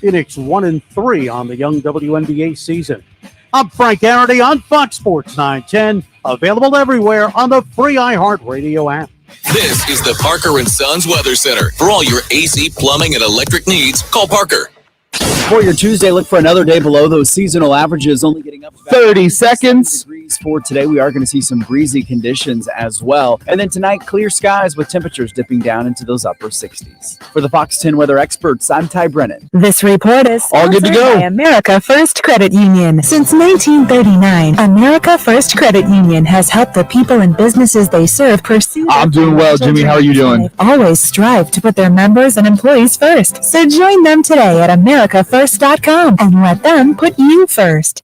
Phoenix 1-3 on the young WNBA season. I'm Frank Garrity on Fox Sports 910, available everywhere on the free iHeartRadio app. This is the Parker & Sons Weather Center. For all your AC, plumbing, and electric needs, call Parker. For your Tuesday, look for another day below those seasonal averages, only getting up about 30 seconds. Degrees for today. We are going to see some breezy conditions as well. And then tonight, clear skies with temperatures dipping down into those upper 60s. For the Fox 10 weather experts, I'm Ty Brennan. This report is all good to go. By America First Credit Union. Since 1939, America First Credit Union has helped the people and businesses they serve pursue. I'm doing well, Jimmy. How are you doing? They've always strive to put their members and employees first. So join them today at AmericaFirst.com and let them put you first.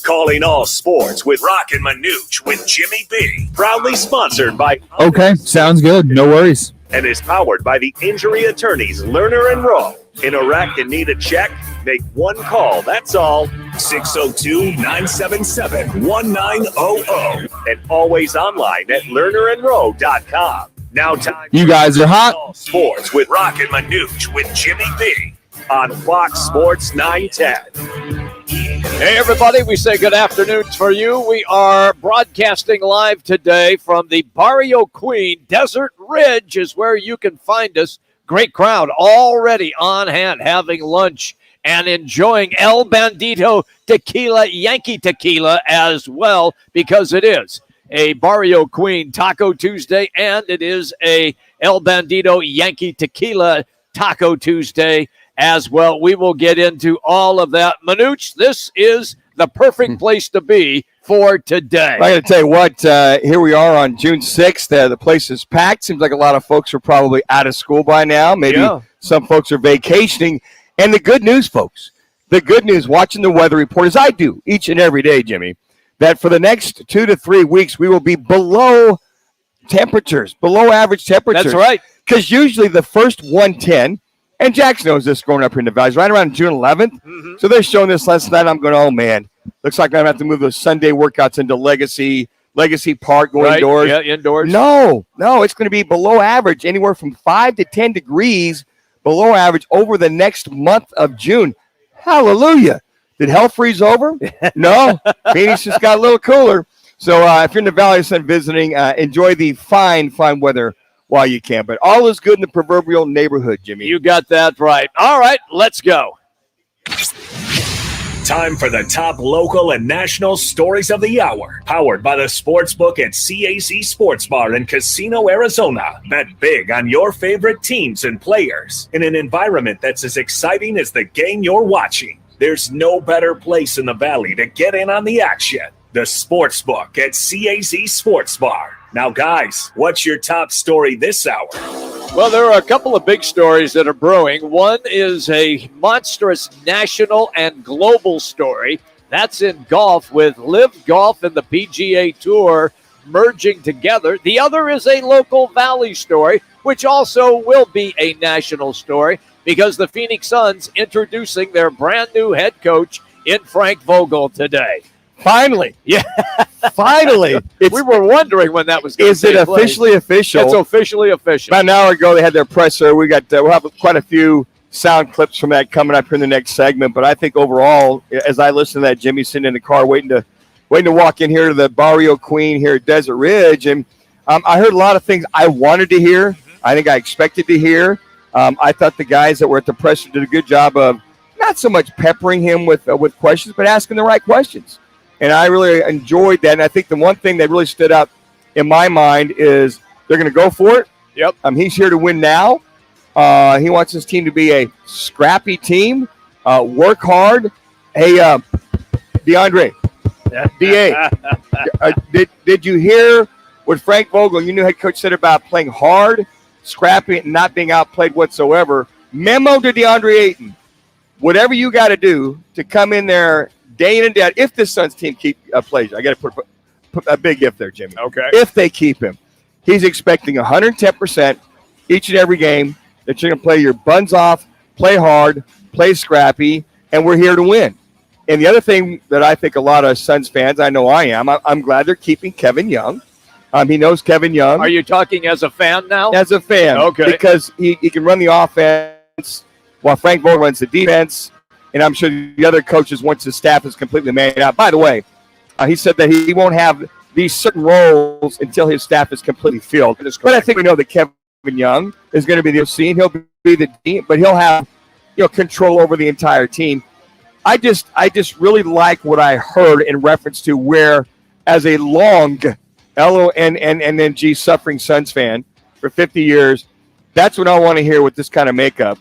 Calling all sports with Roc and Manuch with Jimmy B. Proudly sponsored by Okay, sounds good. No worries. and is powered by the injury attorneys Lerner and Rowe. In a wreck and need a check? Make one call, that's all. 602-977-1900. And always online at lernerandrowe.com. Now time. You guys are hot. All sports with Roc and Manuch with Jimmy B. On Fox Sports 910. Hey, everybody, we say good afternoon for you. We are broadcasting live today from the Barrio Queen. Desert Ridge is where you can find us. Great crowd already on hand having lunch and enjoying El Bandito Tequila, Yankee Tequila as well, because it is a Barrio Queen Taco Tuesday and it is a El Bandito Yankee Tequila Taco Tuesday as well. We will get into all of that. Manuch, this is the perfect place to be for today. I got to tell you what, here we are on June 6th. The place is packed. Seems like a lot of folks are probably out of school by now. Maybe some folks are vacationing. And the good news, folks, the good news, watching the weather report, as I do each and every day, Jimmy, that for the next 2 to 3 weeks, we will be below temperatures, below average temperatures. That's right. Because usually the first 110, and Jackson knows this growing up here in the Valley, right around June 11th. Mm-hmm. So they're showing this last night. I'm going, oh, man, looks like I'm going to have to move those Sunday workouts into Legacy Park, going indoors. Yeah, indoors. No, it's going to be below average, anywhere from 5 to 10 degrees below average over the next month of June. Hallelujah. Did hell freeze over? No. Phoenix just got a little cooler. So if you're in the Valley of Sun visiting, enjoy the fine weather while you can. But all is good in the proverbial neighborhood, Jimmy. You got that right. All right, let's go. Time for the top local and national stories of the hour. Powered by the Sportsbook at CAC Sports Bar in Casino, Arizona. Bet big on your favorite teams and players in an environment that's as exciting as the game you're watching. There's no better place in the Valley to get in on the action. The Sportsbook at CAC Sports Bar. Now, guys, what's your top story this hour? Well, there are a couple of big stories that are brewing. One is a monstrous national and global story. That's in golf with LIV Golf and the PGA Tour merging together. The other is a local Valley story, which also will be a national story because the Phoenix Suns introducing their brand new head coach in Frank Vogel today. Finally. Yeah. Finally. We were wondering when that was going to take place. Is it officially official? It's officially official. About an hour ago, they had their presser. We'll have quite a few sound clips from that coming up here in the next segment. But I think overall, as I listen to that, Jimmy sitting in the car waiting to walk in here to the Barrio Queen here at Desert Ridge. And I heard a lot of things I wanted to hear. I think I expected to hear. I thought the guys that were at the presser did a good job of not so much peppering him with questions, but asking the right questions. And I really enjoyed that. And I think the one thing that really stood out in my mind is they're going to go for it. Yep. He's here to win now. He wants his team to be a scrappy team, work hard. Hey, DeAndre, DA, did you hear what Frank Vogel, your new head coach, said about playing hard, scrappy, and not being outplayed whatsoever? Memo to DeAndre Ayton. Whatever you got to do to come in there day in and day out, if this Suns team plays, I got to put a big if there, Jimmy. Okay. If they keep him, he's expecting 110% each and every game that you're going to play your buns off, play hard, play scrappy, and we're here to win. And the other thing that I think a lot of Suns fans, I know I am, I'm glad they're keeping Kevin Young. He knows Kevin Young. Are you talking as a fan now? As a fan. Okay. Because he can run the offense while Frank Vogel runs the defense. And I'm sure the other coaches, once his staff is completely made out. By the way, he said that he won't have these certain roles until his staff is completely filled. But I think we know that Kevin Young is going to be the OC, and he'll be the team, but he'll have control over the entire team. I just really like what I heard in reference to where, as a long L-O-N-N-N-G suffering Suns fan for 50 years, that's what I want to hear with this kind of makeup.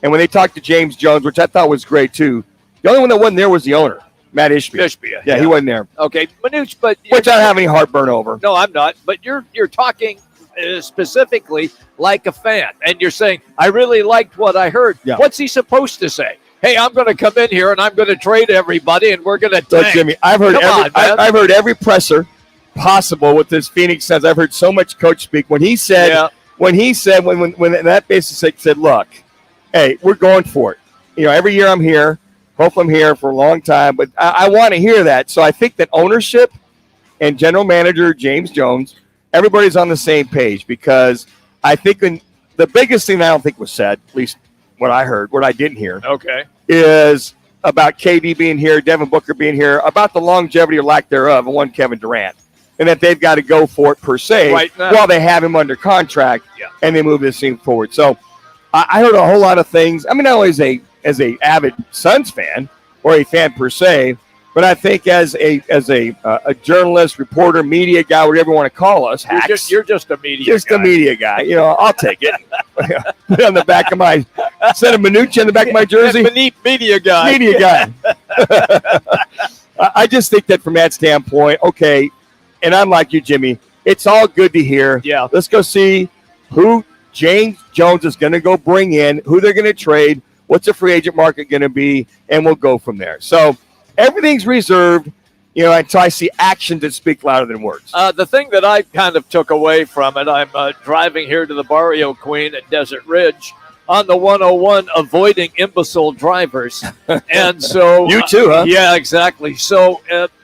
And when they talked to James Jones, which I thought was great too, the only one that wasn't there was the owner, Matt Ishbia. Yeah, he wasn't there. Okay, Manuch, but which I don't have any heartburn over. No, I'm not. But you're talking specifically like a fan, and you're saying, I really liked what I heard. Yeah. What's he supposed to say? Hey, I'm going to come in here and I'm going to trade everybody, and we're going to tank. Look, Jimmy, I've heard every presser possible with this Phoenix Suns. I've heard so much coach speak when he said when that basis said, look, hey, we're going for it. Every year I'm here. Hopefully I'm here for a long time, but I want to hear that. So I think that ownership and general manager James Jones, everybody's on the same page, because I think the biggest thing that I don't think was said, at least what I heard, what I didn't hear, is about KD being here, Devin Booker being here, about the longevity or lack thereof of one Kevin Durant, and that they've got to go for it per se while they have him under contract and they move this thing forward. So I heard a whole lot of things. I mean, not only as a avid Suns fan or a fan per se, but I think as a journalist, reporter, media guy, whatever you want to call us, you're just a media guy. A media guy. I'll take it. Put it on the back of my, instead of Manuch on the back of my jersey. Media guy. Media guy. I just think that from that standpoint, okay, and I'm like you, Jimmy, it's all good to hear. Yeah. Let's go see who James Jones is going to go bring in, who they're going to trade, what's the free agent market going to be, and we'll go from there. So everything's reserved, until I see actions that speak louder than words. The thing that I kind of took away from it, I'm driving here to the Barrio Queen at Desert Ridge on the 101, avoiding imbecile drivers. And so you too, huh? Yeah, exactly. So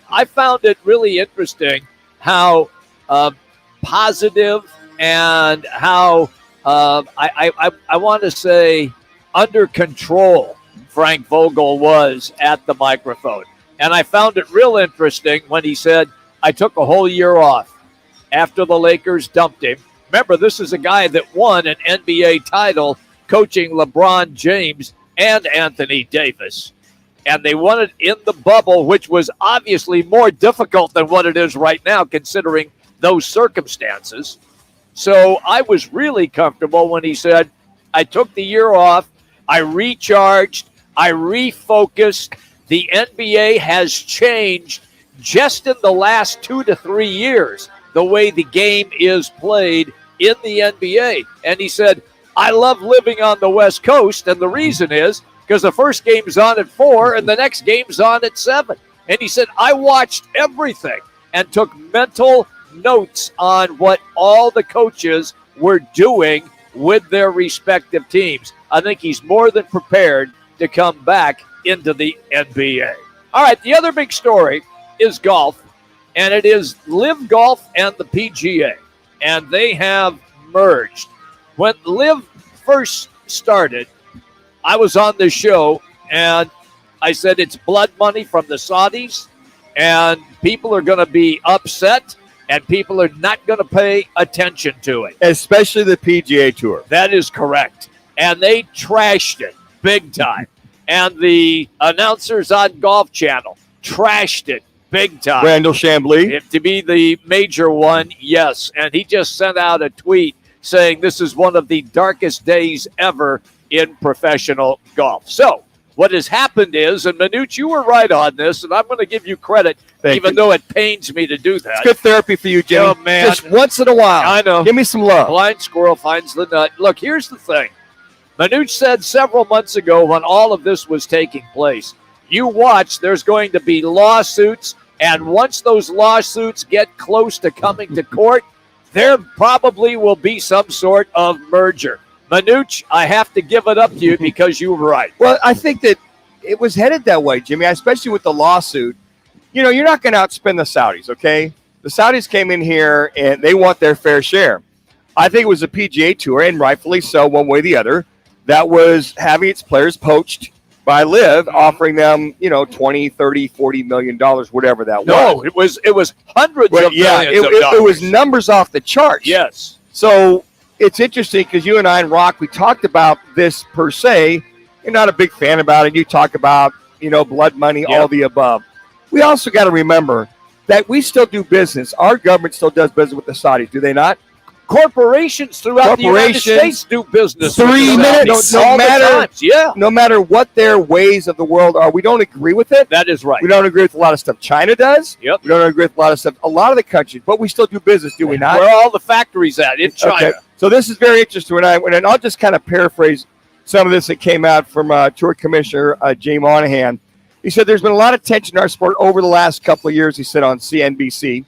I found it really interesting how positive and how I want to say under control Frank Vogel was at the microphone. And I found it real interesting when he said, I took a whole year off after the Lakers dumped him. Remember, this is a guy that won an NBA title coaching LeBron James and Anthony Davis. And they won it in the bubble, which was obviously more difficult than what it is right now, considering those circumstances. So I was really comfortable when he said, I took the year off, I recharged, I refocused. The NBA has changed just in the last 2 to 3 years, the way the game is played in the NBA. And he said, I love living on the West Coast, and the reason is because the first game's on at 4 and the next game's on at 7. And he said, I watched everything and took mental notes on what all the coaches were doing with their respective teams. I think he's more than prepared to come back into the NBA. All right, the other big story is golf, and it is Live Golf and the PGA, and they have merged. When Live first started, I was on this show, and I said it's blood money from the Saudis, and people are going to be upset, and people are not going to pay attention to it. Especially the PGA Tour. That is correct. And they trashed it big time. And the announcers on Golf Channel trashed it big time. Randall Chambly. To be the major one, yes. And he just sent out a tweet saying this is one of the darkest days ever in professional golf. So what has happened is, and Manuch, you were right on this, and I'm going to give you credit, even though it pains me to do that. It's good therapy for you, Jimmy. Oh, man. Just once in a while. I know. Give me some love. Blind squirrel finds the nut. Look, here's the thing. Manuch said several months ago when all of this was taking place, you watch, there's going to be lawsuits, and once those lawsuits get close to coming to court, there probably will be some sort of merger. Manuch, I have to give it up to you because you were right. Well, I think that it was headed that way, Jimmy, especially with the lawsuit. You're not going to outspend the Saudis, okay? The Saudis came in here and they want their fair share. I think it was the PGA Tour, and rightfully so, one way or the other, that was having its players poached by Liv, offering them, $20, $30, $40 million, whatever that was. No, it was hundreds of millions of dollars. It was numbers off the charts. Yes. So it's interesting because you and I and Rock, we talked about this per se. You're not a big fan about it. You talk about, blood money, all the above. We also got to remember that we still do business. Our government still does business with the Saudis, do they not? Corporations throughout the United States do business. 3 minutes, no matter what their ways of the world are, we don't agree with it. That is right. We don't agree with a lot of stuff China does. Yep. We don't agree with a lot of stuff, a lot of the countries, but we still do business, do we not? Where are all the factories at? In China. Okay. So this is very interesting. And I'll just kind of paraphrase some of this that came out from Tour Commissioner Jay Monahan. He said there's been a lot of tension in our sport over the last couple of years, he said on CNBC.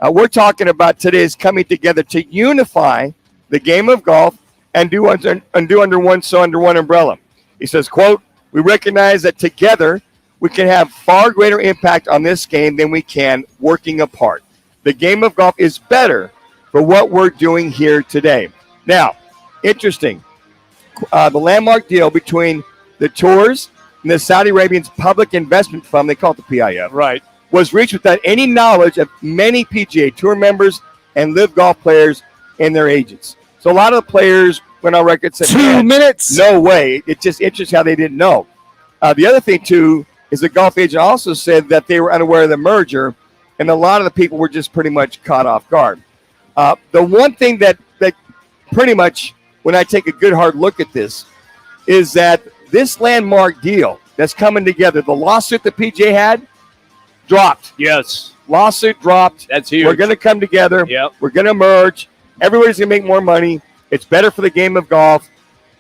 We're talking about today's coming together to unify the game of golf and do under one umbrella. He says, quote, we recognize that together we can have far greater impact on this game than we can working apart. The game of golf is better for what we're doing here today. Now, interesting. The landmark deal between the tours and the Saudi Arabian's public investment fund, they call it the PIF, right, was reached without any knowledge of many PGA Tour members and Live Golf players and their agents. So a lot of the players went on record and said, 2 minutes. No way. It's just interesting how they didn't know. The other thing, too, is the golf agent also said that they were unaware of the merger, and a lot of the people were just pretty much caught off guard. The one thing that pretty much, when I take a good hard look at this, is that this landmark deal that's coming together, the lawsuit the PGA had, dropped. Yes. Lawsuit dropped. That's huge. We're going to come together. Yep. We're going to merge. Everybody's going to make more money. It's better for the game of golf.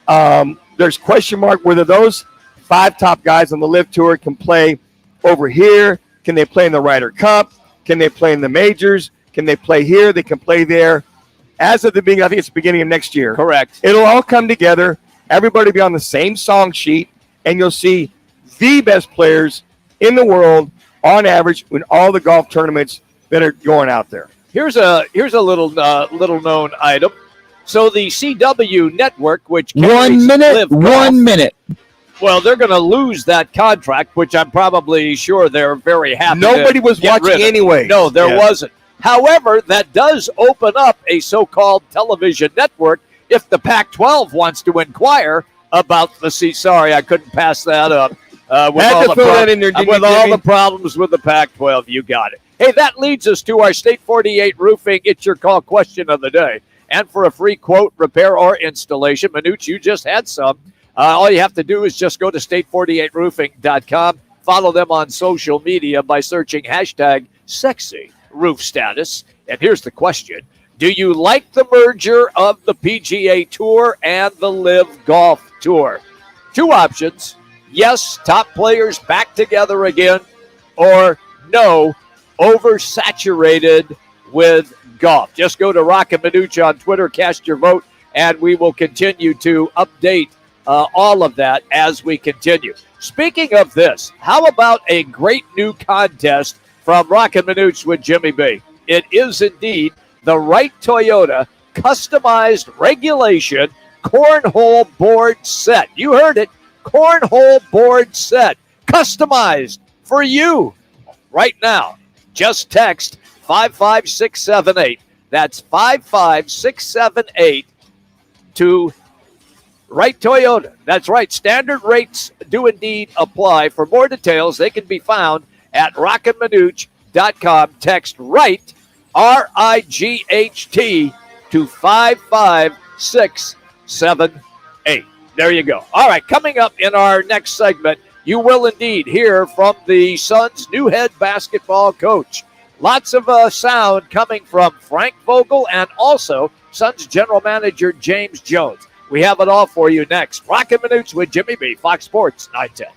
There's question mark whether those 5 top guys on the Live Tour can play over here. Can they play in the Ryder Cup? Can they play in the majors? Can they play here? They can play there. As of the beginning, I think it's the beginning of next year. Correct. It'll all come together. Everybody will be on the same song sheet, and you'll see the best players in the world on average in all the golf tournaments that are going out there. Here's a little known item. So the CW network, which 1 minute, Live Golf, 1 minute. Well, they're going to lose that contract, which I'm probably sure they're very happy. Nobody was watching anyway. No, there wasn't. However, that does open up a so-called television network if the Pac-12 wants to inquire about the Sorry, I couldn't pass that up. With Had all to the throw that in there, didn't with you, all Jimmy? the problems with the Pac-12, you got it. Hey, that leads us to our State 48 Roofing It's Your Call question of the day. And for a free quote, repair, or installation, Manuch, you just had some. All you have to do is just go to state48roofing.com. Follow them on social media by searching hashtag sexy roof status. And here's the question. Do you like the merger of the PGA Tour and the Live Golf Tour? 2 options. Yes, top players back together again. Or no, oversaturated with golf. Just go to Roc and Manuch on Twitter, cast your vote, and we will continue to update all of that as we continue. Speaking of this, how about a great new contest from Roc and Manuch with Jimmy B? It is indeed the Wright Toyota customized regulation cornhole board set. You heard it, cornhole board set, customized for you right now. Just text 55678. That's 55678 to Wright Toyota. That's right. Standard rates do indeed apply. For more details, they can be found at rockandmanuch.com. Text RIGHT, RIGHT, to 55678. There you go. All right, coming up in our next segment, you will indeed hear from the Suns' new head basketball coach. Lots of sound coming from Frank Vogel and also Suns general manager James Jones. We have it all for you next. Roc and Manuch with Jimmy B, Fox Sports 910.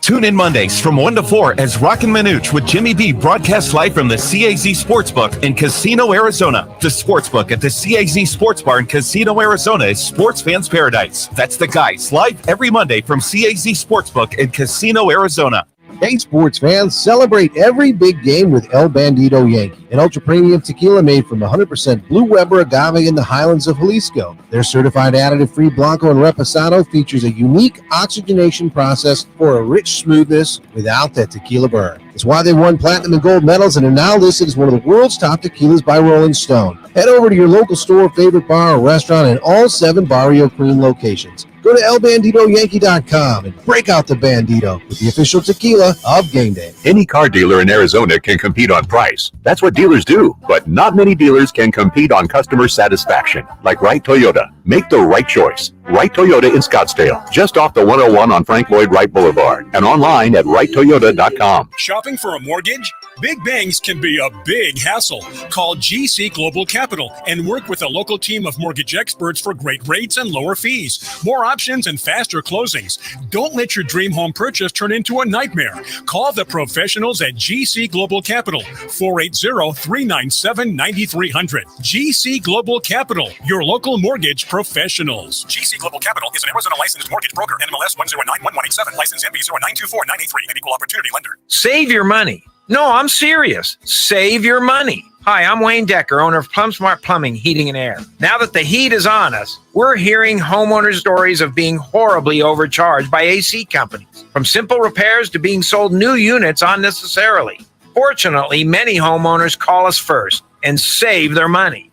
Tune in Mondays from 1 to 4 as Roc and Manuch with Jimmy B broadcast live from the CAZ Sportsbook in Casino, Arizona. The Sportsbook at the CAZ Sports Bar in Casino, Arizona is sports fans' paradise. That's the guys live every Monday from CAZ Sportsbook in Casino, Arizona. Hey, sports fans, celebrate every big game with El Bandito Yankee, an ultra-premium tequila made from 100% Blue Weber agave in the highlands of Jalisco. Their certified additive-free Blanco and Reposado features a unique oxygenation process for a rich smoothness without that tequila burn. It's why they won platinum and gold medals and are now listed as one of the world's top tequilas by Rolling Stone. Head over to your local store, favorite bar, or restaurant in all 7 Barrio Queen locations. Go to elbanditoyankee.com and break out the Bandito with the official tequila of game day. Any car dealer in Arizona can compete on price. That's what dealers do. But not many dealers can compete on customer satisfaction. Like Wright Toyota. Make the right choice. Wright Toyota in Scottsdale, just off the 101 on Frank Lloyd Wright Boulevard, and online at wrighttoyota.com. Shopping for a mortgage? Big bangs can be a big hassle. Call GC Global Capital and work with a local team of mortgage experts for great rates and lower fees, more options, and faster closings. Don't let your dream home purchase turn into a nightmare. Call the professionals at GC Global Capital, 480-397-9300. GC Global Capital, your local mortgage professionals. GC Global Capital is an Arizona licensed mortgage broker, NMLS 1091187, license NB 0924983, and equal opportunity lender. Save your money. No, I'm serious. Save your money. Hi, I'm Wayne Decker, owner of Plum Smart Plumbing, Heating and Air. Now that the heat is on us, we're hearing homeowners' stories of being horribly overcharged by AC companies, from simple repairs to being sold new units unnecessarily. Fortunately, many homeowners call us first and save their money.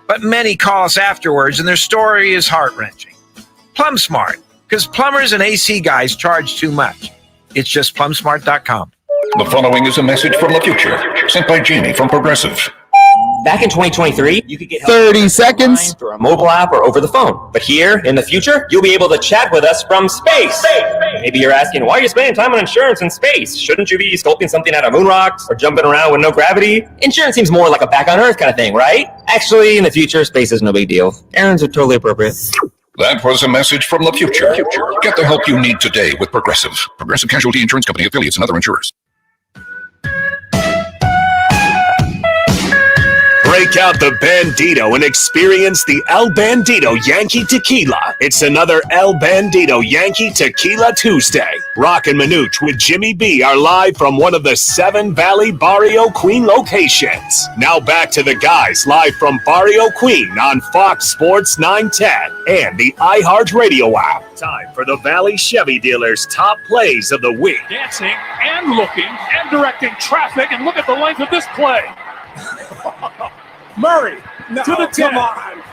But many call us afterwards and their story is heart-wrenching. Plum Smart, because plumbers and AC guys charge too much. It's just plumsmart.com. The following is a message from the future, sent by Jamie from Progressive. Back in 2023, you could get 30 seconds through a mobile app or over the phone. But here, in the future, you'll be able to chat with us from space. Maybe you're asking, why are you spending time on insurance in space? Shouldn't you be sculpting something out of moon rocks or jumping around with no gravity? Insurance seems more like a back on Earth kind of thing, right? Actually, in the future, space is no big deal. Errands are totally appropriate. That was a message from the future. Get the help you need today with Progressive. Progressive Casualty Insurance Company, affiliates, and other insurers. Break out the Bandito and experience the El Bandito Yankee Tequila. It's another El Bandito Yankee Tequila Tuesday. Roc and Manuch with Jimmy B are live from one of the 7 Valley Barrio Queen locations. Now back to the guys live from Barrio Queen on Fox Sports 910 and the iHeartRadio app. Time for the Valley Chevy dealers' top plays of the week. Dancing and looking and directing traffic, and look at the length of this play. Murray to the 10,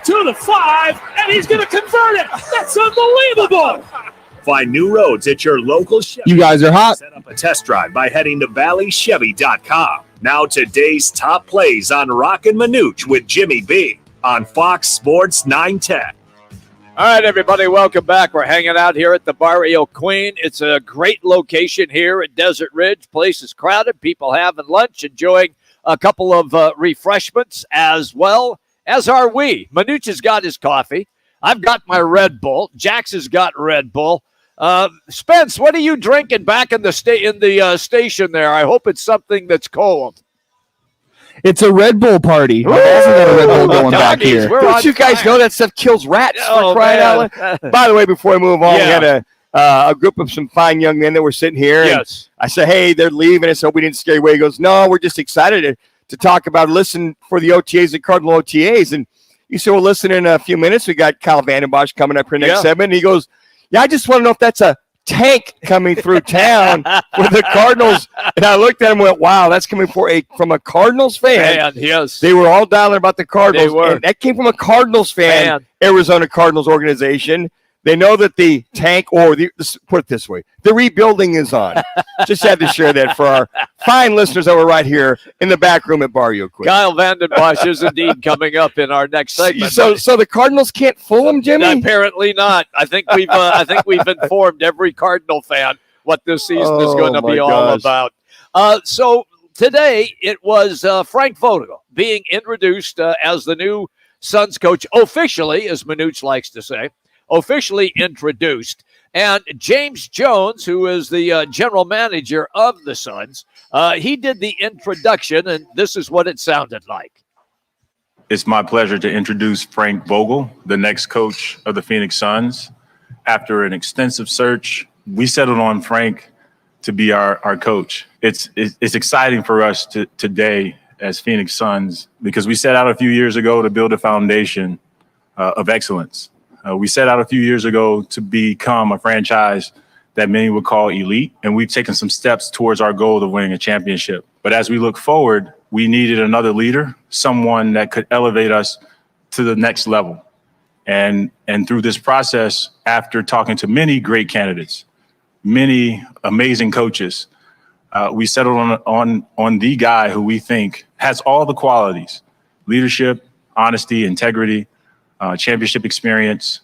to the 5, and he's going to convert it. That's unbelievable. Find new roads at your local Chevy. You guys are hot. Set up a test drive by heading to valleychevy.com. Now today's top plays on Roc and Manuch with Jimmy B on Fox Sports 910. All right, everybody, welcome back. We're hanging out here at the Barrio Queen. It's a great location here at Desert Ridge. Place is crowded. People having lunch, enjoying a couple of refreshments as well, as are we. Manuch has got his coffee. I've got my Red Bull. Jax has got Red Bull. Spence, what are you drinking back in the station there? I hope it's something that's cold. It's a Red Bull party. I've also got a Red Bull going back here. Don't you guys know that stuff kills rats? Oh, crying out loud? By the way, before we move on, we had a group of some fine young men that were sitting here. Yes. I said, hey, they're leaving. I said, we didn't scare you away. He goes, no, we're just excited to talk about, listen for the OTAs, the Cardinal OTAs. And you said, we'll listen in a few minutes. We got Kyle Vandenbosch coming up for next 7. And he goes, yeah, I just want to know if that's a tank coming through town with the Cardinals. And I looked at him and went, wow, that's coming from a Cardinals fan. Man, yes. They were all dialing about the Cardinals. They were. And that came from a Cardinals fan. Arizona Cardinals organization. They know that the tank, or let's put it this way, the rebuilding is on. Just had to share that for our fine listeners that were right here in the back room at Barrio Queen. Kyle Vandenbosch is indeed coming up in our next segment. So the Cardinals can't fool him, Jimmy? Apparently not. I think we've informed every Cardinal fan what this season is going to be all about. So today it was Frank Vogel being introduced as the new Suns coach, officially, as Manuch likes to say. Officially introduced. And James Jones, who is the general manager of the Suns, he did the introduction, and this is what it sounded like. It's my pleasure to introduce Frank Vogel, the next coach of the Phoenix Suns. After an extensive search, we settled on Frank to be our coach. It's exciting for us today as Phoenix Suns because we set out a few years ago to build a foundation of excellence. We set out a few years ago to become a franchise that many would call elite, and we've taken some steps towards our goal of winning a championship. But as we look forward, we needed another leader, someone that could elevate us to the next level. And through this process, after talking to many great candidates, many amazing coaches, we settled on the guy who we think has all the qualities: leadership, honesty, integrity, championship experience,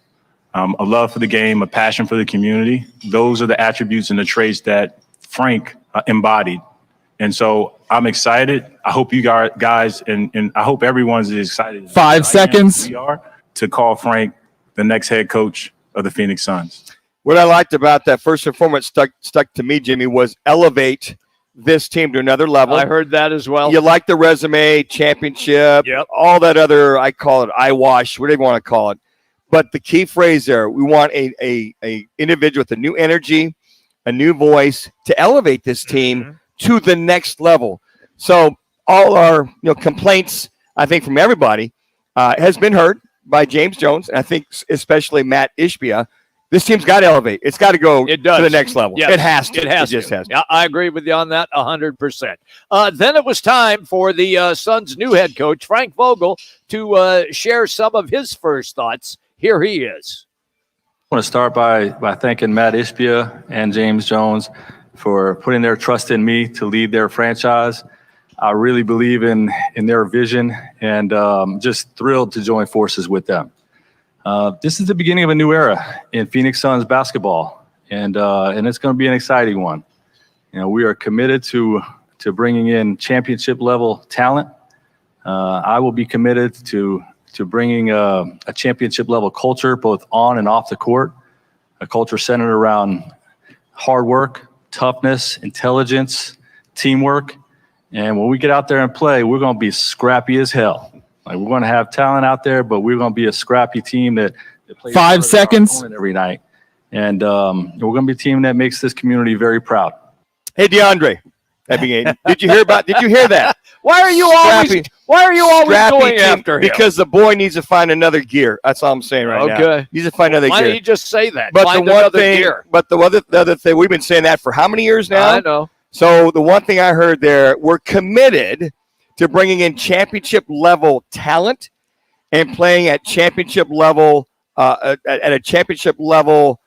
a love for the game, a passion for the community. Those are the attributes and the traits that Frank embodied. And so I'm excited. I hope you guys and I hope everyone's as excited. 5 seconds. We are to call Frank the next head coach of the Phoenix Suns. What I liked about that, first and foremost, stuck to me, Jimmy, was elevate this team to another level. I heard that as well. You like the resume, championship, all that other, I call it eyewash, whatever you want to call it. But the key phrase there, we want a individual with a new energy, a new voice to elevate this team to the next level. So all our complaints, I think, from everybody has been heard by James Jones, and I think especially Matt Ishbia. This team's got to elevate. It's got to go to the next level. Yes, it has to. It just has to. Yeah, I agree with you on that 100%. Then it was time for the Suns' new head coach, Frank Vogel, to share some of his first thoughts. Here he is. I want to start by thanking Matt Ishbia and James Jones for putting their trust in me to lead their franchise. I really believe in their vision and just thrilled to join forces with them. This is the beginning of a new era in Phoenix Suns basketball, and it's going to be an exciting one. We are committed to bringing in championship level talent. I will be committed to bringing a championship level culture, both on and off the court, a culture centered around hard work, toughness, intelligence, teamwork. And when we get out there and play, we're going to be scrappy as hell. Like, we're going to have talent out there, but we're going to be a scrappy team that plays 5 seconds every night. And we're going to be a team that makes this community very proud. Hey, DeAndre, did you hear that? Why are you always going after him? Because the boy needs to find another gear. That's all I'm saying right now. Okay. He needs to find another gear. Why don't you just say that? But Find the one another thing, gear. but the other thing, we've been saying that for how many years now? I know. So the one thing I heard there, we're committed to bringing in championship level talent and playing at championship level, at a championship level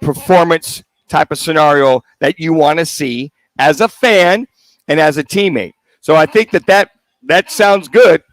performance type of scenario that you want to see as a fan and as a teammate. So I think that sounds good.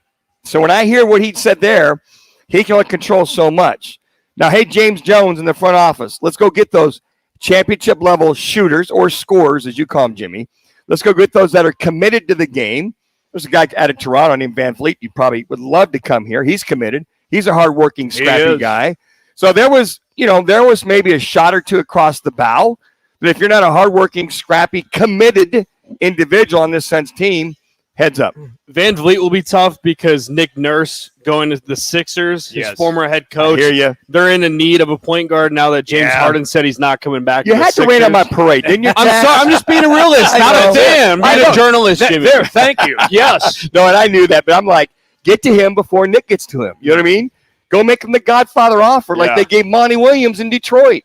So when I hear what he said there, he can only control so much. Now, hey, James Jones in the front office, let's go get those championship level shooters or scorers, as you call them, Jimmy. Let's go get those that are committed to the game. There's a guy out of Toronto named Van Vliet. You probably would love to come here. He's committed. He's a hardworking, scrappy guy. So there was maybe a shot or two across the bow. But if you're not a hardworking, scrappy, committed individual on this Suns team, heads up. Van Vliet will be tough because Nick Nurse going to the Sixers, his former head coach. I hear you. They're in need of a point guard now that James Harden said he's not coming back. You had to rain on my parade, didn't you? I'm sorry. I'm just being a realist, not a fan. I'm being a journalist, Jimmy. Thank you. Yes. No, and I knew that, but I'm like, get to him before Nick gets to him. You know what I mean? Go make him the Godfather offer like they gave Monty Williams in Detroit.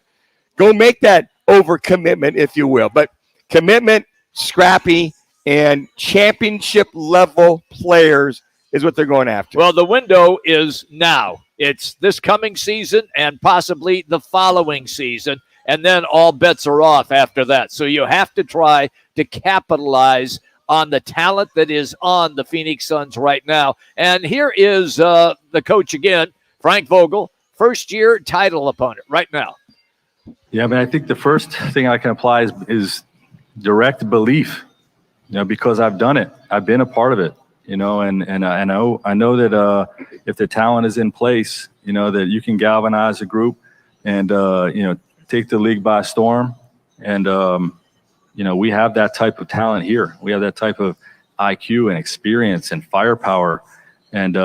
Go make that overcommitment, if you will. But commitment, scrappy, and championship level players is what they're going after. Well, the window is now. It's this coming season and possibly the following season, and then all bets are off after that. So you have to try to capitalize on the talent that is on the Phoenix Suns right now. And here is the coach again, Frank Vogel, first-year title opponent right now. Yeah, I think the first thing I can apply is direct belief. Because I've done it, I've been a part of it, and I know that if the talent is in place, that you can galvanize a group and, take the league by storm. And, we have that type of talent here. We have that type of IQ and experience and firepower. And,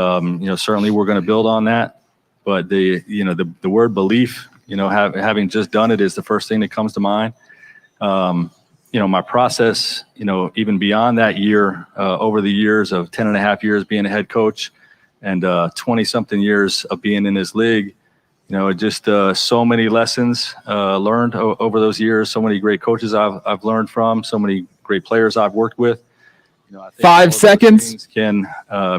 certainly we're going to build on that. But the word belief, having just done it is the first thing that comes to mind. my process, even beyond that year, over the years of 10 and a half years being a head coach and 20 something years of being in this league, just so many lessons learned over those years, so many great coaches I've learned from, so many great players I've worked with. I think 5 seconds can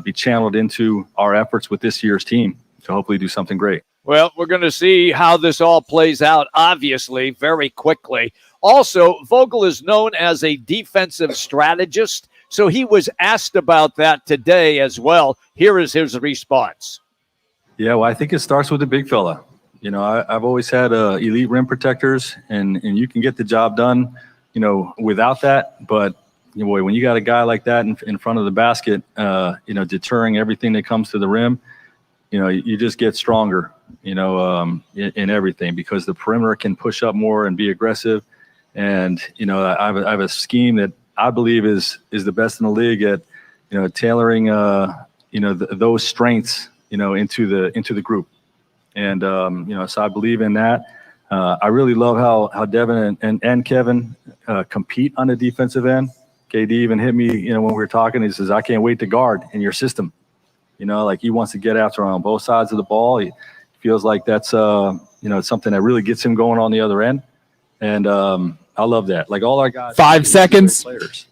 be channeled into our efforts with this year's team to hopefully do something great. Well, we're going to see how this all plays out, obviously, very quickly. Also, Vogel is known as a defensive strategist, so he was asked about that today as well. Here is his response. Yeah, well, I think it starts with the big fella. I've always had elite rim protectors, and you can get the job done, without that. But, boy, when you got a guy like that in front of the basket, deterring everything that comes to the rim, you just get stronger, in everything because the perimeter can push up more and be aggressive. And, I have a scheme that I believe is the best in the league at, tailoring, those strengths, into the group. And, so I believe in that. I really love how Devin and Kevin compete on the defensive end. KD even hit me, when we were talking, he says, I can't wait to guard in your system. Like he wants to get after on both sides of the ball. He feels like that's, something that really gets him going on the other end. And I love that. Like all our guys. 5 seconds. Players,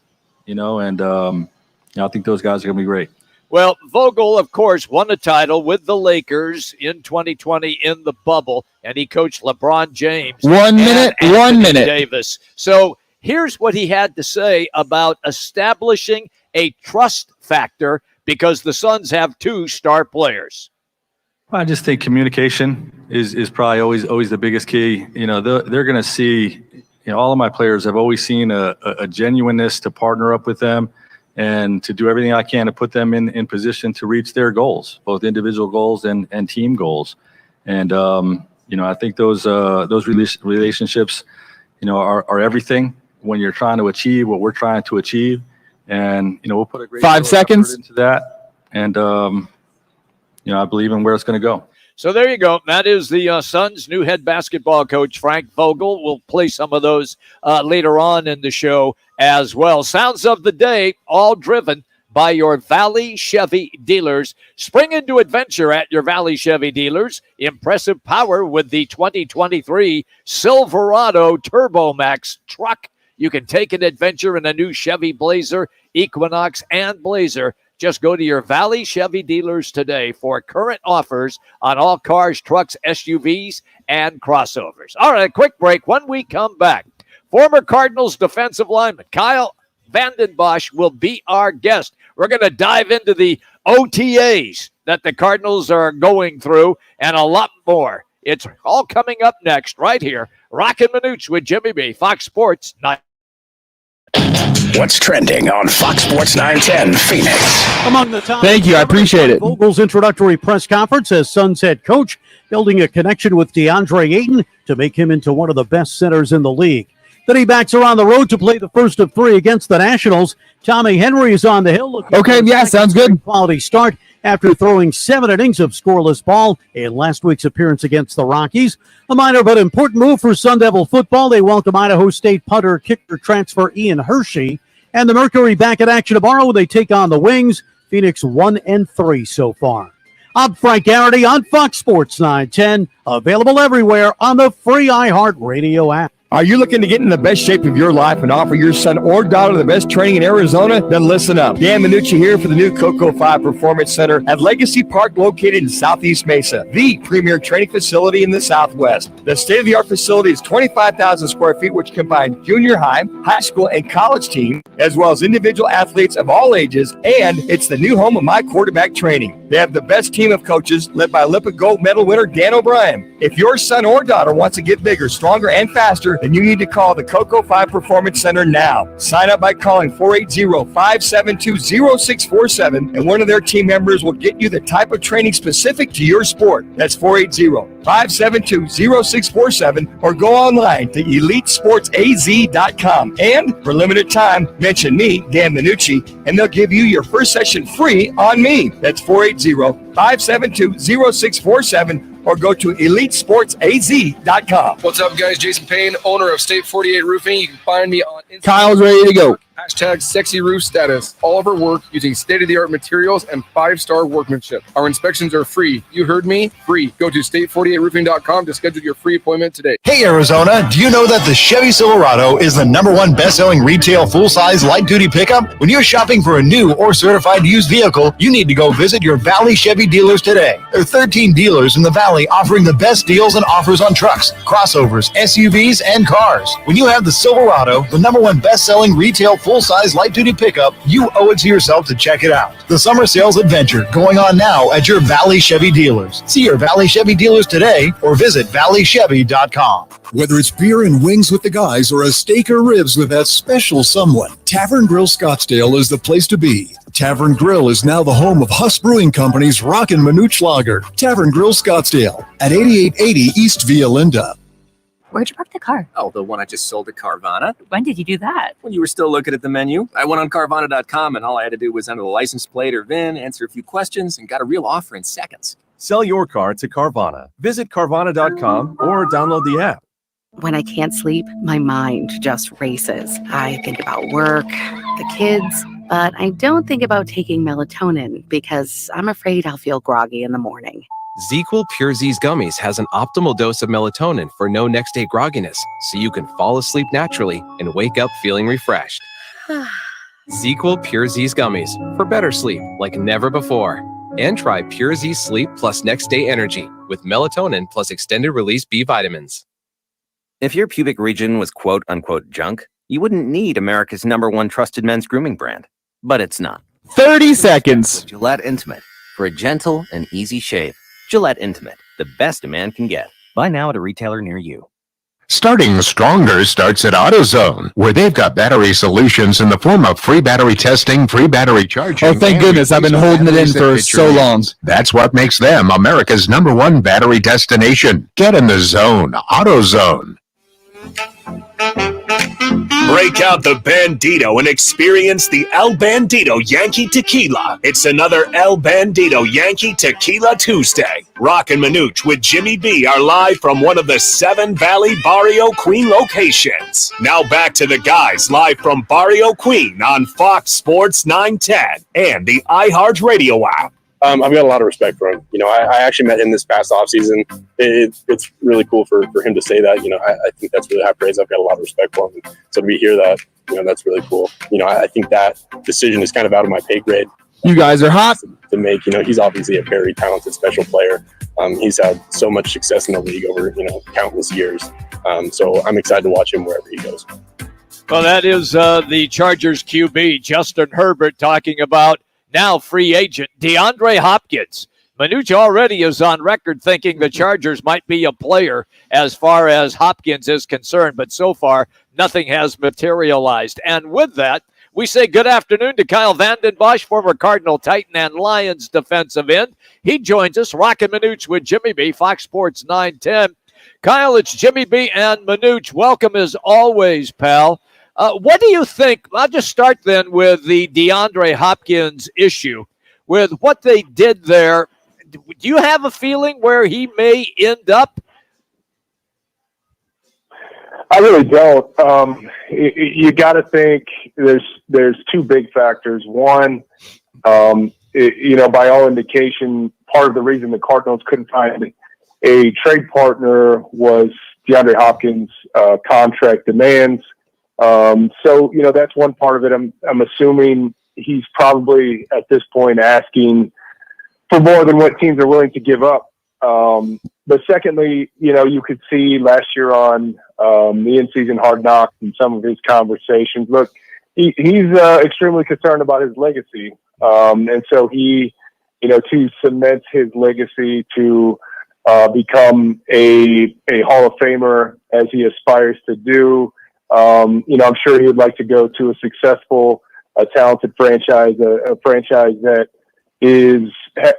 and I think those guys are going to be great. Well, Vogel, of course, won a title with the Lakers in 2020 in the bubble, and he coached LeBron James. 1 minute, and 1 minute. Davis. So here's what he had to say about establishing a trust factor because the Suns have 2 star players. I just think communication is probably always the biggest key. They're going to see, all of my players have always seen a genuineness to partner up with them and to do everything I can to put them in position to reach their goals, both individual goals and team goals. And, I think those relationships, are everything when you're trying to achieve what we're trying to achieve. And, we'll put a great 5 seconds into that. And, I believe in where it's going to go. So there you go. That is the Suns' new head basketball coach, Frank Vogel. We'll play some of those later on in the show as well. Sounds of the day, all driven by your Valley Chevy dealers. Spring into adventure at your Valley Chevy dealers. Impressive power with the 2023 Silverado Turbo Max truck. You can take an adventure in a new Chevy Blazer, Equinox, and Blazer. Just go to your Valley Chevy dealers today for current offers on all cars, trucks, SUVs, and crossovers. All right, a quick break. When we come back, former Cardinals defensive lineman Kyle Vanden Bosch will be our guest. We're going to dive into the OTAs that the Cardinals are going through and a lot more. It's all coming up next right here. Roc and Manuch with Jimmy B, Fox Sports 9. What's trending on Fox Sports 910 Phoenix? Among the top. Thank you. I appreciate it. Vogel's introductory press conference as Suns head coach, building a connection with DeAndre Ayton to make him into one of the best centers in the league. Then he backs her on the road to play the first of 3 against the Nationals. Tommy Henry is on the hill. Okay, yeah, sounds good. Quality start after throwing 7 innings of scoreless ball in last week's appearance against the Rockies. A minor but important move for Sun Devil football. They welcome Idaho State punter kicker transfer Ian Hershey. And the Mercury back in action tomorrow when they take on the Wings. Phoenix 1-3 so far. I'm Frank Garrity on Fox Sports 910. Available everywhere on the free iHeartRadio app. Are you looking to get in the best shape of your life and offer your son or daughter the best training in Arizona? Then listen up. Dan Manuch here for the new Coco 5 Performance Center at Legacy Park located in Southeast Mesa, the premier training facility in the Southwest. The state-of-the-art facility is 25,000 square feet, which combines junior high, high school, and college teams, as well as individual athletes of all ages, and it's the new home of my quarterback training. They have the best team of coaches led by Olympic gold medal winner Dan O'Brien. If your son or daughter wants to get bigger, stronger, and faster, then you need to call the Coco 5 Performance Center now. Sign up by calling 480-572-0647, and one of their team members will get you the type of training specific to your sport. That's 480-572-0647, or go online to EliteSportsAZ.com. And for limited time, mention me, Dan Manucci, and they'll give you your first session free on me. That's 480-572-0647, or go to EliteSportsAZ.com. What's up, guys? Jason Payne, owner of State 48 Roofing. You can find me on Instagram. Kyle's ready to go. Hashtag sexy roof status. All of our work using state-of-the-art materials and 5-star workmanship. Our inspections are free. You heard me? Free. Go to state48roofing.com to schedule your free appointment today. Hey, Arizona, do you know that the Chevy Silverado is the #1 best-selling retail full-size light-duty pickup? When you're shopping for a new or certified used vehicle, you need to go visit your Valley Chevy dealers today. There are 13 dealers in the Valley offering the best deals and offers on trucks, crossovers, SUVs, and cars. When you have the Silverado, the #1 best-selling retail full-size light-duty pickup, you owe it to yourself to check it out. The summer sales adventure going on now at your Valley Chevy dealers. See your Valley Chevy dealers today or visit valleychevy.com. Whether it's beer and wings with the guys or a steak or ribs with that special someone, Tavern Grill Scottsdale is the place to be. Tavern Grill is now the home of Huss Brewing Company's Roc and Manuch Lager. Tavern Grill Scottsdale at 8880 East Via Linda. Where'd you park the car? Oh, the one I just sold to Carvana. When did you do that? When you were still looking at the menu. I went on Carvana.com and all I had to do was enter the license plate or VIN, answer a few questions, and got a real offer in seconds. Sell your car to Carvana. Visit Carvana.com or download the app. When I can't sleep, my mind just races. I think about work, the kids, but I don't think about taking melatonin because I'm afraid I'll feel groggy in the morning. ZzzQuil Pure Z's Gummies has an optimal dose of melatonin for no next day grogginess, so you can fall asleep naturally and wake up feeling refreshed. ZzzQuil Pure Z's Gummies for better sleep like never before. And try Pure Z Sleep plus Next Day Energy with melatonin plus extended release B vitamins. If your pubic region was quote unquote junk, you wouldn't need America's #1 trusted men's grooming brand. But it's not. 30 seconds. Gillette Intimate. For a gentle and easy shave. Gillette Intimate, the best a man can get. Buy now at a retailer near you. Starting stronger starts at AutoZone, where they've got battery solutions in the form of free battery testing, free battery charging. Oh, thank goodness. I've been holding it in for so long. That's what makes them America's #1 battery destination. Get in the zone. AutoZone. Break out the Bandito and experience the El Bandito Yankee Tequila. It's another El Bandito Yankee Tequila Tuesday. Roc and Manuch with Jimmy B are live from one of the 7 Valley Barrio Queen locations. Now back to the guys live from Barrio Queen on Fox Sports 910 and the iHeartRadio app. I've got a lot of respect for him. You know, I actually met him this past offseason. It's really cool for him to say that. You know, I think that's really high praise. I've got a lot of respect for him. So to hear that, you know, that's really cool. You know, I think that decision is kind of out of my pay grade. You guys are hot to make. You know, he's obviously a very talented special player. He's had so much success in the league over, you know, countless years. So I'm excited to watch him wherever he goes. Well, that is the Chargers QB, Justin Herbert, talking about now free agent DeAndre Hopkins. Manuch already is on record thinking the Chargers might be a player as far as Hopkins is concerned, but so far nothing has materialized. And with that, we say good afternoon to Kyle Vanden Bosch, former Cardinal, Titan, and Lions defensive end. He joins us, Roc and Manuch with Jimmy B, Fox Sports 910. Kyle, it's Jimmy B and Manuch. Welcome as always, pal. What do you think? I'll just start then with the DeAndre Hopkins issue. With what they did there, do you have a feeling where he may end up? I really don't. You got to think there's two big factors. One, you know, by all indication, part of the reason the Cardinals couldn't find a trade partner was DeAndre Hopkins' contract demands. So, you know, that's one part of it. I'm assuming he's probably at this point asking for more than what teams are willing to give up. But secondly, you know, you could see last year on the in-season Hard Knocks and some of his conversations. Look, he's extremely concerned about his legacy. And so he, you know, to cement his legacy to become a Hall of Famer as he aspires to do, you know, I'm sure he would like to go to a successful, talented franchise, a franchise that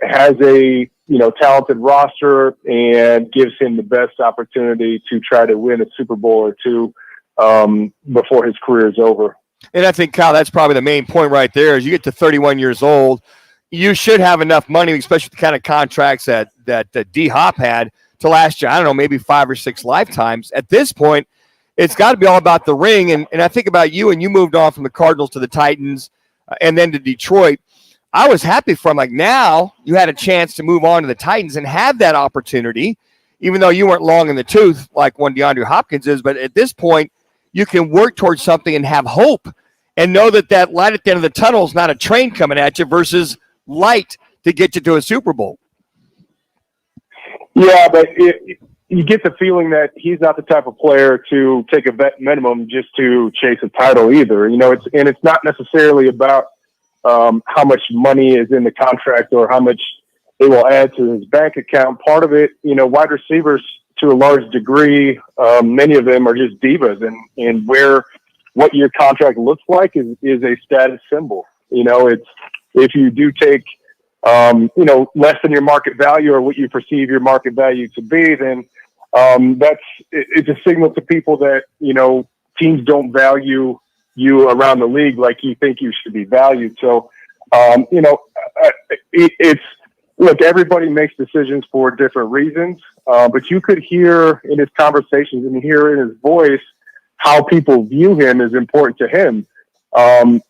has a, you know, talented roster and gives him the best opportunity to try to win a Super Bowl or two before his career is over. And I think, Kyle, that's probably the main point right there is you get to 31 years old, you should have enough money, especially the kind of contracts that D-Hop had, to last you, I don't know, maybe 5 or 6 lifetimes. At this point, it's got to be all about the ring. And I think about you, and you moved on from the Cardinals to the Titans and then to Detroit. I was happy for him. Like, now you had a chance to move on to the Titans and have that opportunity, even though you weren't long in the tooth like one DeAndre Hopkins is. But at this point, you can work towards something and have hope and know that light at the end of the tunnel is not a train coming at you versus light to get you to a Super Bowl. Yeah, but you get the feeling that he's not the type of player to take a vet minimum just to chase a title either. It's not necessarily about how much money is in the contract or how much it will add to his bank account. Part of it, wide receivers to a large degree, many of them are just divas, and what your contract looks like is a status symbol. It's, if you do take less than your market value or what you perceive your market value to be, then it's a signal to people that teams don't value you around the league like you think you should be valued. So, look, everybody makes decisions for different reasons, but you could hear in his conversations and hear in his voice how people view him is important to him. And,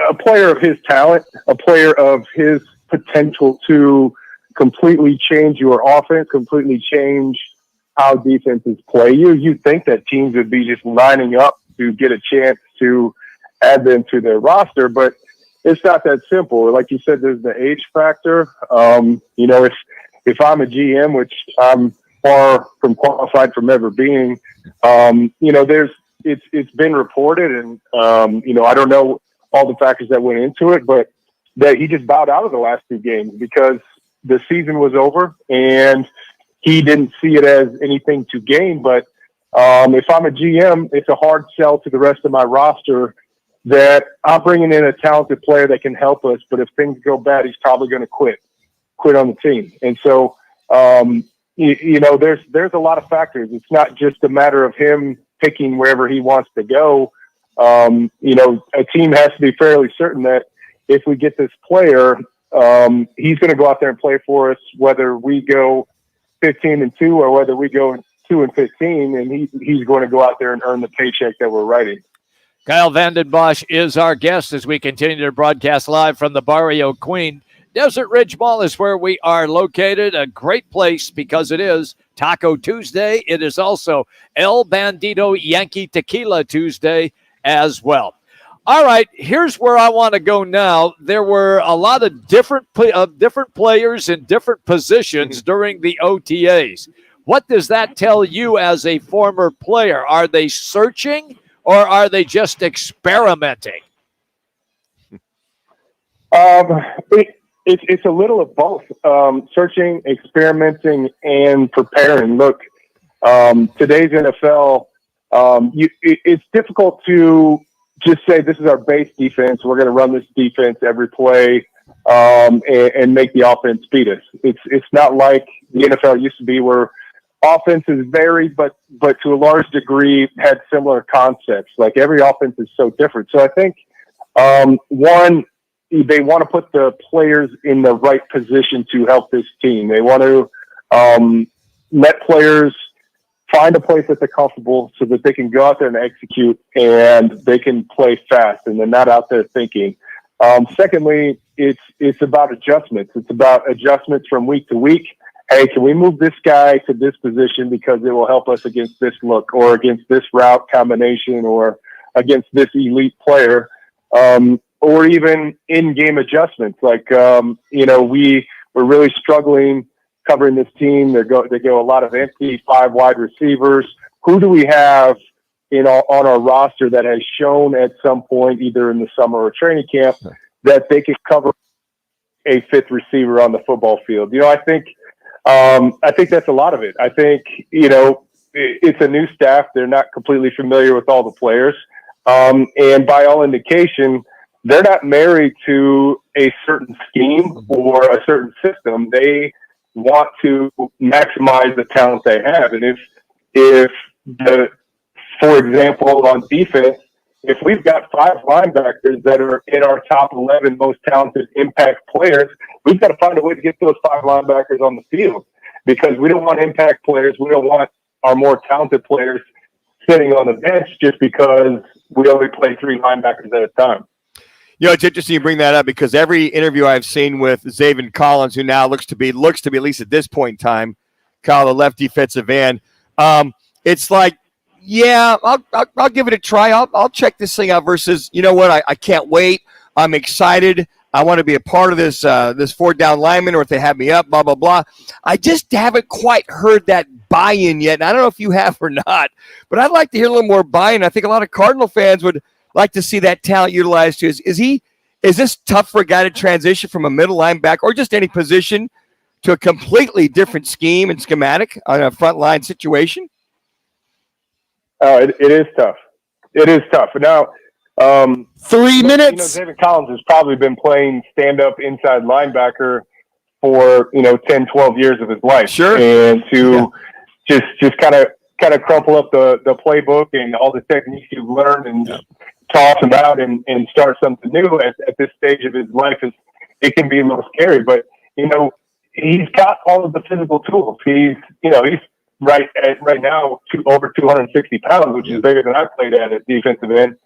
a player of his talent, a player of his potential to completely change your offense, completely change how defenses play you think that teams would be just lining up to get a chance to add them to their roster, but it's not that simple. Like you said, there's the age factor. If I'm a GM, which I'm far from qualified from ever being, it's been reported, and I don't know all the factors that went into it, but that he just bowed out of the last 2 games because the season was over and he didn't see it as anything to gain. But if I'm a GM, it's a hard sell to the rest of my roster that I'm bringing in a talented player that can help us, but if things go bad, he's probably going to quit on the team. And so, there's a lot of factors. It's not just a matter of him picking wherever he wants to go. A team has to be fairly certain that if we get this player, he's going to go out there and play for us, whether we go 15-2 or whether we go 2-15, and he's going to go out there and earn the paycheck that we're writing. Kyle Vanden Bosch is our guest as we continue to broadcast live from the Barrio Queen. Desert Ridge Mall is where we are located, a great place because it is Taco Tuesday. It is also El Bandito Yankee Tequila Tuesday as well. All right, here's where I want to go now. There were a lot of different players in different positions during the OTAs. What does that tell you as a former player? Are they searching or are they just experimenting? It's a little of both. Searching, experimenting, and preparing. Look, today's NFL, it's difficult to just say this is our base defense. We're going to run this defense every play and make the offense beat us. It's not like the NFL used to be, where offenses vary, but to a large degree had similar concepts. Like, every offense is so different. So I think one, they want to put the players in the right position to help this team. They want to let players find a place that they're comfortable so that they can go out there and execute and they can play fast and they're not out there thinking. Secondly, it's about adjustments. It's about adjustments from week to week. Hey, can we move this guy to this position because it will help us against this look or against this route combination or against this elite player? Or even in-game adjustments. Like, we're really struggling covering this team. They go a lot of empty 5 wide receivers. Who do we have on our roster that has shown at some point, either in the summer or training camp, that they can cover a 5th receiver on the football field? I think that's a lot of it. I think, it's a new staff. They're not completely familiar with all the players. And by all indication, they're not married to a certain scheme or a certain system. They want to maximize the talent they have. And if for example, on defense, if we've got 5 linebackers that are in our top 11 most talented impact players, we've got to find a way to get those 5 linebackers on the field, because we don't want impact players. We don't want our more talented players sitting on the bench just because we only play 3 linebackers at a time. You know, it's interesting you bring that up, because every interview I've seen with Zaven Collins, who now looks to be at least at this point in time, Kyle, the left defensive end, it's like, yeah, I'll give it a try. I'll check this thing out versus, you know what, I can't wait. I'm excited. I want to be a part of this 4-down lineman, or if they have me up, blah, blah, blah. I just haven't quite heard that buy-in yet. And I don't know if you have or not, but I'd like to hear a little more buy-in. I think a lot of Cardinal fans would like to see that talent utilized too. Is this tough for a guy to transition from a middle linebacker or just any position to a completely different scheme and schematic on a front line situation? Oh, it is tough. It is tough. Now, 3 minutes. David Collins has probably been playing stand-up inside linebacker for 10, 12 years of his life. Sure. And to just kind of crumple up the playbook and all the techniques you've learned and just toss them out and start something new at this stage of his life, it can be a little scary. But he's got all of the physical tools. He's right now over 260 pounds, which is bigger than I played at defensive end.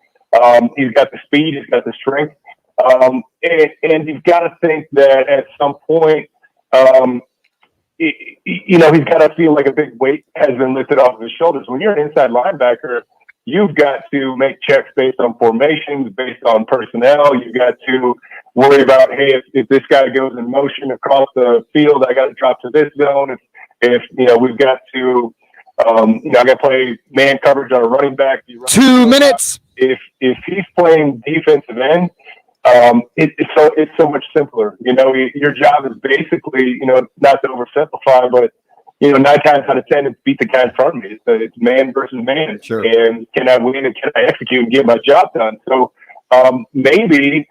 He's got the speed, he's got the strength, and you've got to think that at some point, he's got to feel like a big weight has been lifted off of his shoulders. When you're an inside linebacker, you've got to make checks based on formations, based on personnel. You've got to worry about, hey, if this guy goes in motion across the field, I got to drop to this zone. If we've got to, I got to play man coverage on a running back. 2 minutes. If he's playing defensive end, it's so much simpler. Your job is basically, not to oversimplify, but 9 times out of 10, it's beat the guy in front of me. It's man versus man. Sure. And can I win and can I execute and get my job done? So maybe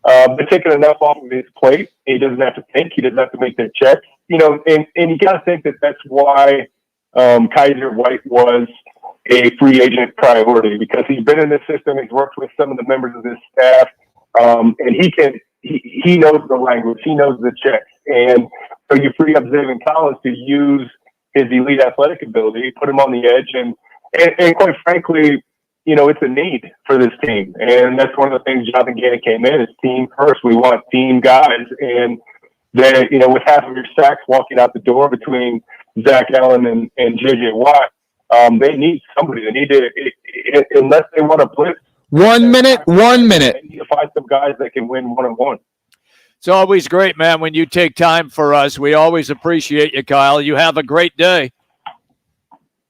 they're taking enough off of his plate. He doesn't have to think. He doesn't have to make their checks. And you got to think that that's why Kaiser White was a free agent priority, because he's been in this system. He's worked with some of the members of this staff, and he knows the language. He knows the checks. And so you free up Zaven Collins to use his elite athletic ability, put him on the edge, and quite frankly, it's a need for this team. And that's one of the things Jonathan Gannon came in, is team first. We want team guys. And then, with half of your sacks walking out the door between Zach Allen and JJ Watt, they need somebody. They need to, unless they want to blitz. 1 minute. 1 minute. They need to find some guys that can win one-on-one. It's always great, man, when you take time for us. We always appreciate you, Kyle. You have a great day.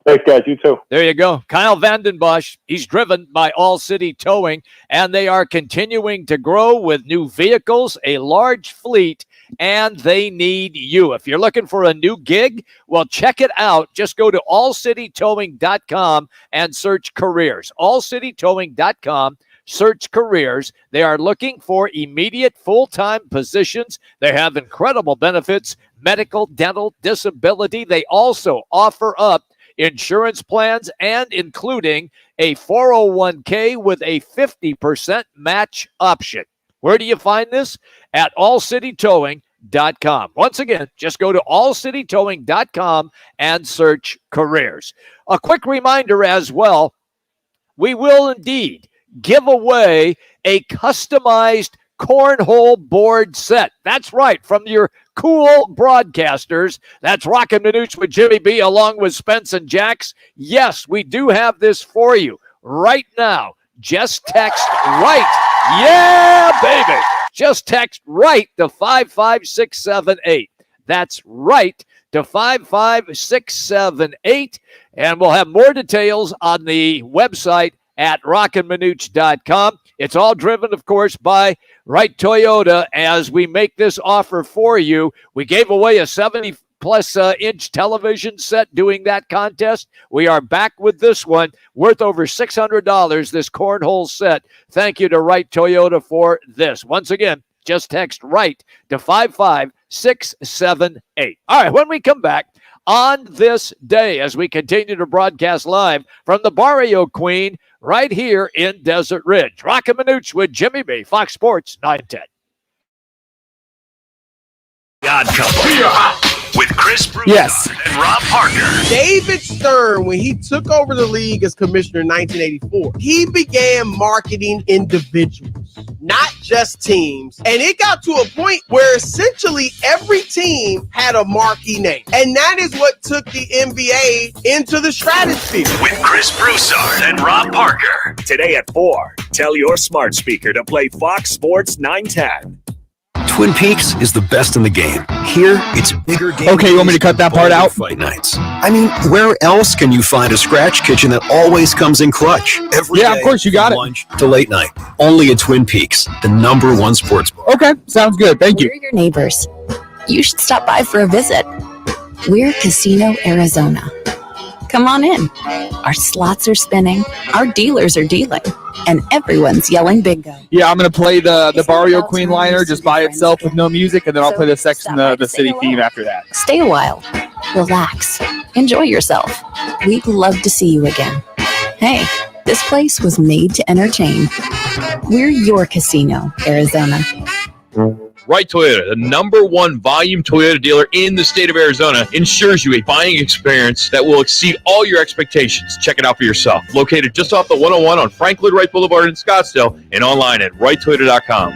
Thanks, guys. You too. There you go. Kyle Vandenbosch. He's driven by All City Towing, and they are continuing to grow with new vehicles, a large fleet, and they need you. If you're looking for a new gig, well, check it out. Just go to allcitytowing.com and search careers. allcitytowing.com. Search careers. They are looking for immediate full-time positions. They have incredible benefits, medical, dental, disability. They also offer up insurance plans and including a 401k with a 50% match option. Where do you find this? At allcitytowing.com. Once again, just go to allcitytowing.com and search careers. A quick reminder as well, we will indeed give away a customized cornhole board set. That's right, from your cool broadcasters. That's Roc and Manuch with Jimmy B along with Spence and Jax. Yes, we do have this for you right now. Just text RIGHT. Yeah, baby. Just text RIGHT to 55678. That's RIGHT to 55678. And we'll have more details on the website at rocandmanuch.com. It's all driven, of course, by Wright Toyota. As we make this offer for you, we gave away a 70-plus inch television set doing that contest. We are back with this one, worth over $600, this cornhole set. Thank you to Wright Toyota for this. Once again, just text RIGHT to 55678. All right, when we come back, on this day as we continue to broadcast live from the Barrio Queen right here in Desert Ridge. Roc and Manuch with Jimmy B, Fox Sports 910. God Couple with Chris Broussard Yes. and Rob Parker. David Stern, when he took over the league as commissioner in 1984, he began marketing individuals, not just teams. And it got to a point where essentially every team had a marquee name. And that is what took the NBA into the stratosphere. With Chris Broussard and Rob Parker. Today at 4, tell your smart speaker to play Fox Sports 910. Twin Peaks is the best in the game. Here, it's bigger game. Okay, you want me to cut that part out? Fight nights. I mean, where else can you find a scratch kitchen that always comes in clutch? Every Yeah, day, of course, you got from it. lunch to late night. Only at Twin Peaks, the #1 sports bar. Okay, sounds good. Thank you. We're your neighbors. You should stop by for a visit. We're Casino Arizona. Come on in. Our slots are spinning, our dealers are dealing, and everyone's yelling bingo. Yeah, I'm going to play the Barrio Queen liner just by itself with no music, and then I'll play the Sex and the City theme after that. Stay a while. Relax. Enjoy yourself. We'd love to see you again. Hey, this place was made to entertain. We're your Casino, Arizona. Right Toyota, the #1 volume Toyota dealer in the state of Arizona, ensures you a buying experience that will exceed all your expectations. Check it out for yourself. Located just off the 101 on Frank Lloyd Wright Boulevard in Scottsdale and online at righttoyota.com.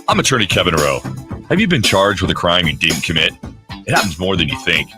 I'm attorney Kevin Rowe. Have you been charged with a crime you didn't commit? It happens more than you think.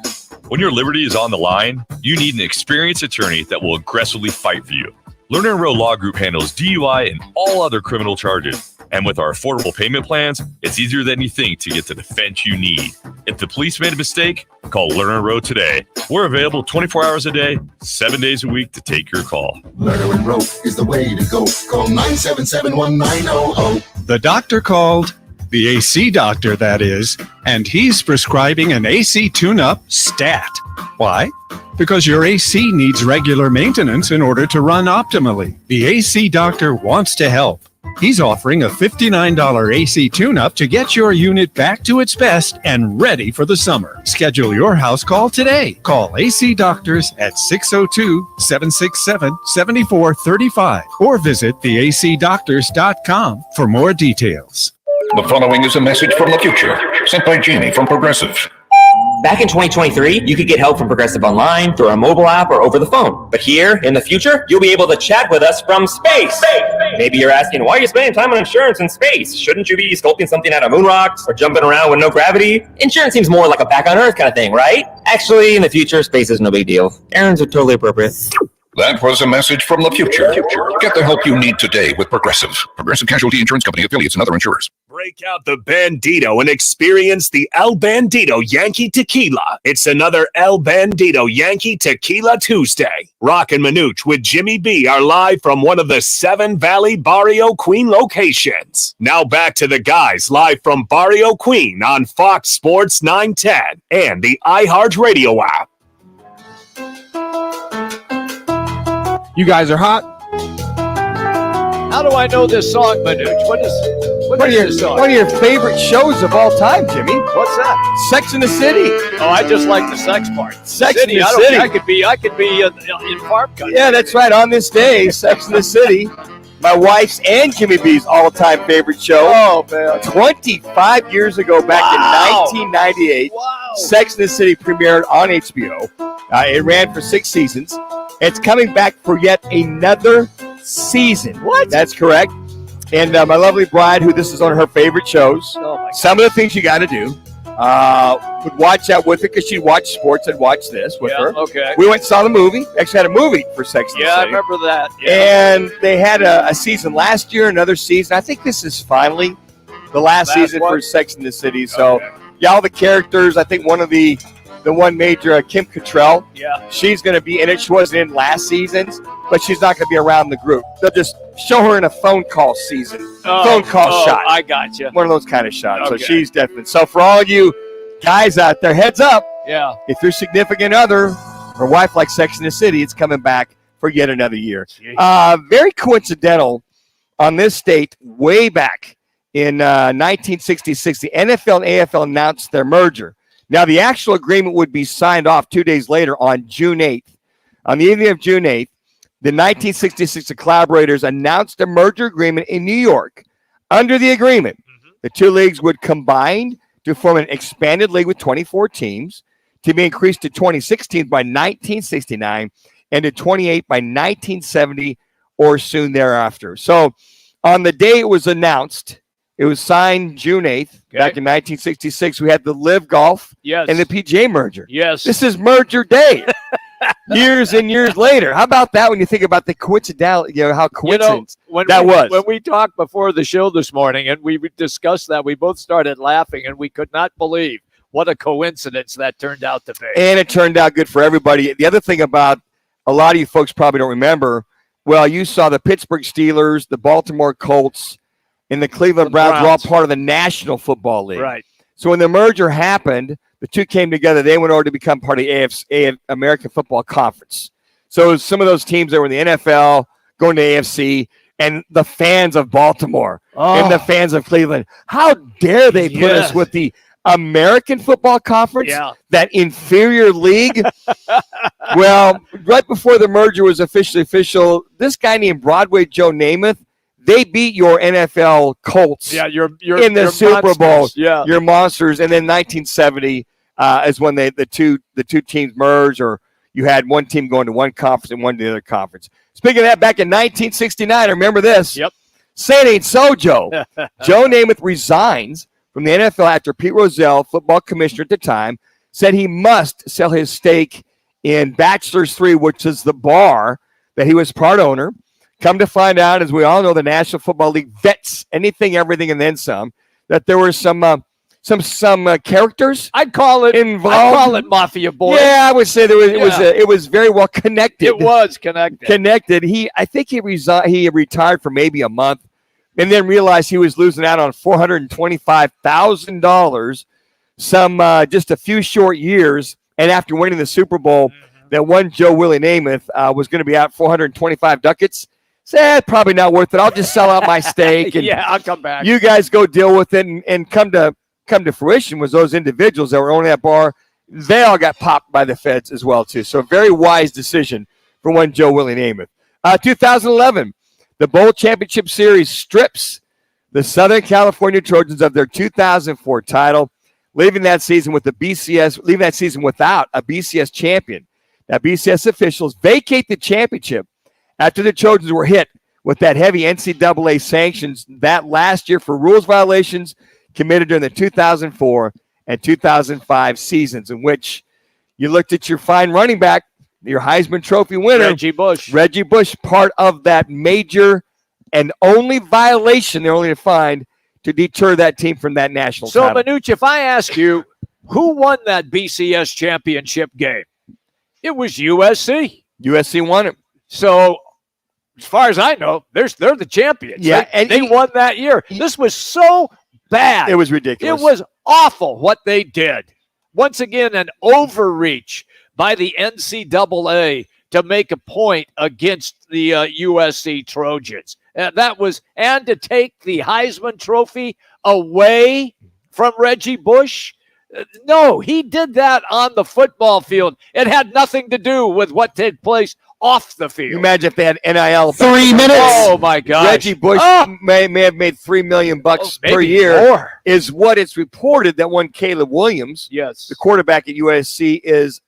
When your liberty is on the line, you need an experienced attorney that will aggressively fight for you. Lerner & Rowe Law Group handles DUI and all other criminal charges. And with our affordable payment plans, it's easier than you think to get the defense you need. If the police made a mistake, call Lerner & Rowe today. We're available 24 hours a day, 7 days a week to take your call. Lerner & Rowe is the way to go. Call 977-1900. The doctor called, the AC doctor, that is, and he's prescribing an AC tune-up stat. Why? Because your AC needs regular maintenance in order to run optimally. The AC doctor wants to help. He's offering a $59 AC tune-up to get your unit back to its best and ready for the summer. Schedule your house call today. Call AC Doctors at 602-767-7435 or visit theacdoctors.com for more details. The following is a message from the future, sent by Jamie from Progressive. Back in 2023, you could get help from Progressive online, through our mobile app, or over the phone. But here, in the future, you'll be able to chat with us from space. Maybe you're asking, why are you spending time on insurance in space? Shouldn't you be sculpting something out of moon rocks or jumping around with no gravity? Insurance seems more like a back on Earth kind of thing, right? Actually, in the future, space is no big deal. Errands are totally appropriate. That was a message from the future. Get the help you need today with Progressive. Progressive Casualty Insurance Company, affiliates, and other insurers. Break out the Bandito and experience the El Bandito Yankee Tequila. It's another El Bandito Yankee Tequila Tuesday. Roc and Manuch with Jimmy B are live from one of the 7 Valley Barrio Queen locations. Now back to the guys live from Barrio Queen on Fox Sports 910 and the iHeartRadio app. You guys are hot. How do I know this song, Manuch? What is this song? One of your favorite shows of all time, Jimmy. What's that? Sex in the City. Oh, I just like the sex part. Sex in the I City. I could be in farm country. Yeah, that's right. On this day, Sex in the City, my wife's and Jimmy B's all-time favorite show. Oh, man. 25 years ago, back in 1998, Sex in the City premiered on HBO. It ran for 6 seasons. It's coming back for yet another season. What? That's correct. And my lovely bride, who this is one of her favorite shows, some of the things you got to do, would watch that with her because she'd watch sports and watch this with her. Okay. We went and saw the movie. Actually had a movie for Sex and the Yeah, I City. remember that. Yeah. And they had a season last year, another season. I think this is finally the last season for Sex and the City. So, yeah, all the characters. I think one of the one major, Kim Cattrall. Yeah. She's going to be in it. She wasn't in last season's, but she's not going to be around the group. They'll just show her in a phone call season. Phone call shot. I got you. One of those kind of shots. Okay. So she's definitely. So for all you guys out there, heads up. Yeah. If your significant other or wife likes Sex in the City, it's coming back for yet another year. Very coincidental on this date, way back in 1966, the NFL and AFL announced their merger. Now, the actual agreement would be signed off 2 days later on June 8th. On the evening of June 8th, the 1966 collaborators announced a merger agreement in New York. Under the agreement, the two leagues would combine to form an expanded league with 24 teams, to be increased to 26 teams by 1969 and to 28 by 1970 or soon thereafter. So on the day it was announced, it was signed June 8th, back in 1966. We had the Live Golf and the PGA merger. Yes. This is merger day. Years and years later. How about that when you think about the coincidental, how coincidence that was? When we talked before the show this morning and we discussed that, we both started laughing and we could not believe what a coincidence that turned out to be. And it turned out good for everybody. The other thing about a lot of you folks probably don't remember, well, you saw the Pittsburgh Steelers, the Baltimore Colts, and the Cleveland Browns were all part of the National Football League. Right. So when the merger happened, the two came together. They went over to become part of the AFC, American Football Conference. So some of those teams that were in the NFL going to AFC, and the fans of Baltimore and the fans of Cleveland, how dare they put us with the American Football Conference, that inferior league? Well, right before the merger was officially official, this guy named Broadway Joe Namath, they beat your NFL Colts your in the Super Bowl. Yeah. Your monsters. And then 1970 is when the two teams merged, or you had one team going to one conference and one to the other conference. Speaking of that, back in 1969, remember this. Yep. Say it ain't so, Joe. Joe Namath resigns from the NFL after Pete Rozelle, football commissioner at the time, said he must sell his stake in Bachelor's 3, which is the bar that he was part owner. Come to find out, as we all know, the National Football League vets anything, everything, and then some, that there were some characters. I'd call it involved. I'd call it Mafia Boys. Yeah, I would say it was very well connected. It was connected. I think he retired for maybe a month, and then realized he was losing out on $425,000 just a few short years. And after winning the Super Bowl, that one Joe Willie Namath was going to be out 425 ducats. Said probably not worth it. I'll just sell out my stake. And I'll come back. You guys go deal with it, and come to fruition was those individuals that were owning that bar. They all got popped by the feds as well too. So a very wise decision for one Joe Willie Namath. 2011, the Bowl Championship Series strips the Southern California Trojans of their 2004 title, leaving that season without a BCS champion. Now, BCS officials vacate the championship after the Trojans were hit with that heavy NCAA sanctions that last year for rules violations committed during the 2004 and 2005 seasons, in which you looked at your fine running back, your Heisman Trophy winner, Reggie Bush, part of that major and only violation they're only to find to deter that team from that national title. So, Manuch, if I ask you, who won that BCS championship game? It was USC. USC won it. So, as far as I know, they're the champions. Yeah, they won that year. This was so bad. It was ridiculous. It was awful what they did. Once again, an overreach by the NCAA to make a point against the USC Trojans. And to take the Heisman Trophy away from Reggie Bush. No, he did that on the football field. It had nothing to do with what took place off the field. You imagine if they had NIL. 3 minutes. Oh my gosh. Reggie Bush may have made $3 million per year. More. Is what it's reported that one Caleb Williams, yes, the quarterback at USC, is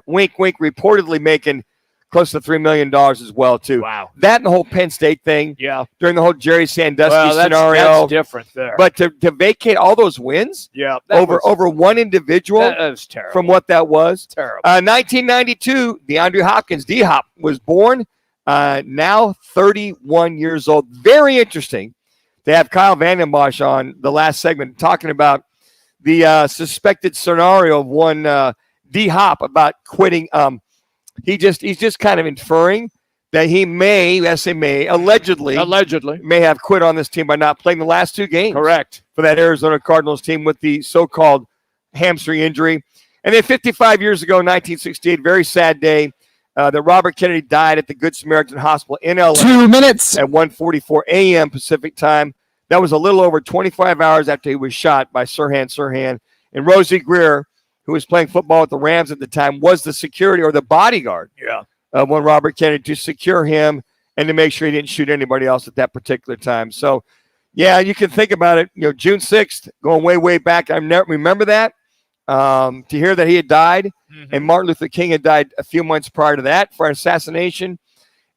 wink wink reportedly making close to $3 million as well too. Wow. That and the whole Penn State thing. Yeah. During the whole Jerry Sandusky that's scenario. That's different there. But to vacate all those wins over one individual, that was terrible. From what that was. Terrible. 1992, DeAndre Hopkins, D-Hop, was born, now 31 years old. Very interesting to have Kyle Vanden Bosch on the last segment talking about the suspected scenario of one D-Hop about quitting. He's just kind of inferring that he allegedly may have quit on this team by not playing the last two games. Correct. For that Arizona Cardinals team with the so-called hamstring injury. And then 55 years ago, 1968, very sad day, that Robert Kennedy died at the Good Samaritan Hospital in LA. 2 minutes. At 1:44 a.m. Pacific time. That was a little over 25 hours after he was shot by Sirhan Sirhan. And Rosie Greer, who was playing football at the Rams at the time, was the security or the bodyguard of one Robert Kennedy to secure him and to make sure he didn't shoot anybody else at that particular time. So, yeah, you can think about it. June 6th, going way, way back. I never remember that. To hear that he had died, and Martin Luther King had died a few months prior to that for assassination,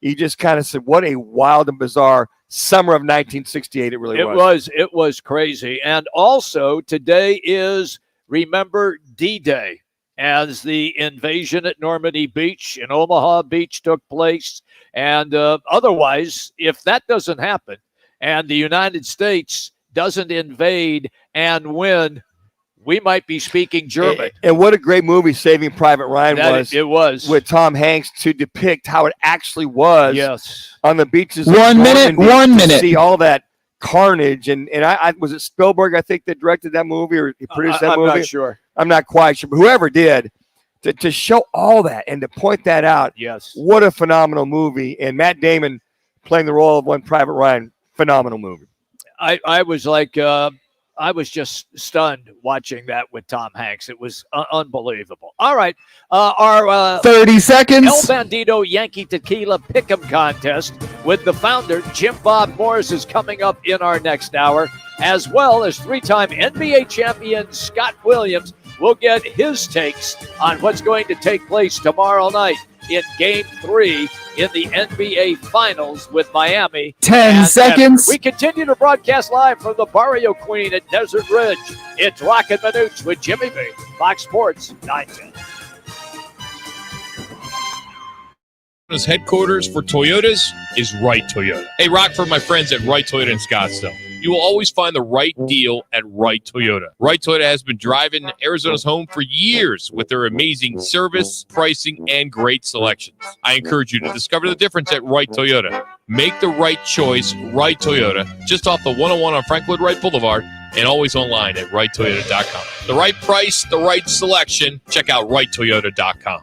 you just kind of said, what a wild and bizarre summer of 1968 it really was. It was crazy. And also, today is Remember D-Day, as the invasion at Normandy Beach and Omaha Beach took place. And otherwise, if that doesn't happen and the United States doesn't invade and win, we might be speaking German. And what a great movie Saving Private Ryan was. It was. With Tom Hanks to depict how it actually was on the beaches. of 1 minute, Normandy, 1 to minute. see all that carnage. And I was it Spielberg, I think, that directed that movie or he produced that movie? I'm not sure. I'm not quite sure. But whoever did, to show all that and to point that out. Yes. What a phenomenal movie. And Matt Damon playing the role of one Private Ryan. Phenomenal movie. I was like, I was just stunned watching that with Tom Hanks. It was unbelievable. All right. Our 30 seconds. El Bandito Yankee Tequila Pick'em contest with the founder, Jim Bob Morris, is coming up in our next hour, as well as three-time NBA champion Scott Williams will get his takes on what's going to take place tomorrow night in Game 3 in the NBA Finals with Miami. 10 seconds. We continue to broadcast live from the Barrio Queen at Desert Ridge. It's Roc and Manuch with Jimmy B. Fox Sports 910. Headquarters for Toyotas is Wright Toyota. Hey, Rock, for my friends at Wright Toyota in Scottsdale. You will always find the right deal at Wright Toyota. Wright Toyota has been driving Arizona's home for years with their amazing service, pricing, and great selections. I encourage you to discover the difference at Wright Toyota. Make the right choice, Wright Toyota, just off the 101 on Frank Lloyd Wright Boulevard, and always online at WrightToyota.com. The right price, the right selection. Check out WrightToyota.com.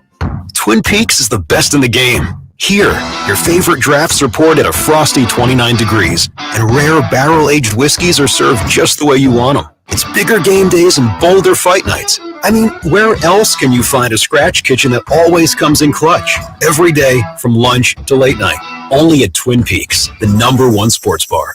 Twin Peaks is the best in the game. Here, your favorite drafts are poured at a frosty 29 degrees, and rare barrel-aged whiskeys are served just the way you want them. It's bigger game days and bolder fight nights. I mean, where else can you find a scratch kitchen that always comes in clutch? Every day, from lunch to late night. Only at Twin Peaks, the #1 sports bar.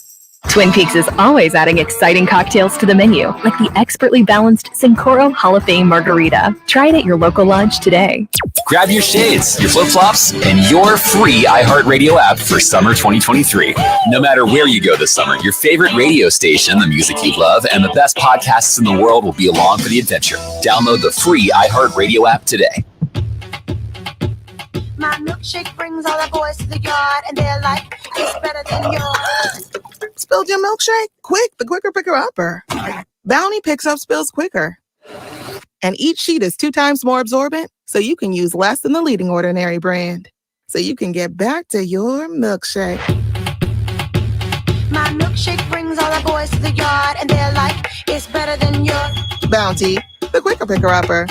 Twin Peaks is always adding exciting cocktails to the menu, like the expertly balanced Sincoro Hall of Fame Margarita. Try it at your local lodge today. Grab your shades, your flip-flops, and your free iHeartRadio app for summer 2023. No matter where you go this summer, your favorite radio station, the music you love, and the best podcasts in the world will be along for the adventure. Download the free iHeartRadio app today. My milkshake brings all the boys to the yard, and they're like, it's better than yours. Spilled your milkshake? Quick, the quicker picker-upper. Bounty picks up spills quicker. And each sheet is 2 times more absorbent, so you can use less than the leading Ordinary brand. So you can get back to your milkshake. My milkshake brings all the boys to the yard, and they're like, it's better than yours. Bounty, the quicker picker-upper.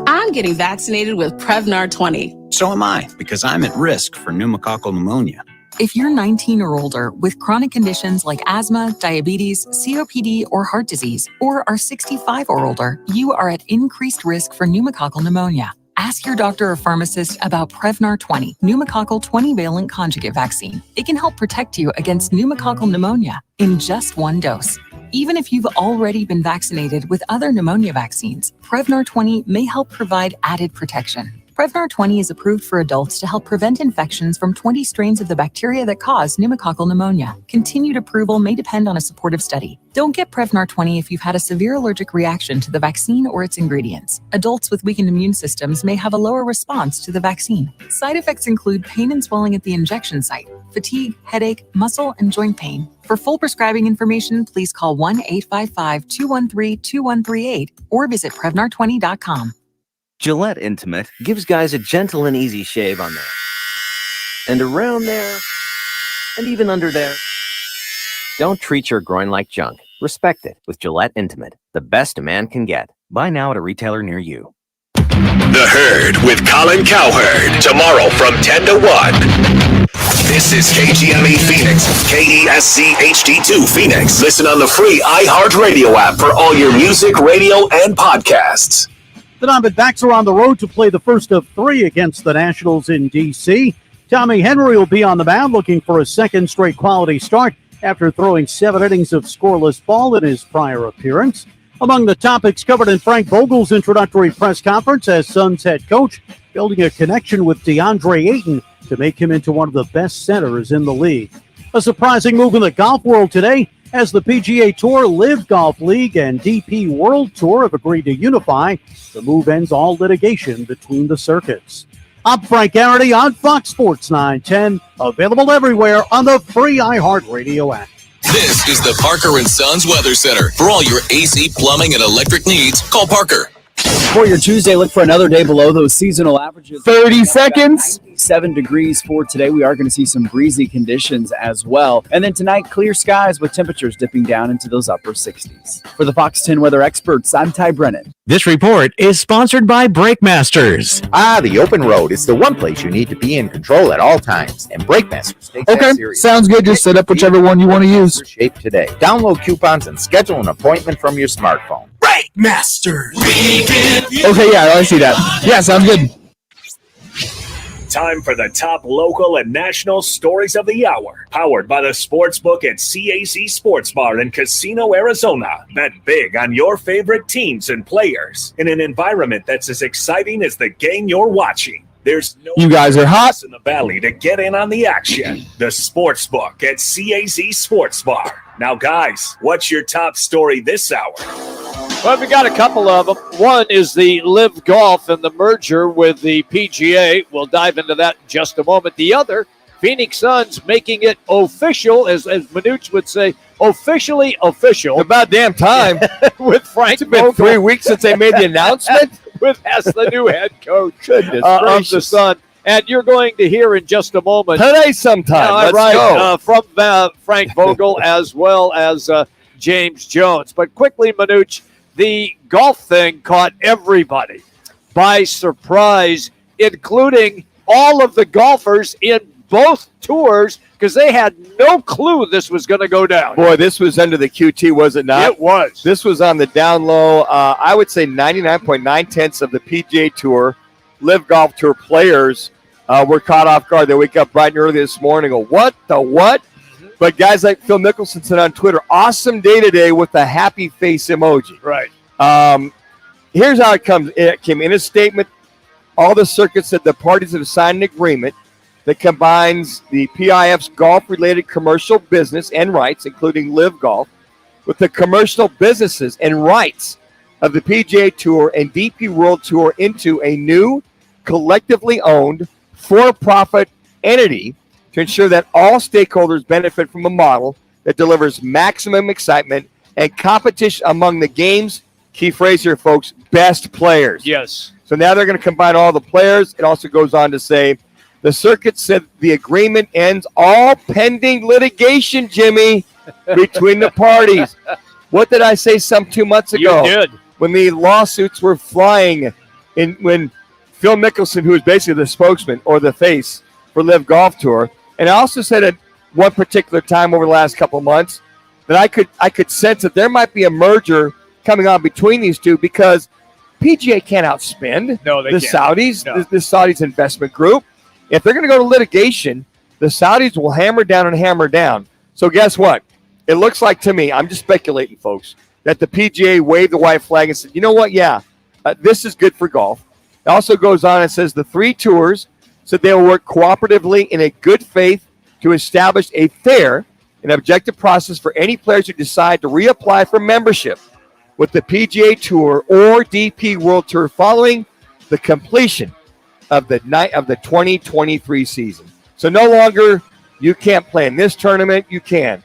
I'm getting vaccinated with Prevnar 20. So am I, because I'm at risk for pneumococcal pneumonia. If you're 19 or older with chronic conditions like asthma, diabetes, COPD, or heart disease, or are 65 or older, you are at increased risk for pneumococcal pneumonia. Ask your doctor or pharmacist about Prevnar 20, pneumococcal 20-valent conjugate vaccine. It can help protect you against pneumococcal pneumonia in just 1 dose. Even if you've already been vaccinated with other pneumonia vaccines, Prevnar 20 may help provide added protection. Prevnar 20 is approved for adults to help prevent infections from 20 strains of the bacteria that cause pneumococcal pneumonia. Continued approval may depend on a supportive study. Don't get Prevnar 20 if you've had a severe allergic reaction to the vaccine or its ingredients. Adults with weakened immune systems may have a lower response to the vaccine. Side effects include pain and swelling at the injection site, fatigue, headache, muscle, and joint pain. For full prescribing information, please call 1-855-213-2138 or visit Prevnar20.com. Gillette Intimate gives guys a gentle and easy shave on there, and around there, and even under there. Don't treat your groin like junk. Respect it with Gillette Intimate, the best a man can get. Buy now at a retailer near you. The Herd with Colin Cowherd. Tomorrow from 10 to 1. This is KGME Phoenix, KESC HD2 Phoenix. Listen on the free iHeartRadio app for all your music, radio, and podcasts. The Diamondbacks are on the road to play the first of 3 against the Nationals in D.C. Tommy Henry will be on the mound looking for a second straight quality start after throwing 7 innings of scoreless ball in his prior appearance. Among the topics covered in Frank Vogel's introductory press conference as Suns head coach, building a connection with DeAndre Ayton to make him into one of the best centers in the league. A surprising move in the golf world today as the PGA Tour, Live Golf League, and DP World Tour have agreed to unify. The move ends all litigation between the circuits. I'm Frank Garrity on Fox Sports 910, available everywhere on the free iHeartRadio app. This is the Parker & Sons Weather Center. For all your AC, plumbing, and electric needs, call Parker. For your Tuesday, look for another day below those seasonal averages. 30 seconds. 7 degrees for today. We are going to see some breezy conditions as well. And then tonight, clear skies with temperatures dipping down into those upper 60s. For the Fox 10 weather experts, I'm Ty Brennan. This report is sponsored by Brake Masters. The open road is the one place you need to be in control at all times. And Brake Masters takes that serious. Sounds good. Just set up whichever one you want to use. Shape today. Download coupons and schedule an appointment from your smartphone. Brake Masters. Okay, yeah, I see that. Yeah, sounds good. Time for the top local and national stories of the hour. Powered by the Sportsbook at CAC Sports Bar in Casino, Arizona. Bet big on your favorite teams and players in an environment that's as exciting as the game you're watching. There's no You guys are hot. in the valley to get in on the action. The Sportsbook at CAC Sports Bar. Now, guys, what's your top story this hour? Well, we got a couple of them. One is the Live Golf and the merger with the PGA. We'll dive into that in just a moment. The other, Phoenix Suns making it official, as Manuch would say, officially official. About damn time. With Frank It's been 3 weeks since they made the announcement. as the new head coach Goodness of the gracious. Sun. And you're going to hear in just a moment. Today sometime. Let's go. From Frank Vogel as well as James Jones. But quickly, Manuch, the golf thing caught everybody by surprise, including all of the golfers in both tours, because they had no clue this was going to go down. Boy, this was under the QT, was it not? It was. This was on the down low. I would say 99.9 of the PGA Tour, Live Golf Tour players were caught off guard. They wake up bright and early this morning and go, what the what? But guys like Phil Mickelson said on Twitter, awesome day today with a happy face emoji. Right. Here's how it comes. It came in a statement. All the circuits said the parties have signed an agreement that combines the PIF's golf-related commercial business and rights, including Live Golf, with the commercial businesses and rights of the PGA Tour and DP World Tour into a new, collectively owned, for-profit entity to ensure that all stakeholders benefit from a model that delivers maximum excitement and competition among the game's, key phrase here, folks, best players. Yes. So now they're going to combine all the players. It also goes on to say, the circuit said the agreement ends all pending litigation, Jimmy, between the parties. What did I say some 2 months ago? You did. When the lawsuits were flying, when Phil Mickelson, who is basically the spokesman or the face for Live Golf Tour, and I also said at one particular time over the last couple of months that I could sense that there might be a merger coming on between these two because PGA can't outspend No, they the can't. Saudis, No. the Saudis investment group. If they're going to go to litigation, the Saudis will hammer down and hammer down. So guess what? It looks like to me, I'm just speculating, folks, that the PGA waved the white flag and said, you know what? Yeah, this is good for golf. It also goes on and says the 3 tours said they will work cooperatively in a good faith to establish a fair and objective process for any players who decide to reapply for membership with the PGA Tour or DP World Tour following the completion of the 2023 season. So no longer you can't play in this tournament, you can.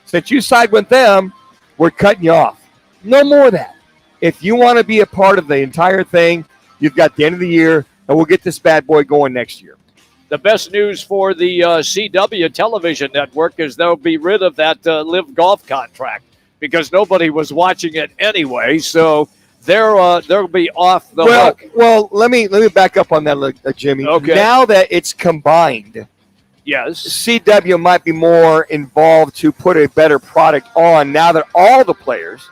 Since you side with them, we're cutting you off. No more of that. If you want to be a part of the entire thing, you've got the end of the year, and we'll get this bad boy going next year. The best news for the CW television network is they'll be rid of that Live Golf contract because nobody was watching it anyway. So they'll be off the hook. Well, let me back up on that, Jimmy. Okay. Now that it's combined, Yes. CW might be more involved to put a better product on now that all the players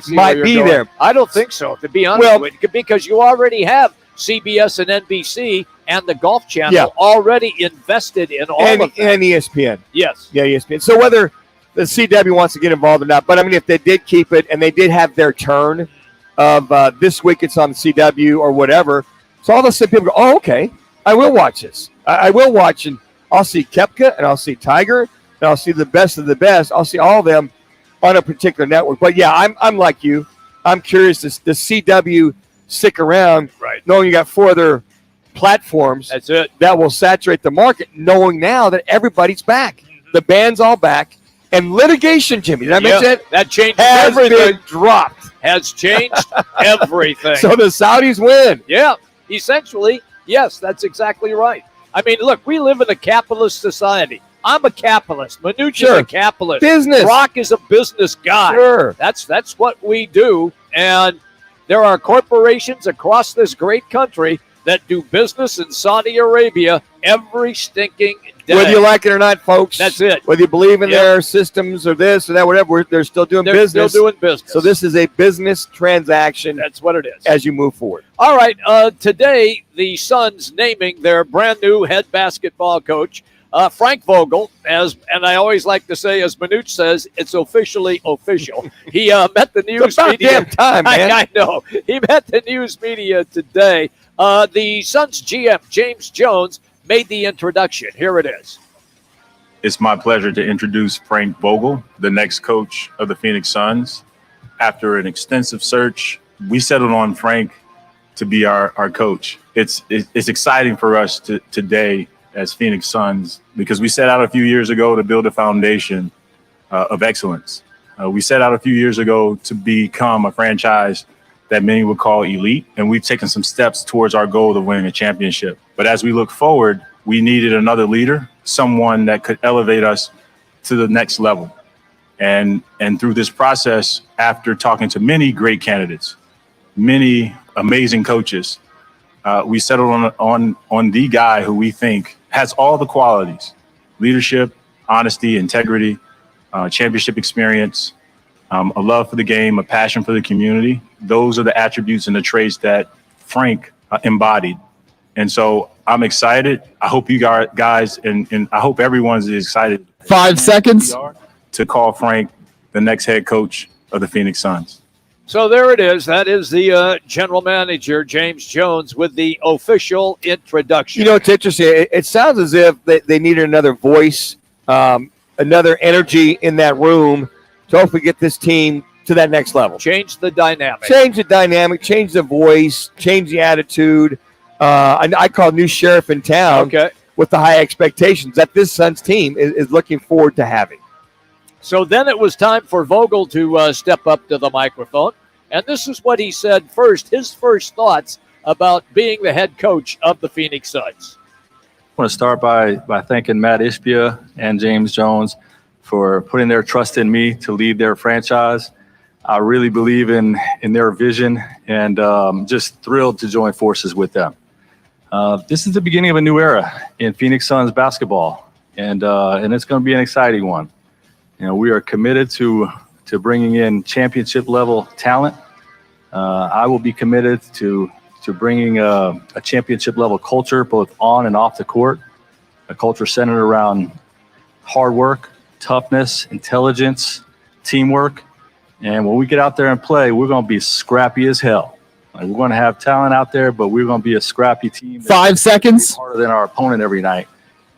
might be there. I don't think so, to be honest with you, because you already have CBS and NBC and the Golf Channel already invested in all of that. And ESPN. Yes. Yeah, ESPN. So whether the CW wants to get involved or not, but I mean, if they did keep it and they did have their turn of this week it's on the CW or whatever, so all of a sudden people go, oh, okay, I will watch this. I will watch, and I'll see Koepka and I'll see Tiger and I'll see the best of the best. I'll see all of them on a particular network. But yeah, I'm like you. I'm curious, does the CW stick around, knowing you got 4 other platforms that will saturate the market, knowing now that everybody's back. The band's all back. And litigation, Jimmy, did I mention it? That changed has everything. been dropped. Has changed everything. So the Saudis win. Yeah, essentially, yes, that's exactly right. I mean, look, we live in a capitalist society. I'm a capitalist. Manuch is a capitalist. Business. Rock is a business guy. Sure. That's what we do. And there are corporations across this great country that do business in Saudi Arabia every stinking day. Whether you like it or not, folks. That's it. Whether you believe in their systems or this or that, whatever, they're still doing business. They're still doing business. So this is a business transaction. That's what it is. As you move forward. All right. Today, the Suns naming their brand new head basketball coach, Frank Vogel, and I always like to say, as Manuch says, it's officially official. He met the news media. Damn time, man. I know. He met the news media today. The Suns GM, James Jones, made the introduction. Here it is. It's my pleasure to introduce Frank Vogel, the next coach of the Phoenix Suns. After an extensive search, we settled on Frank to be our coach. It's exciting for us today as Phoenix Suns because we set out a few years ago to build a foundation of excellence. We set out a few years ago to become a franchise that many would call elite, and we've taken some steps towards our goal of winning a championship. But as we look forward, we needed another leader, someone that could elevate us to the next level. And through this process, after talking to many great candidates, many amazing coaches, we settled on the guy who we think has all the qualities: leadership, honesty, integrity, championship experience, a love for the game, a passion for the community. Those are the attributes and the traits that Frank embodied. And so I'm excited. I hope you guys and I hope everyone's excited. 5 seconds To call Frank the next head coach of the Phoenix Suns. So there it is. That is the general manager, James Jones, with the official introduction. You know, it's interesting. It sounds as if they needed another voice, another energy in that room to hopefully get this team to that next level. Change the dynamic. Change the dynamic, change the voice, change the attitude. I call new sheriff in town with the high expectations that this Suns team is looking forward to having. So then it was time for Vogel to step up to the microphone. And this is what he said first, his first thoughts about being the head coach of the Phoenix Suns. I want to start by thanking Matt Ishbia and James Jones for putting their trust in me to lead their franchise. I really believe in their vision and just thrilled to join forces with them. This is the beginning of a new era in Phoenix Suns basketball, and it's going to be an exciting one. You know, we are committed to bringing in championship level talent. I will be committed to bringing a championship level culture, both on and off the court, a culture centered around hard work, toughness, intelligence, teamwork. And when we get out there and play, we're going to be scrappy as hell. Like, we're going to have talent out there, but we're going to be a scrappy team. 5 seconds. Harder than our opponent every night.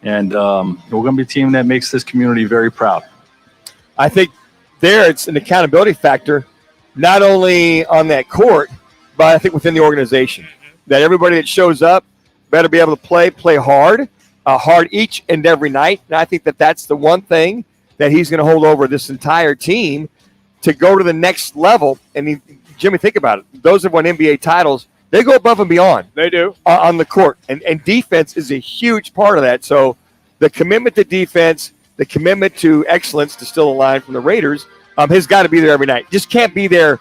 And we're going to be a team that makes this community very proud. I think there it's an accountability factor, not only on that court, but I think within the organization. That everybody that shows up better be able to play hard each and every night. And I think that's the one thing that he's going to hold over this entire team to go to the next level. And Jimmy, think about it. Those have won NBA titles. They go above and beyond. They do. On the court. And defense is a huge part of that. So the commitment to defense, the commitment to excellence, to steal a line from the Raiders, has got to be there every night. Just can't be there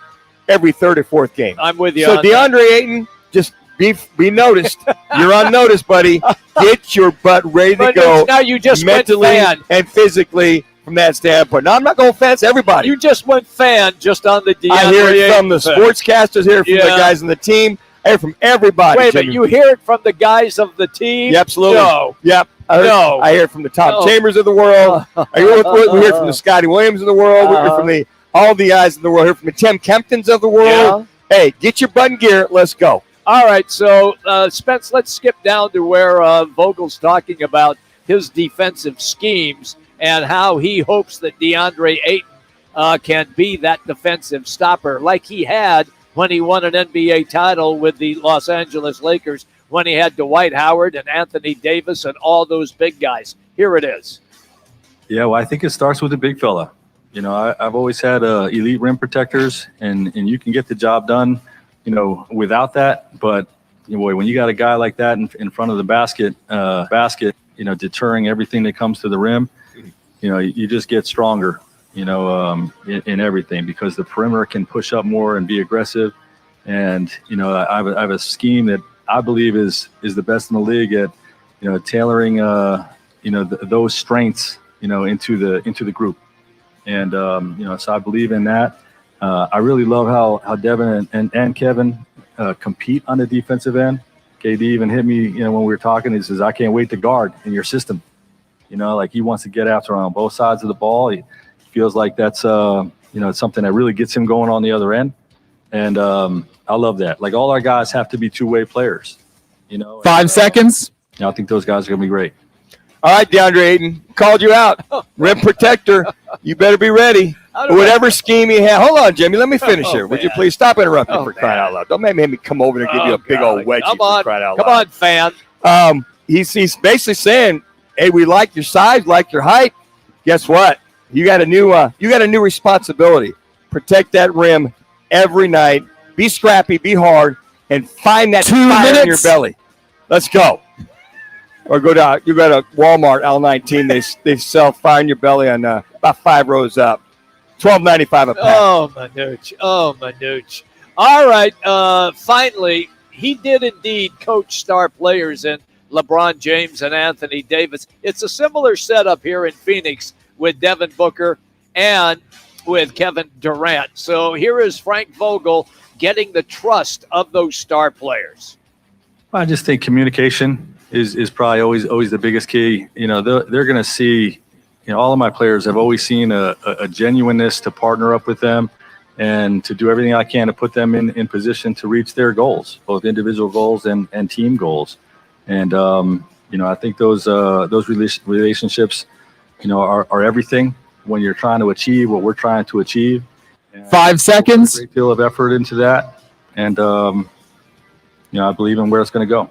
every third or fourth game. I'm with you. So on DeAndre Ayton, just Be noticed. You're on notice, buddy. Get your butt ready to go. Now you just mentally went fan. and physically from that standpoint. Now, I'm not going to fence everybody. You just went fan just on the DeAndre. I hear it from the sportscasters, hear it from the guys on the team, I hear it from everybody. Wait a minute, you hear it from the guys of the team? Yeah, absolutely. No. Yep. No. I hear it from the Tom Chambers of the world. We hear it from the Scotty Williams of the world. We hear from all the guys in the world. We hear from the Tim Kemptons of the world. Hey, get your butt in gear. Let's go. All right, so Spence, let's skip down to where Vogel's talking about his defensive schemes and how he hopes that DeAndre Ayton can be that defensive stopper like he had when he won an NBA title with the Los Angeles Lakers, when he had Dwight Howard and Anthony Davis and all those big guys. Here it is. Yeah, well, I think it starts with the big fella. You know, I've always had elite rim protectors, and you can get the job done, you know, without that. But boy, when you got a guy like that in front of the basket, you know, deterring everything that comes to the rim, you know, you just get stronger, you know, in everything, because the perimeter can push up more and be aggressive. And, you know, I have a scheme that I believe is the best in the league at, you know, tailoring, you know, those strengths, you know, into the group. And, you know, so I believe in that. I really love how Devin and Kevin compete on the defensive end. KD even hit me, you know, when we were talking. He says, "I can't wait to guard in your system." You know, like he wants to get after on both sides of the ball. He feels like that's, you know, it's something that really gets him going on the other end. And I love that. Like, all our guys have to be two-way players. You know, 5 seconds. I think those guys are going to be great. All right, DeAndre Ayton, called you out. Rim protector. You better be ready. Whatever scheme you have. Hold on, Jimmy. Let me finish here. Would you please stop interrupting for crying out loud? Don't make me come over and give you a big old wedgie for crying out loud. Come on, fan. He's basically saying, hey, we like your size, like your height. Guess what? You got a new responsibility. Protect that rim every night. Be scrappy, be hard, and find that fire in your belly. Let's go. Or go down. You go to Walmart, L19. They sell fire in your belly on about 5 rows up. $12.95 a pack. Oh, Manuch. All right. Finally, he did indeed coach star players in LeBron James and Anthony Davis. It's a similar setup here in Phoenix with Devin Booker and with Kevin Durant. So here is Frank Vogel getting the trust of those star players. I just think communication is probably always the biggest key. You know, they're going to see, you know, all of my players have always seen a genuineness to partner up with them and to do everything I can to put them in position to reach their goals, both individual goals and team goals. And, you know, I think those relationships, you know, are everything when you're trying to achieve what we're trying to achieve. And 5 seconds. A great deal of effort into that. And, you know, I believe in where it's going to go.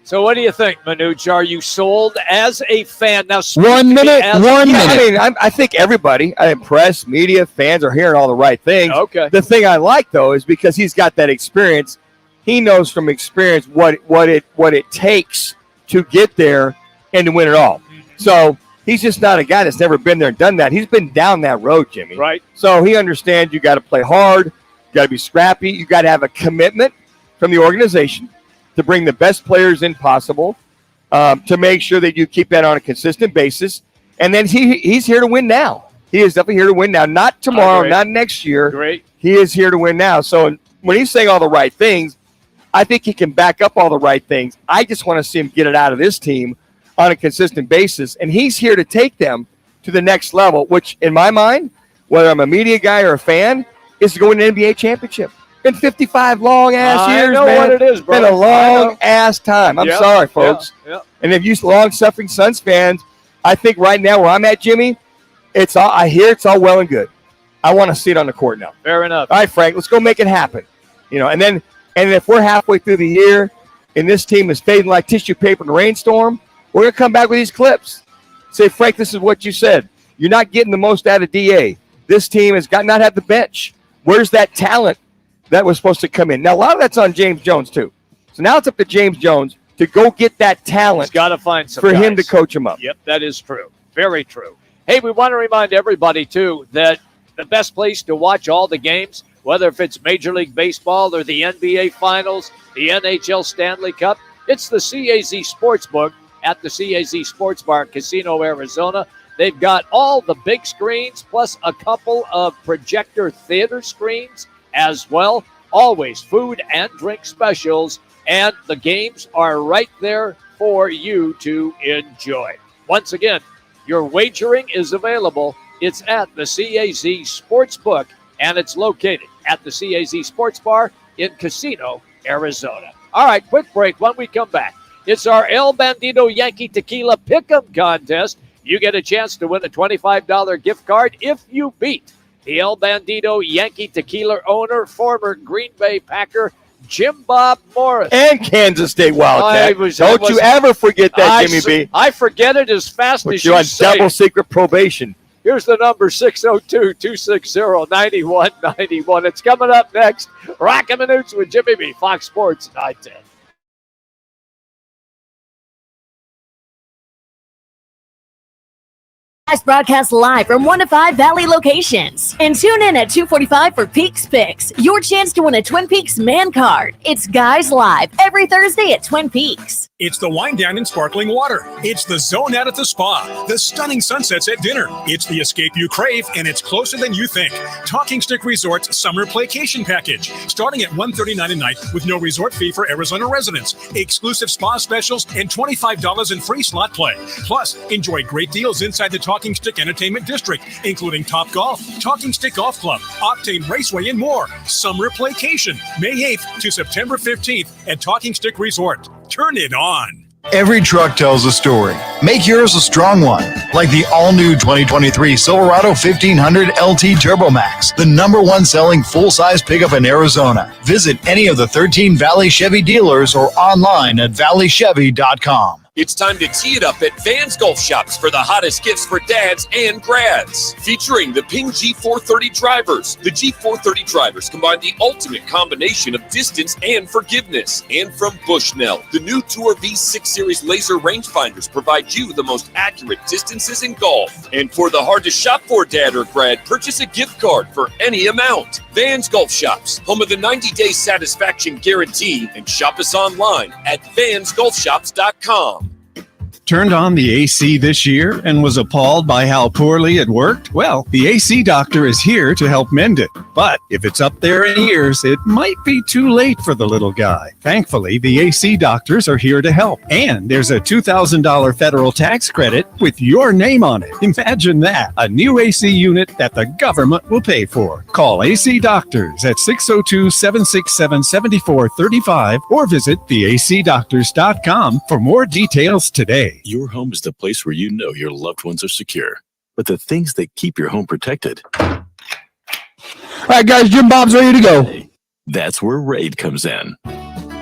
So what do you think, Manuch? Are you sold as a fan? Now, 1 minute. I think everybody, press, media, fans are hearing all the right things. Okay. The thing I like, though, is because he's got that experience. He knows from experience what it takes to get there and to win it all. So he's just not a guy that's never been there and done that. He's been down that road, Jimmy. Right. So he understands you got to play hard, you got to be scrappy, you got to have a commitment from the organization to bring the best players in possible, to make sure that you keep that on a consistent basis. And then he's here to win now. He is definitely here to win now. Not tomorrow, not next year. Great. He is here to win now. So when he's saying all the right things, I think he can back up all the right things. I just want to see him get it out of this team on a consistent basis. And he's here to take them to the next level, which in my mind, whether I'm a media guy or a fan, is to go win an NBA championship. Been 55 long-ass years, man. I know what it is, bro. Been a long-ass time. I'm sorry, folks. Yep. And if you long-suffering Suns fans, I think right now where I'm at, Jimmy, I hear it's all well and good. I want to see it on the court now. Fair enough. All right, Frank, let's go make it happen. You know, and if we're halfway through the year and this team is fading like tissue paper in a rainstorm, we're going to come back with these clips. Say, Frank, this is what you said. You're not getting the most out of DA. This team has not had the bench. Where's that talent that was supposed to come in? Now, a lot of that's on James Jones, too. So now it's up to James Jones to go get that talent. He's got to find some for guys. him to coach him up. Yep, that is true. Very true. Hey, we want to remind everybody, too, that the best place to watch all the games, whether if it's Major League Baseball or the NBA Finals, the NHL Stanley Cup. It's the CAZ Sportsbook at the CAZ Sports Bar in Casino, Arizona. They've got all the big screens plus a couple of projector theater screens as well. Always food and drink specials, and the games are right there for you to enjoy. Once again, your wagering is available. It's at the CAZ Sportsbook, and it's located at the CAZ Sports Bar in Casino, Arizona. All right, quick break. When we come back, it's our El Bandito Yankee Tequila Pick'em contest. You get a chance to win a $25 gift card if you beat the El Bandito Yankee Tequila owner, former Green Bay Packer, Jim Bob Morris. And Kansas State Wildcat. Don't you ever forget that, Jimmy B. I forget it as fast as you're you on say double it. secret probation. Here's the number, 602-260-9191. It's coming up next. Roc and Manuch with Jimmy B, Fox Sports 910. Broadcast live from 1 to 5 Valley locations. And tune in at 2:45 for Peaks Picks, your chance to win a Twin Peaks Man card. It's Guys Live every Thursday at Twin Peaks. It's the wind down in sparkling water. It's the zone out at the spa. The stunning sunsets at dinner. It's the escape you crave, and it's closer than you think. Talking Stick Resort's summer playcation package, starting at $139 a night with no resort fee for Arizona residents. Exclusive spa specials and $25 in free slot play. Plus, enjoy great deals inside the Talking Stick Entertainment District, including Top Golf, Talking Stick Golf Club, Octane Raceway, and more. Summer playcation, May 8th to September 15th at Talking Stick Resort. Turn it on. Every truck tells a story. Make yours a strong one, like the all-new 2023 Silverado 1500 LT Turbo Max, the #1 selling full-size pickup in Arizona. Visit any of the 13 Valley Chevy dealers or online at valleychevy.com. It's time to tee it up at Vans Golf Shops for the hottest gifts for dads and grads. Featuring the Ping G430 drivers. The G430 drivers combine the ultimate combination of distance and forgiveness. And from Bushnell, the new Tour V6 Series laser rangefinders provide you the most accurate distances in golf. And for the hard to shop for dad or grad, purchase a gift card for any amount. Vans Golf Shops, home of the 90-day satisfaction guarantee, and shop us online at vansgolfshops.com. Turned on the AC this year and was appalled by how poorly it worked? Well, the AC doctor is here to help mend it. But if it's up there in years, it might be too late for the little guy. Thankfully, the AC doctors are here to help. And there's a $2,000 federal tax credit with your name on it. Imagine that. A new AC unit that the government will pay for. Call AC Doctors at 602-767-7435 or visit theacdoctors.com for more details today. Your home is the place where you know your loved ones are secure. But the things that keep your home protected. All right, guys, Jim Bob's ready to go. That's where RAID comes in.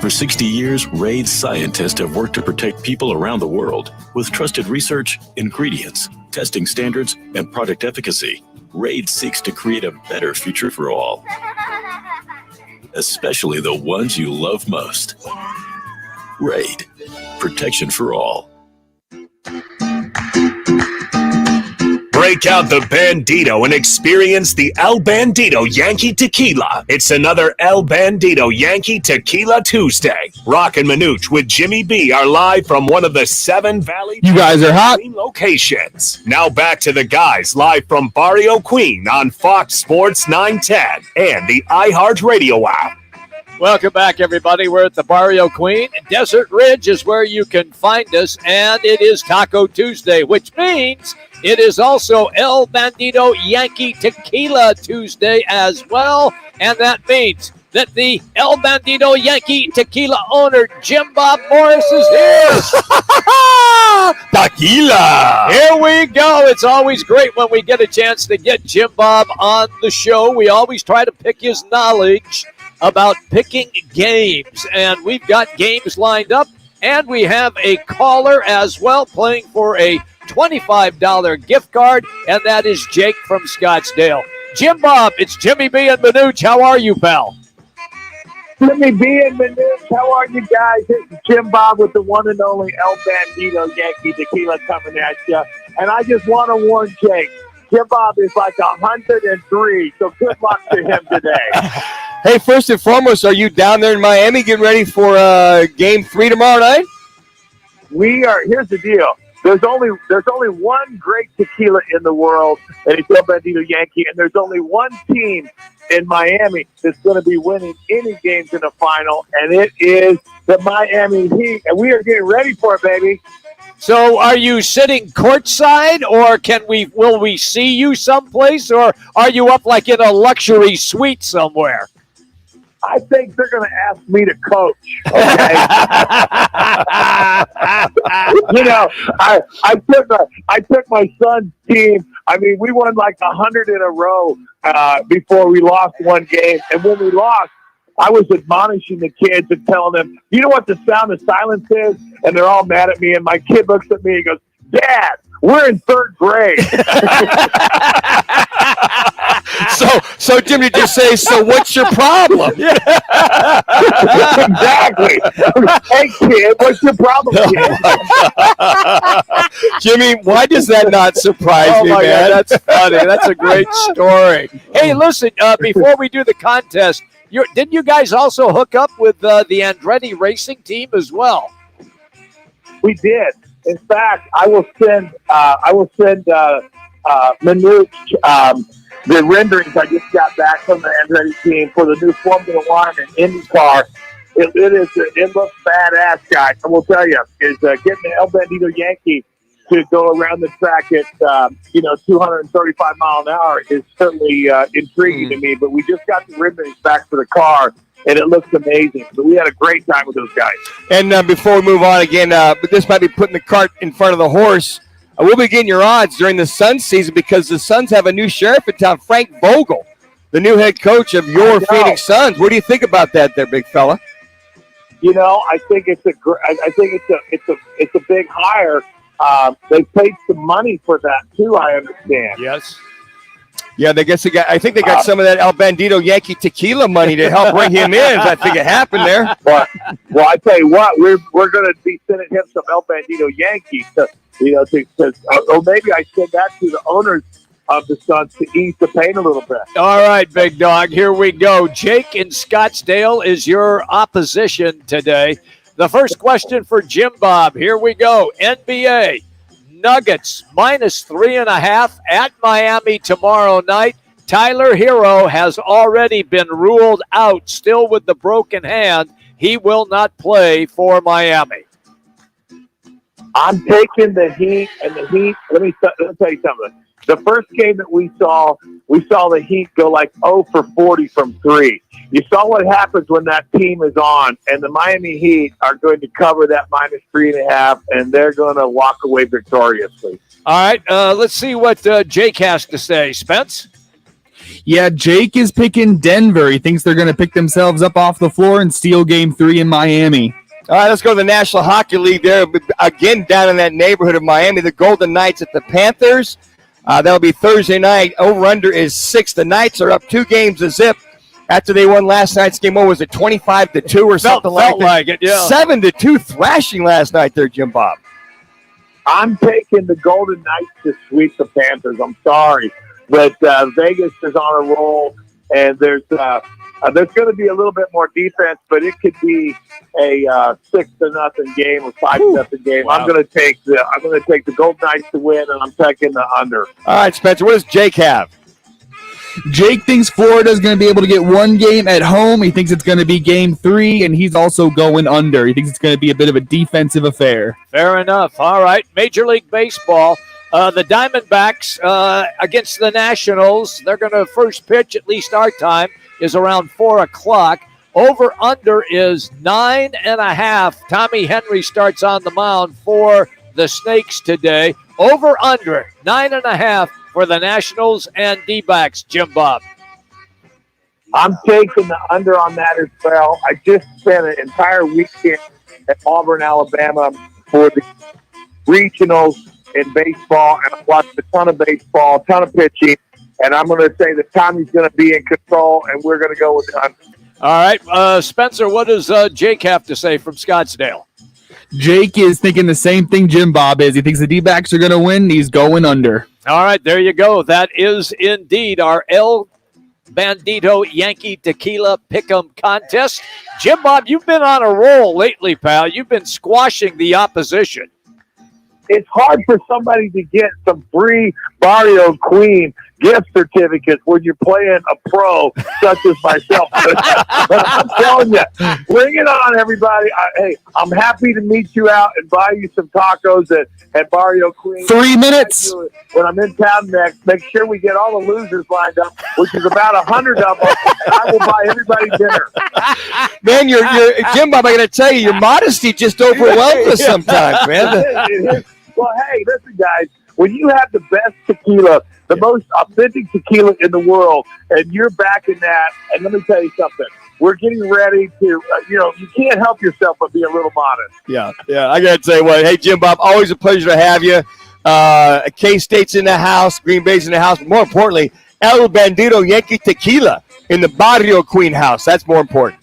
For 60 years, RAID scientists have worked to protect people around the world. With trusted research, ingredients, testing standards, and product efficacy, RAID seeks to create a better future for all. Especially the ones you love most. RAID. Protection for all. Break out the Bandito and experience the El Bandito Yankee Tequila. It's another El Bandito Yankee Tequila Tuesday. Roc and Manuch with Jimmy B are live from one of the 7 Valley You guys are hot. locations. Now back to the guys live from Barrio Queen on Fox Sports 910 and the iHeartRadio app. Welcome back, everybody. We're at the Barrio Queen. Desert Ridge is where you can find us, and it is Taco Tuesday, which means it is also El Bandito Yankee Tequila Tuesday as well, and that means that the El Bandito Yankee Tequila owner, Jim Bob Morris, is here. Tequila! Here we go. It's always great when we get a chance to get Jim Bob on the show. We always try to pick his knowledge about picking games, and we've got games lined up, and we have a caller as well playing for a $25 gift card, and that is Jake from Scottsdale. Jim Bob, it's Jimmy B and Manuch. How are you, pal? Jimmy B and Manuch, how are you guys? This is Jim Bob with the one and only El Bandito Yankee Tequila coming at you. And I just want to warn Jake, Jim Bob is like 103, so good luck to him today. Hey, first and foremost, are you down there in Miami getting ready for Game 3 tomorrow night? We are. Here's the deal. There's only one great tequila in the world, and it's El Bandito Yankee. And there's only one team in Miami that's going to be winning any games in the final, and it is the Miami Heat. And we are getting ready for it, baby. So are you sitting courtside, or will we see you someplace, or are you up like in a luxury suite somewhere? I think they're going to ask me to coach. Okay? I took my son's team. I mean, we won like 100 in a row before we lost one game. And when we lost, I was admonishing the kids and telling them, you know what the sound of silence is? And they're all mad at me. And my kid looks at me and goes, Dad, we're in 3rd grade. So Jim, did you say, so what's your problem? Exactly. Hey, kid, what's your problem, kid? Jimmy, why does that not surprise me, my man? God, that's funny. That's a great story. Hey, listen, before we do the contest, didn't you guys also hook up with the Andretti racing team as well? We did. In fact, I will send Manuch the renderings I just got back from the Andretti team for the new Formula One and IndyCar. It looks badass, guys. I will tell you, is getting the El Bandito Yankee to go around the track at 235 mile an hour is certainly intriguing to me. But we just got the renderings back for the car, and it looks amazing. So we had a great time with those guys. And before we move on again, but this might be putting the cart in front of the horse. We'll be getting your odds during the Suns season because the Suns have a new sheriff in town, Frank Vogel, the new head coach of your Phoenix Suns. What do you think about that, there, big fella? I think it's a big hire. They paid some money for that too, I understand. Yes. Yeah, I think they got some of that El Bandito Yankee tequila money to help bring him in. I think it happened there. Well, I tell you what, we're going to be sending him some El Bandito Yankee or maybe I send that to the owners of the Suns to ease the pain a little bit. All right, big dog, here we go. Jake in Scottsdale is your opposition today. The first question for Jim Bob. Here we go. NBA. Nuggets -3.5 at Miami tomorrow night. Tyler Hero has already been ruled out, still with the broken hand. He will not play for Miami. I'm taking the Heat, and the Heat, let me tell you something. The first game that we saw the Heat go like 0 for 40 from 3. You saw what happens when that team is on, and the Miami Heat are going to cover that -3.5, and they're going to walk away victoriously. All right, let's see what Jake has to say. Spence? Yeah, Jake is picking Denver. He thinks they're going to pick themselves up off the floor and steal Game 3 in Miami. All right, let's go to the National Hockey League there. Again, down in that neighborhood of Miami, the Golden Knights at the Panthers. That'll be Thursday night. Over-under is 6. The Knights are up 2 games to zip after they won last night's game. What was it, 25-2 or something like that? Felt like it, yeah. 7-2 thrashing last night there, Jim Bob. I'm taking the Golden Knights to sweep the Panthers. I'm sorry. But Vegas is on a roll, and there's going to be a little bit more defense, but it could be a 6-0 game or 5-0 game. Wow. I'm going to take the Golden Knights to win, and I'm taking the under. All right, Spencer. What does Jake have? Jake thinks Florida is going to be able to get one game at home. He thinks it's going to be Game 3, and he's also going under. He thinks it's going to be a bit of a defensive affair. Fair enough. All right, Major League Baseball. The Diamondbacks against the Nationals. They're going to first pitch, at least our time, is around 4 o'clock. Over-under is 9.5. Tommy Henry starts on the mound for the Snakes today. Over-under 9.5 for the Nationals and D-backs. Jim Bob. I'm taking the under on that as well. I just spent an entire weekend at Auburn, Alabama for the regionals in baseball, and I watched a ton of baseball, a ton of pitching, and I'm going to say that Tommy's going to be in control, and we're going to go with the under. All right, Spencer, what does Jake have to say from Scottsdale? Jake is thinking the same thing Jim Bob is. He thinks the D-backs are going to win. He's going under. All right, there you go. That is indeed our El Bandito Yankee Tequila Pick'em contest. Jim Bob, you've been on a roll lately, pal. You've been squashing the opposition. It's hard for somebody to get some free Barrio Queen gift certificates when you're playing a pro such as myself. But I'm telling you, bring it on, everybody. Hey, I'm happy to meet you out and buy you some tacos at Barrio Queen. 3 minutes. When I'm in town next, make sure we get all the losers lined up, which is about 100 of them. I will buy everybody dinner. Man, you're Jim Bob, I got to tell you, your modesty just overwhelms us sometimes, man. It is. Well, hey, listen, guys. When you have the best tequila, the most authentic tequila in the world, and you're backing that, and let me tell you something. We're getting ready to, you can't help yourself but be a little modest. Yeah. I got to tell you what. Hey, Jim Bob, always a pleasure to have you. K-State's in the house, Green Bay's in the house, but more importantly, El Bandito Yankee Tequila in the Barrio Queen house. That's more important.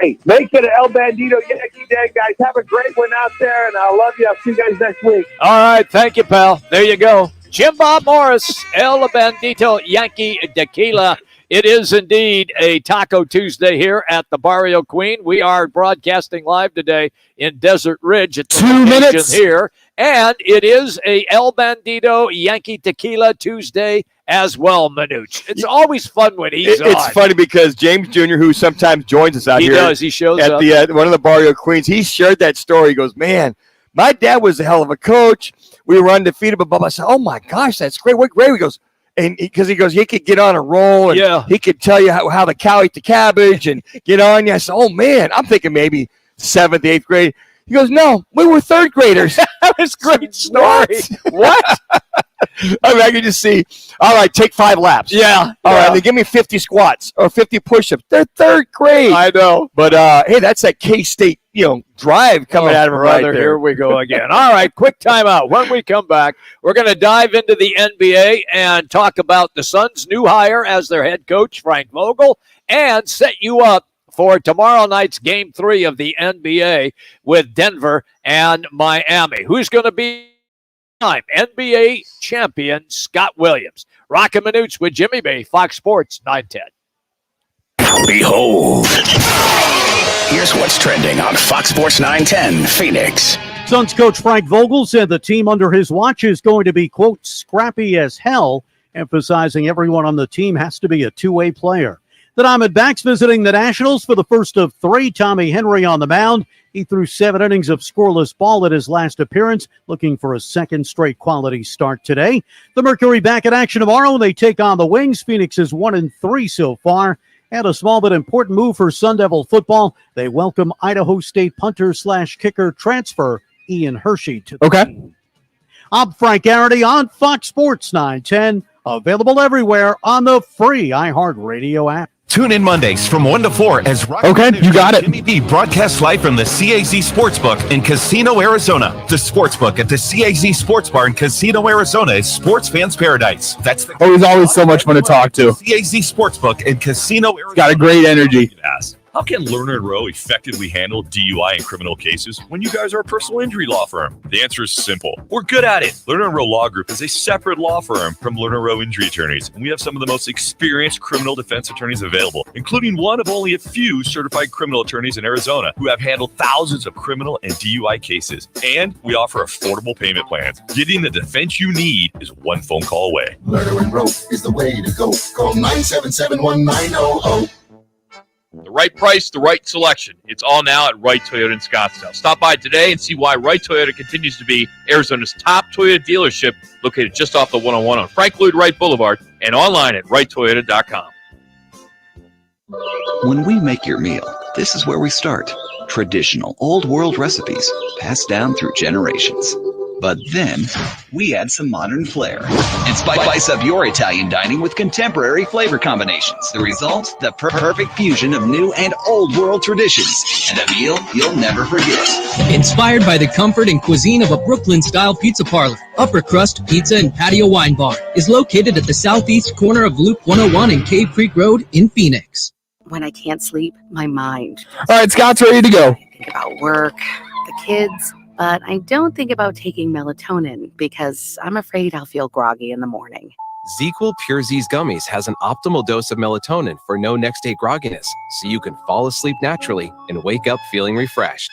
Hey, make it an El Bandito Yankee Day, guys. Have a great one out there, and I love you. I'll see you guys next week. All right, thank you, pal. There you go. Jim Bob Morris, El Bandito Yankee Tequila. It is indeed a Taco Tuesday here at the Barrio Queen. We are broadcasting live today in Desert Ridge at the 2 minutes here. And it is a El Bandito Yankee Tequila Tuesday as well, Manuch. It's always fun when he's on. It's funny because James Jr., who sometimes joins us out here. He does. He shows at up. One of the Barrio Queens. He shared that story. He goes, man, my dad was a hell of a coach. We were undefeated, but I said, oh, my gosh, that's great. What great. He goes, and because he goes, he could get on a roll, and he could tell you how the cow ate the cabbage and get on you. I said, oh, man, I'm thinking maybe 7th, 8th grade. He goes, no, we were 3rd graders. That was a great story. What? I mean, I can just see, all right, take 5 laps. Yeah. All right, they give me 50 squats or 50 push-ups. They're 3rd grade. I know. But, hey, that's that K-State, drive coming out of it right there. Here we go again. All right, quick timeout. When we come back, we're going to dive into the NBA and talk about the Suns' new hire as their head coach, Frank Vogel, and set you up for tomorrow night's Game 3 of the NBA with Denver and Miami. Who's going to be NBA champion Scott Williams? Roc and Manuch with Jimmy B, Fox Sports 910. Behold, here's what's trending on Fox Sports 910 Phoenix. Suns coach Frank Vogel said the team under his watch is going to be, quote, scrappy as hell, emphasizing everyone on the team has to be a two-way player. The Diamondbacks visiting the Nationals for the first of 3. Tommy Henry on the mound. He threw 7 innings of scoreless ball at his last appearance, looking for a second straight quality start today. The Mercury back in action tomorrow. They take on the Wings. Phoenix is 1-3 so far. And a small but important move for Sun Devil football. They welcome Idaho State punter/kicker transfer Ian Hershey to the team. I'm Frank Garrity on Fox Sports 910. Available everywhere on the free iHeartRadio app. Tune in Mondays from 1 to 4 as Roc and Manuch you got it. Jimmy B broadcasts live from the CAZ Sportsbook in Casino, Arizona. The Sportsbook at the CAZ Sports Bar in Casino, Arizona is sports fans' paradise. That's the he's always so much fun to talk to. CAZ Sportsbook in Casino, Arizona. Got a great energy. How can Lerner & Rowe effectively handle DUI and criminal cases when you guys are a personal injury law firm? The answer is simple. We're good at it. Lerner & Rowe Law Group is a separate law firm from Lerner & Rowe Injury Attorneys, and we have some of the most experienced criminal defense attorneys available, including one of only a few certified criminal attorneys in Arizona who have handled thousands of criminal and DUI cases. And we offer affordable payment plans. Getting the defense you need is one phone call away. Lerner & Rowe is the way to go. Call 977-1900. The right price, the right selection. It's all now at Wright Toyota in Scottsdale. Stop by today and see why Wright Toyota continues to be Arizona's top Toyota dealership, located just off the 101 on Frank Lloyd Wright Boulevard and online at WrightToyota.com. When we make your meal, this is where we start. Traditional old world recipes passed down through generations. But then, we add some modern flair and spice up your Italian dining with contemporary flavor combinations. The result? The perfect fusion of new and old world traditions, and a meal you'll never forget. Inspired by the comfort and cuisine of a Brooklyn-style pizza parlor, Upper Crust Pizza and Patio Wine Bar is located at the southeast corner of Loop 101 and Cave Creek Road in Phoenix. When I can't sleep, my mind. All right, Scott's ready to go. Think about work, the kids, but I don't think about taking melatonin because I'm afraid I'll feel groggy in the morning. ZzzQuil Pure Z's Gummies has an optimal dose of melatonin for no next-day grogginess, so you can fall asleep naturally and wake up feeling refreshed.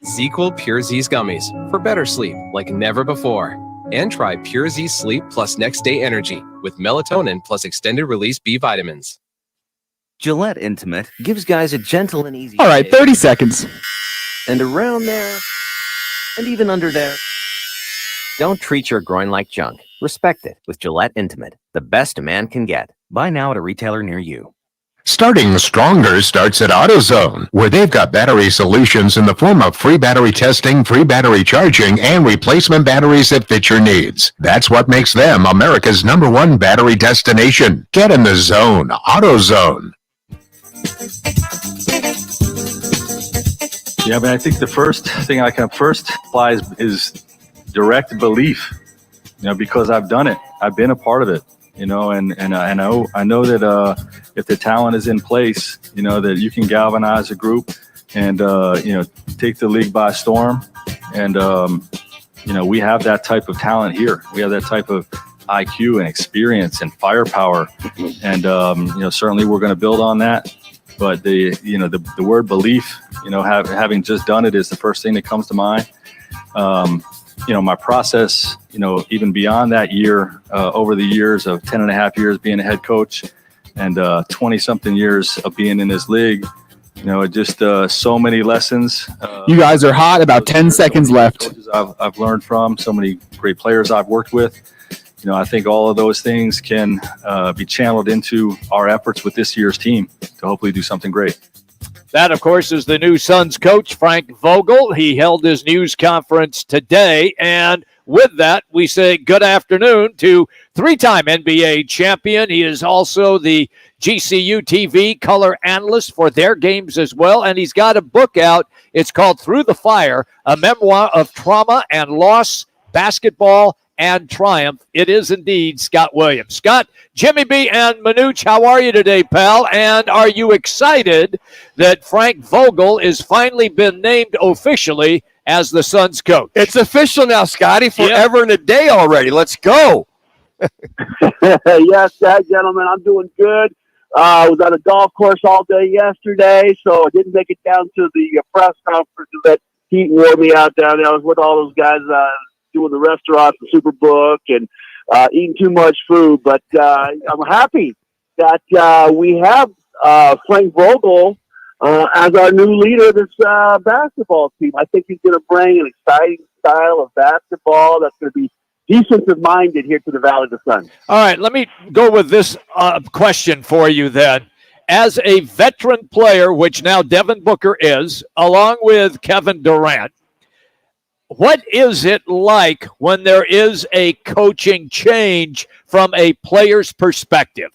ZzzQuil Pure Z's Gummies for better sleep like never before. And try Pure Z Sleep plus Next Day Energy with melatonin plus extended-release B vitamins. Gillette Intimate gives guys a gentle and easy All right, shave. 30 seconds. And around there, and even under there. Don't treat your groin like junk. Respect it with Gillette Intimate, the best a man can get. Buy now at a retailer near you. Starting stronger starts at AutoZone, where they've got battery solutions in the form of free battery testing, free battery charging, and replacement batteries that fit your needs. That's what makes them America's #1 battery destination. Get in the zone. AutoZone. Yeah, but I think the first thing I can apply is direct belief, because I've done it. I've been a part of it, and I know that if the talent is in place, that you can galvanize a group and, take the league by storm. And, we have that type of talent here. We have that type of IQ and experience and firepower. And, certainly we're going to build on that. But the word belief, having just done it is the first thing that comes to mind. My process, even beyond that year, over the years of 10 and a half years being a head coach and 20 something years of being in this league, just so many lessons. You guys are hot. About 10 seconds left. I've learned from so many great players I've worked with. I think all of those things can be channeled into our efforts with this year's team to hopefully do something great. That, of course, is the new Suns coach, Frank Vogel. He held his news conference today. And with that, we say good afternoon to three-time NBA champion. He is also the GCU TV color analyst for their games as well. And he's got a book out. It's called Through the Fire, a memoir of trauma and loss, basketball, and triumph. It is indeed Scott Williams. Scott, Jimmy B, and Manuch, how are you today, pal? And are you excited that Frank Vogel is finally been named officially as the Suns coach? It's official now, Scotty. Forever and a day already. Let's go. Yes, gentlemen, I'm doing good. I was at a golf course all day yesterday, so I didn't make it down to the press conference. That heat wore me out down there. I was with all those guys doing the restaurants, the Superbook, and eating too much food. But I'm happy that we have Frank Vogel as our new leader of this basketball team. I think he's going to bring an exciting style of basketball that's going to be defensive-minded here to the Valley of the Sun. All right, let me go with this question for you then. As a veteran player, which now Devin Booker is, along with Kevin Durant, what is it like when there is a coaching change from a player's perspective?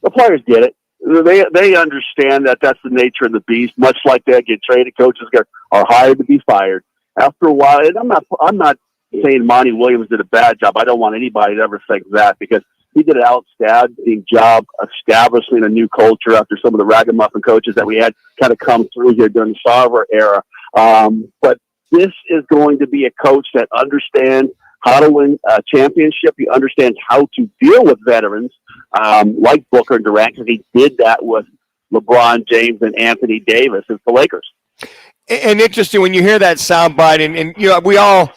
The players get it. They understand that that's the nature of the beast. Much like they get traded, coaches are hired to be fired. After a while, and I'm not saying Monty Williams did a bad job. I don't want anybody to ever think that, because he did an outstanding job establishing a new culture after some of the ragamuffin coaches that we had kind of come through here during the Sarver era. But this is going to be a coach that understands how to win a championship. He understands how to deal with veterans like Booker and Durant, because he did that with LeBron James and Anthony Davis as the Lakers. And interesting when you hear that soundbite, and we all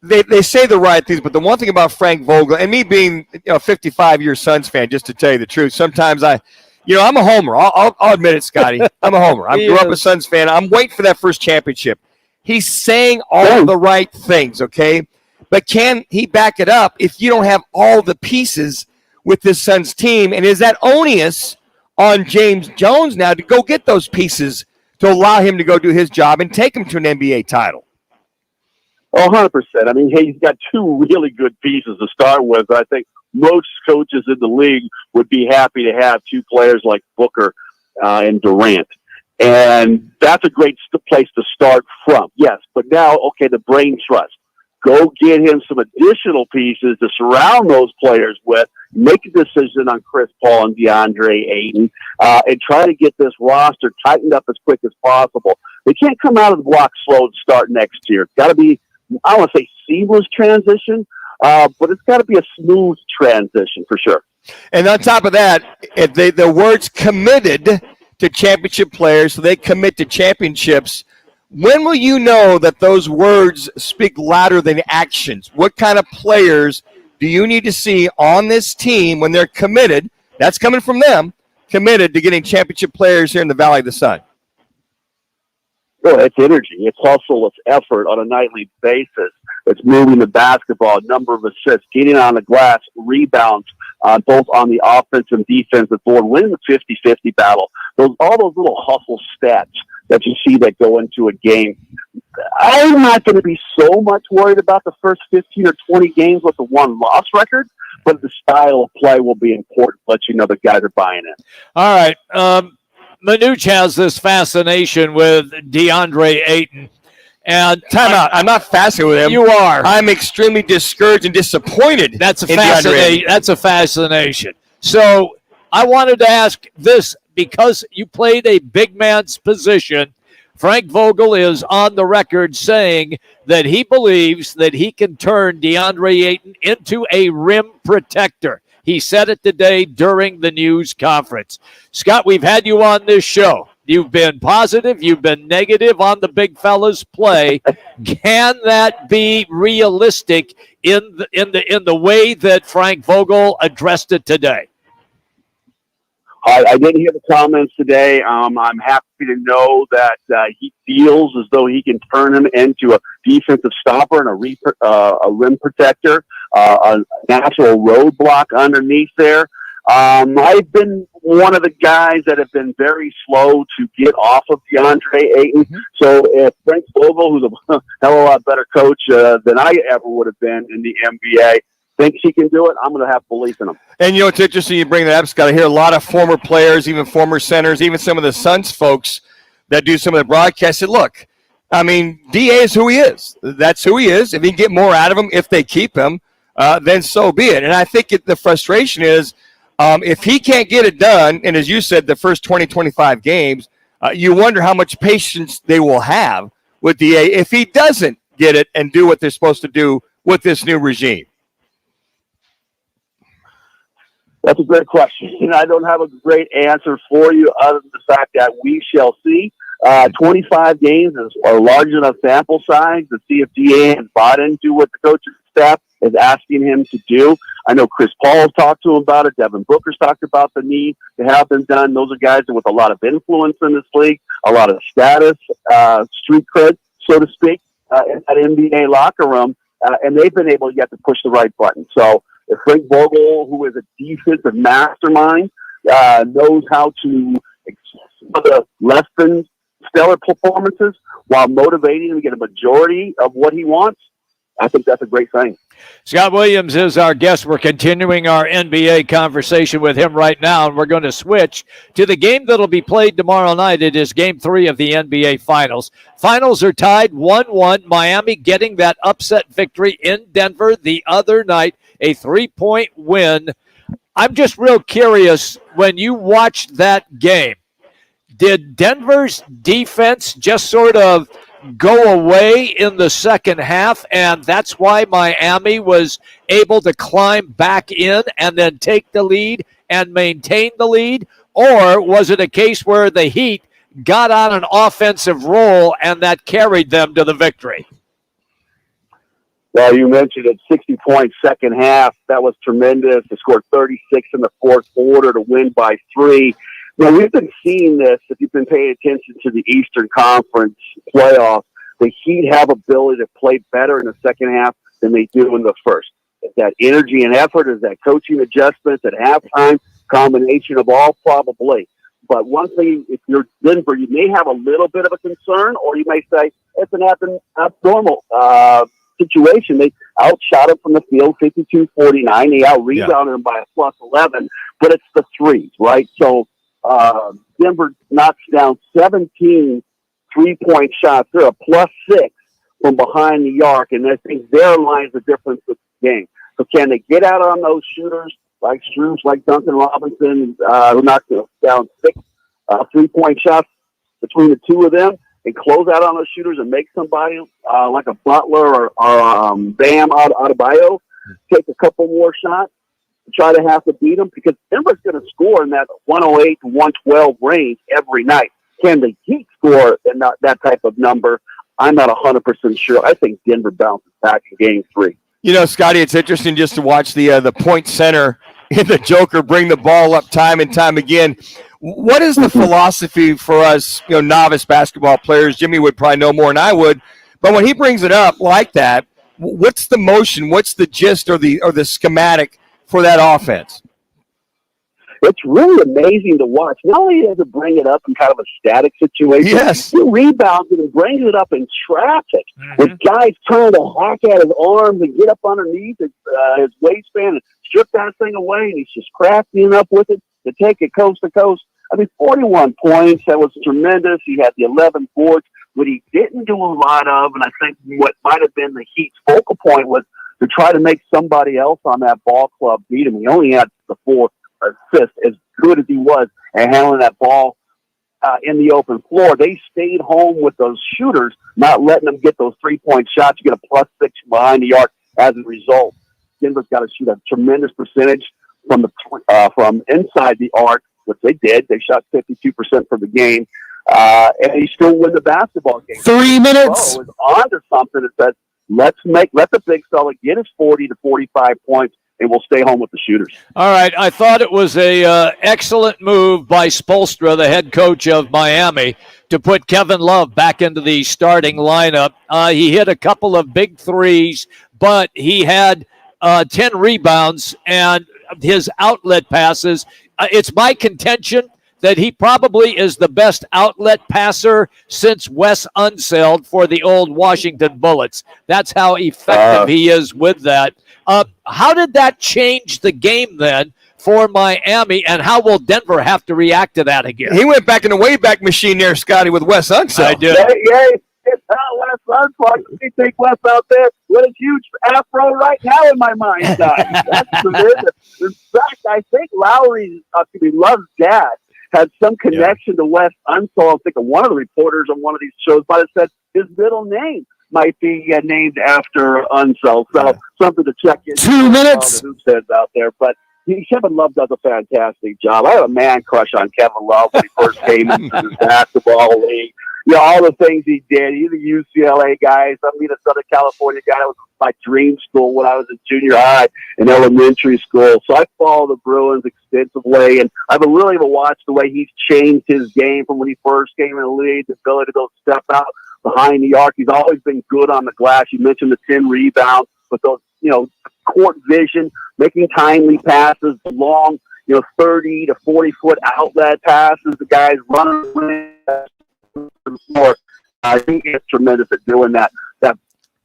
they say the right things, but the one thing about Frank Vogel, and me being 55-year Suns fan, just to tell you the truth, sometimes I'm a homer. I'll admit it, Scotty. I'm a homer. I grew up a Suns fan. I'm waiting for that first championship. He's saying all the right things, okay? But can he back it up if you don't have all the pieces with this Suns team? And is that onus on James Jones now to go get those pieces to allow him to go do his job and take him to an NBA title? Oh, 100%. I mean, he's got two really good pieces to start with. I think most coaches in the league would be happy to have two players like Booker and Durant. And that's a great place to start from. Yes, but now, okay, the brain trust. Go get him some additional pieces to surround those players with. Make a decision on Chris Paul and DeAndre Ayton, and try to get this roster tightened up as quick as possible. They can't come out of the block slow to start next year. It's got to be, I don't want to say seamless transition, but it's got to be a smooth transition for sure. And on top of that, if the words committed to championship players, so they commit to championships, when will you know that those words speak louder than actions? What kind of players do you need to see on this team when they're committed? That's coming from them, committed to getting championship players here in the Valley of the Sun. Well, it's energy, it's hustle, it's effort on a nightly basis. It's moving the basketball, number of assists, getting on the glass, rebounds, both on the offense and defensive board, winning the 50-50 battle. All those little hustle stats that you see that go into a game. I'm not going to be so much worried about the first 15 or 20 games with the one-loss record, but the style of play will be important. Let you know the guys are buying it. All right. Manuch has this fascination with DeAndre Ayton. And time out. I'm not fascinated with him. You are. I'm extremely discouraged and disappointed. That's a fascination. That's a fascination. So I wanted to ask this because you played a big man's position. Frank Vogel is on the record saying that he believes that he can turn DeAndre Ayton into a rim protector. He said it today during the news conference. Scott, we've had you on this show. You've been positive. You've been negative on the big fella's play. Can that be realistic in the way that Frank Vogel addressed it today? I didn't hear the comments today. I'm happy to know that he feels as though he can turn him into a defensive stopper and a rim protector, a natural roadblock underneath there. I've been one of the guys that have been very slow to get off of DeAndre Ayton. Mm-hmm. So if Frank Vogel, who's a hell of a lot better coach than I ever would have been in the NBA, thinks he can do it, I'm going to have belief in him. And, you know, it's interesting you bring that up, Scott. I hear a lot of former players, even former centers, even some of the Suns folks that do some of the broadcasts said, look, I mean, DA is who he is. That's who he is. If you can get more out of him, if they keep him, then so be it. And I think the frustration is if he can't get it done, and as you said, the first 20, 25 games, you wonder how much patience they will have with DA if he doesn't get it and do what they're supposed to do with this new regime. That's a great question. And I don't have a great answer for you other than the fact that we shall see. 25 games is a large enough sample size to see if DA has bought into what the coaching staff is asking him to do. I know Chris Paul's talked to him about it. Devin Booker's talked about the need to have them done. Those are guys with a lot of influence in this league, a lot of status, street cred, so to speak, in that NBA locker room. And they've been able yet to push the right button. So if Frank Vogel, who is a defensive mastermind, knows how to accept some of the less than stellar performances while motivating him to get a majority of what he wants, I think that's a great thing. Scott Williams is our guest. We're continuing our NBA conversation with him right now, and we're going to switch to the game that'll be played tomorrow night. It is Game 3 of the NBA Finals. Finals are tied 1-1. Miami getting that upset victory in Denver the other night, a 3-point win. I'm just real curious, when you watched that game, did Denver's defense just sort of go away in the second half, and that's why Miami was able to climb back in and then take the lead and maintain the lead? Or was it a case where the Heat got on an offensive roll and that carried them to the victory? Well, you mentioned it, 60-point second half. That was tremendous. They scored 36 in the fourth quarter to win by 3. Now, we've been seeing this, if you've been paying attention to the Eastern Conference playoffs, the Heat have ability to play better in the second half than they do in the first. It's that energy and effort, is that coaching adjustments at halftime, combination of all probably. But one thing, if you're Denver, you may have a little bit of a concern, or you may say it's an abnormal situation. They outshot them from the field 52-49. They out-rebounded them by a plus 11, but it's the threes, right? So Denver knocks down 17 3-point shots. They're a plus 6 from behind the arc, and I think there lies the difference with the game. So can they get out on those shooters like Strus, like Duncan Robinson, who knocked down 6 3-point shots between the two of them? and close out on those shooters and make somebody like a Butler or Bam Adebayo take a couple more shots to try to have to beat them, because Denver's going to score in that 108 to 112 range every night. Can the Heat score in that type of number? I'm not 100% sure. I think Denver bounces back in Game 3. You know, Scotty, it's interesting just to watch the point center and the Joker bring the ball up time and time again. What is the philosophy for us, novice basketball players? Jimmy would probably know more than I would, but when he brings it up like that, what's the motion? What's the gist or the schematic for that offense? It's really amazing to watch. Not only does it bring it up in kind of a static situation, yes, he rebounds it and brings it up in traffic with guys trying to hack at his arms and get up underneath his waistband and strip that thing away, and he's just crafty enough with it to take it coast to coast. 41 points. That was tremendous. He had the 11 boards. What he didn't do a lot of, and I think what might have been the Heat's focal point, was to try to make somebody else on that ball club beat him. He only had the 4 assists. As good as he was at handling that ball in the open floor, they stayed home with those shooters, not letting them get those 3-point shots. You get a +6 behind the arc as a result. Denver's got to shoot a tremendous percentage from inside the arc, which they did. They shot 52% for the game, and he still win the basketball game. 3 minutes. So is on to something that says, let the big fella get his 40 to 45 points, and we'll stay home with the shooters. All right. I thought it was a excellent move by Spoelstra, the head coach of Miami, to put Kevin Love back into the starting lineup. He hit a couple of big threes, but he had 10 rebounds and his outlet passes. It's my contention that he probably is the best outlet passer since Wes Unseld for the old Washington Bullets. That's how effective he is with that. How did that change the game then for Miami, and how will Denver have to react to that again? He went back in the Wayback Machine there, Scotty, with Wes Unseld. I did. Yeah, it's not Wes Unseld. You think Wes out there with a huge afro right now in my mind. That's tremendous. In fact, I think Love's dad had some connection to Wes Unseld. I think one of the reporters on one of these shows might have said his middle name might be named after Unseld. So something to check in. 2 minutes. Who says out there, but Kevin Love does a fantastic job. I have a man crush on Kevin Love when he first came into the basketball league. All the things he did. He's a UCLA guy. I'm a Southern California guy. That was my dream school when I was in junior high and elementary school. So I follow the Bruins extensively, and I've really watched the way he's changed his game from when he first came in the league, the ability to go step out behind the arc. He's always been good on the glass. You mentioned the 10 rebounds, but those, court vision, making timely passes, long, 30 to 40-foot outlet passes. The guys running more. I think it's tremendous at doing that. That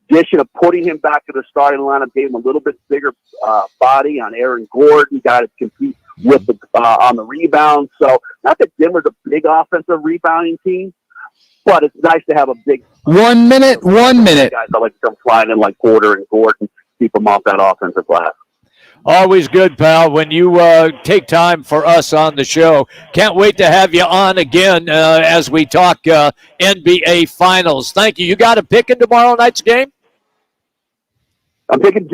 addition of putting him back to the starting lineup gave him a little bit bigger body on Aaron Gordon. Got to compete with on the rebound. So not that Denver's a big offensive rebounding team, but it's nice to have a big 1 minute. Guys that like to come flying in like Porter and Gordon, keep them off that offensive glass. Always good, pal, when you take time for us on the show. Can't wait to have you on again as we talk NBA Finals. Thank you. You got a pick in tomorrow night's game? I'm picking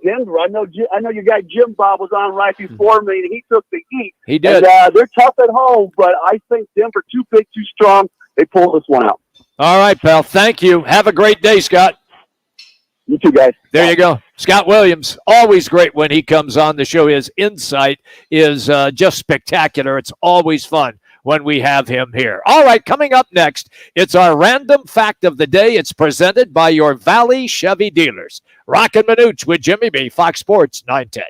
Denver. I know your guy Jim Bob was on right before me, and he took the Heat. He did. And, they're tough at home, but I think Denver too big, too strong. They pull this one out. All right, pal. Thank you. Have a great day, Scott. You too, guys. There you go. Scott Williams, always great when he comes on the show. His insight is just spectacular. It's always fun when we have him here. All right, coming up next, it's our random fact of the day. It's presented by your Valley Chevy dealers. Roc and Manuch with Jimmy B, Fox Sports 910.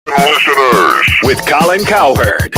Listeners with Colin Cowherd.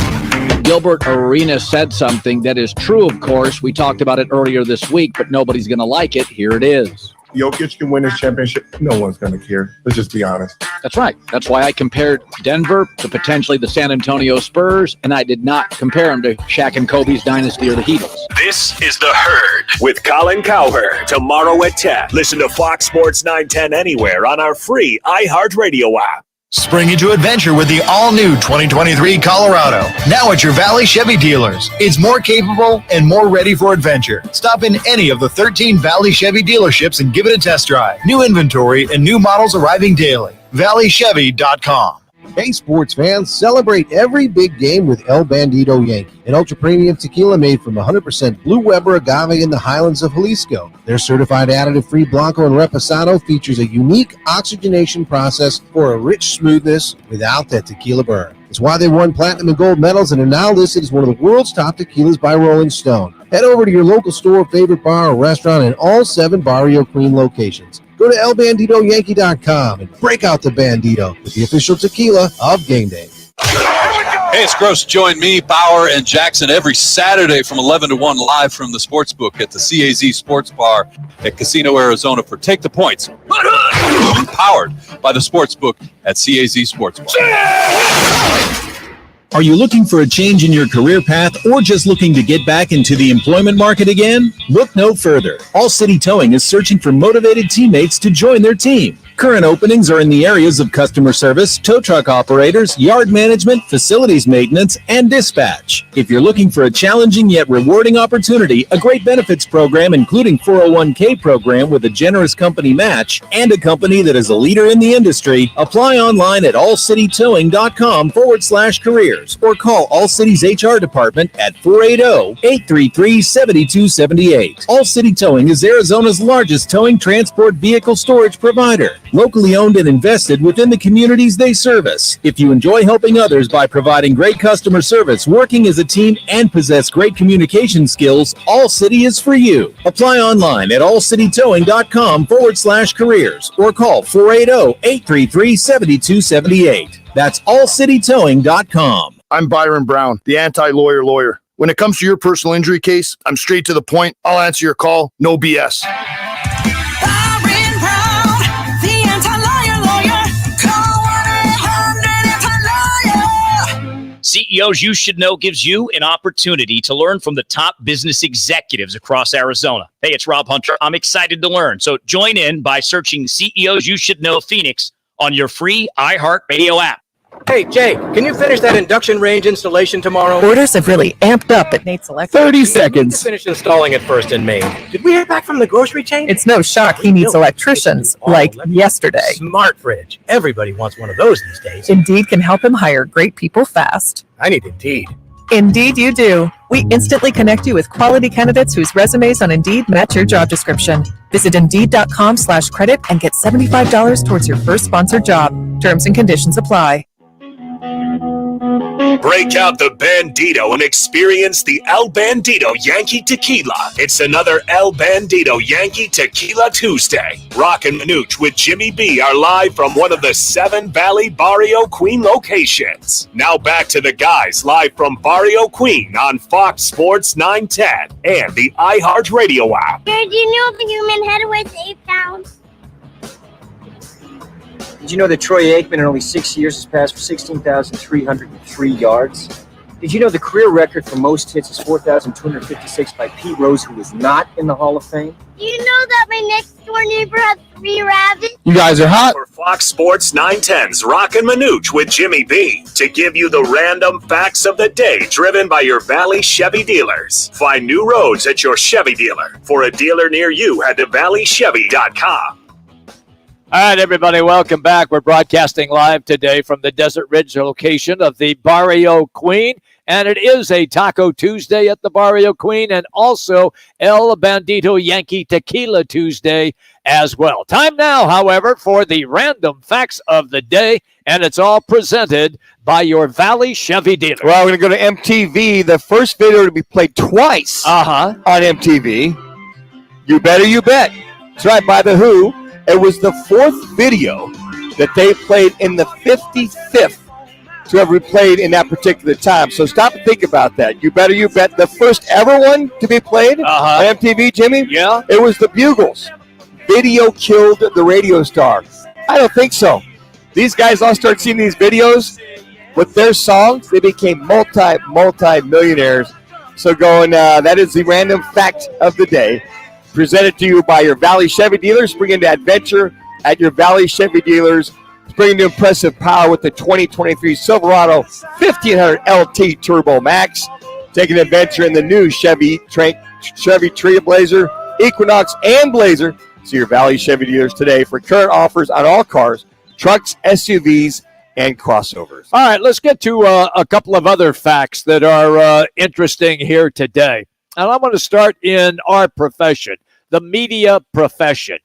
Gilbert Arenas said something that is true, of course. We talked about it earlier this week, but nobody's going to like it. Here it is. Jokic can win his championship. No one's going to care. Let's just be honest. That's right. That's why I compared Denver to potentially the San Antonio Spurs, and I did not compare them to Shaq and Kobe's dynasty or the Heatles. This is The Herd with Colin Cowherd. Tomorrow at 10. Listen to Fox Sports 910 anywhere on our free iHeartRadio app. Spring into adventure with the all-new 2023 Colorado. Now at your Valley Chevy dealers. It's more capable and more ready for adventure. Stop in any of the 13 Valley Chevy dealerships and give it a test drive. New inventory and new models arriving daily. ValleyChevy.com. Hey, sports fans, celebrate every big game with El Bandito Yankee, an ultra-premium tequila made from 100% Blue Weber agave in the highlands of Jalisco. Their certified additive-free Blanco and Reposado features a unique oxygenation process for a rich smoothness without that tequila burn. It's why they won platinum and gold medals and are now listed as one of the world's top tequilas by Rolling Stone. Head over to your local store, favorite bar, or restaurant in all 7 Barrio Queen locations. Go to elbanditoyankee.com and break out the Bandito with the official tequila of Game Day. Hey, it's Gross. Join me, Bauer, and Jackson every Saturday from 11 to 1 live from the Sportsbook at the CAZ Sports Bar at Casino, Arizona for Take the Points. Powered by the Sportsbook at CAZ Sports Bar. Are you looking for a change in your career path or just looking to get back into the employment market again? Look no further. All City Towing is searching for motivated teammates to join their team. Current openings are in the areas of customer service, tow truck operators, yard management, facilities maintenance, and dispatch. If you're looking for a challenging yet rewarding opportunity, a great benefits program including 401k program with a generous company match, and a company that is a leader in the industry, apply online at allcitytowing.com/careers or call All City's HR department at 480-833-7278. All City Towing is Arizona's largest towing transport vehicle storage provider. Locally owned and invested within the communities they service. If you enjoy helping others by providing great customer service, working as a team, and possess great communication skills, All City is for you. Apply online at allcitytowing.com/careers or call 480-833-7278. That's allcitytowing.com. I'm Byron Brown, the anti-lawyer lawyer. When it comes to your personal injury case, I'm straight to the point. I'll answer your call, no BS. CEOs You Should Know gives you an opportunity to learn from the top business executives across Arizona. Hey, it's Rob Hunter. I'm excited to learn. So join in by searching CEOs You Should Know Phoenix on your free iHeartRadio app. Hey, Jay, can you finish that induction range installation tomorrow? Orders have really amped up at Nate's Electric. 30 seconds. Finish installing it first in Maine. Did we hear back from the grocery chain? It's no shock he needs electricians, like yesterday. Smart fridge. Everybody wants one of those these days. Indeed can help him hire great people fast. I need Indeed. Indeed you do. We instantly connect you with quality candidates whose resumes on Indeed match your job description. Visit Indeed.com/credit and get $75 towards your first sponsored job. Terms and conditions apply. Break out the Bandito and experience the El Bandito Yankee Tequila. It's another El Bandito Yankee Tequila Tuesday. Roc and Manuch with Jimmy B are live from one of the 7 Valley Barrio Queen locations. Now back to the guys live from Barrio Queen on Fox Sports 910 and the iHeartRadio app. Did you know the human head weighs 8 pounds? Did you know that Troy Aikman in only 6 years has passed for 16,303 yards? Did you know the career record for most hits is 4,256 by Pete Rose, who was not in the Hall of Fame? Do you know that my next door neighbor has 3 rabbits? You guys are hot. For Fox Sports 910's Roc and Manuch with Jimmy B to give you the random facts of the day driven by your Valley Chevy dealers. Find new roads at your Chevy dealer. For a dealer near you, head to valleychevy.com. All right, everybody, welcome back. We're broadcasting live today from the Desert Ridge location of the Barrio Queen, and it is a Taco Tuesday at the Barrio Queen and also El Bandito Yankee Tequila Tuesday as well. Time now, however, for the random facts of the day, and it's all presented by your Valley Chevy dealer. Well, we're going to go to MTV. The first video to be played twice on MTV. You Better You Bet. That's right, by The Who. It was the 4th video that they played in the 55th to have replayed in that particular time. So stop and think about that. You Better You Bet. The first ever one to be played on MTV, Jimmy? Yeah. It was the Bugles. Video killed the radio star. I don't think so. These guys all started seeing these videos with their songs. They became multi-millionaires. So that is the random fact of the day. Presented to you by your Valley Chevy dealers. Bring into adventure at your Valley Chevy dealers It's bringing you impressive power with the 2023 Silverado 1500 LT Turbo Max. Take an adventure in the new Chevy Trailblazer, Equinox, and Blazer. See your Valley Chevy dealers today for current offers on all cars, trucks, SUVs, and crossovers. All right, let's get to a couple of other facts that are interesting here today. And I'm going to start in our profession, the media profession.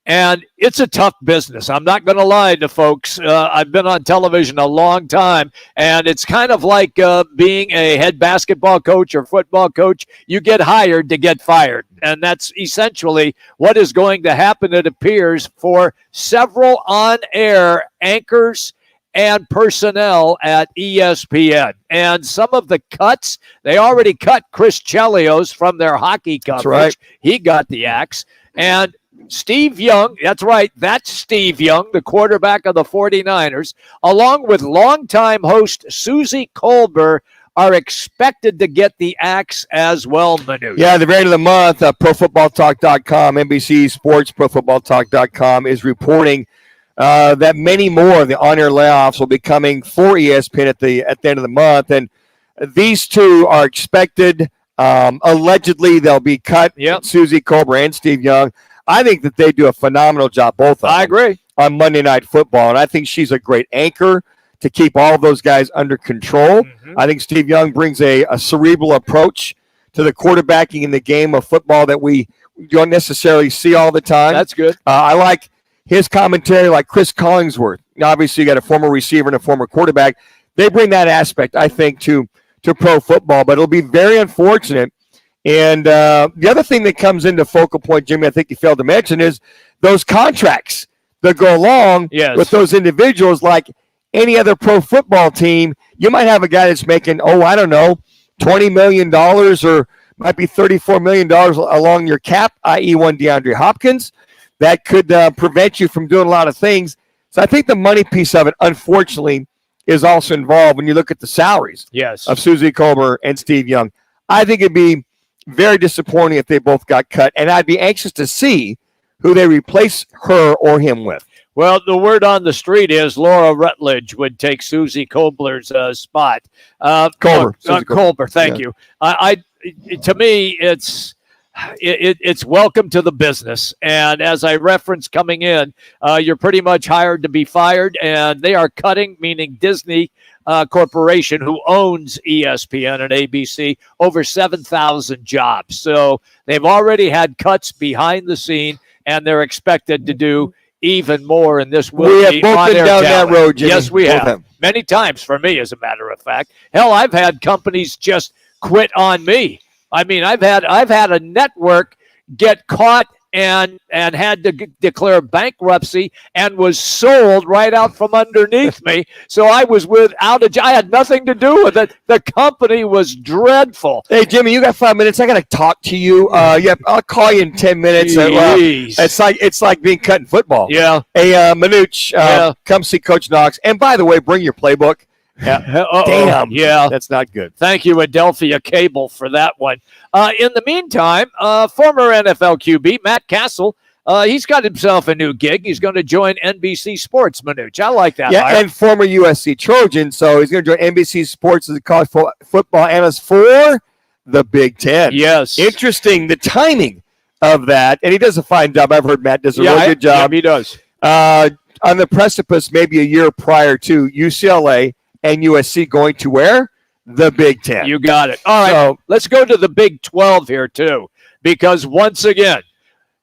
And it's a tough business. I'm not going to lie to folks. I've been on television a long time, and it's kind of like being a head basketball coach or football coach. You get hired to get fired. And that's essentially what is going to happen, it appears, for several on-air anchors and personnel at ESPN. And some of the cuts, they already cut Chris Chelios from their hockey coverage. That's right. He got the axe. And Steve Young, that's right, that's Steve Young, the quarterback of the 49ers, along with longtime host Susie Colbert, are expected to get the axe as well, Manuch. Yeah, at the very end of the month, ProFootballTalk.com, NBC Sports, ProFootballTalk.com is reporting that many more of the on-air layoffs will be coming for ESPN at the end of the month, and these two are expected. Allegedly, they'll be cut. Yep. Susie Colbert and Steve Young. I think that they do a phenomenal job, both of them. I agree. On Monday Night Football, and I think she's a great anchor to keep all of those guys under control. Mm-hmm. I think Steve Young brings a cerebral approach to the quarterbacking in the game of football that we don't necessarily see all the time. That's good. I like his commentary, like Chris Collingsworth. Obviously, you got a former receiver and a former quarterback. They bring that aspect, I think, to pro football, but it'll be very unfortunate. And the other thing that comes into focal point, Jimmy, I think you failed to mention, is those contracts that go along with those individuals. Like any other pro football team, you might have a guy that's making, $20 million or might be $34 million along your cap, i.e. one DeAndre Hopkins. That could prevent you from doing a lot of things. So I think the money piece of it, unfortunately, is also involved when you look at the salaries of Susie Colbert and Steve Young. I think it'd be very disappointing if they both got cut, and I'd be anxious to see who they replace her or him with. Well, the word on the street is Laura Rutledge would take Susie Colbert's spot. Colbert, thank you. To me, it's welcome to the business. And as I referenced coming in, you're pretty much hired to be fired, and they are cutting, meaning Disney Corporation, who owns ESPN and ABC, over 7,000 jobs. So they've already had cuts behind the scene, and they're expected to do even more in this. We have both been down that road, Jimmy. Yes, we have. Many times for me, as a matter of fact. Hell, I've had companies just quit on me. I mean, I've had a network get caught and had to declare bankruptcy and was sold right out from underneath me. So I was without a job. I had nothing to do with it. The company was dreadful. Hey, Jimmy, you got 5 minutes. I got to talk to you. I'll call you in 10 minutes. It's like being cut in football. Yeah. Hey, Manuch, come see Coach Knox. And by the way, bring your playbook. Yeah. Damn. Yeah. That's not good. Thank you, Adelphia Cable, for that one. In the meantime, former NFL QB Matt Castle, he's got himself a new gig. He's going to join NBC Sports, Manuch. I like that. Yeah, and former USC Trojan. So he's going to join NBC Sports as a college football analyst for the Big Ten. Yes. Interesting, the timing of that. And he does a fine job. I've heard Matt does a really good job. Yeah, he does. On the precipice, maybe a year prior to UCLA and USC going to where? The Big Ten. You got it. All right, so let's go to the Big 12 here, too, because once again,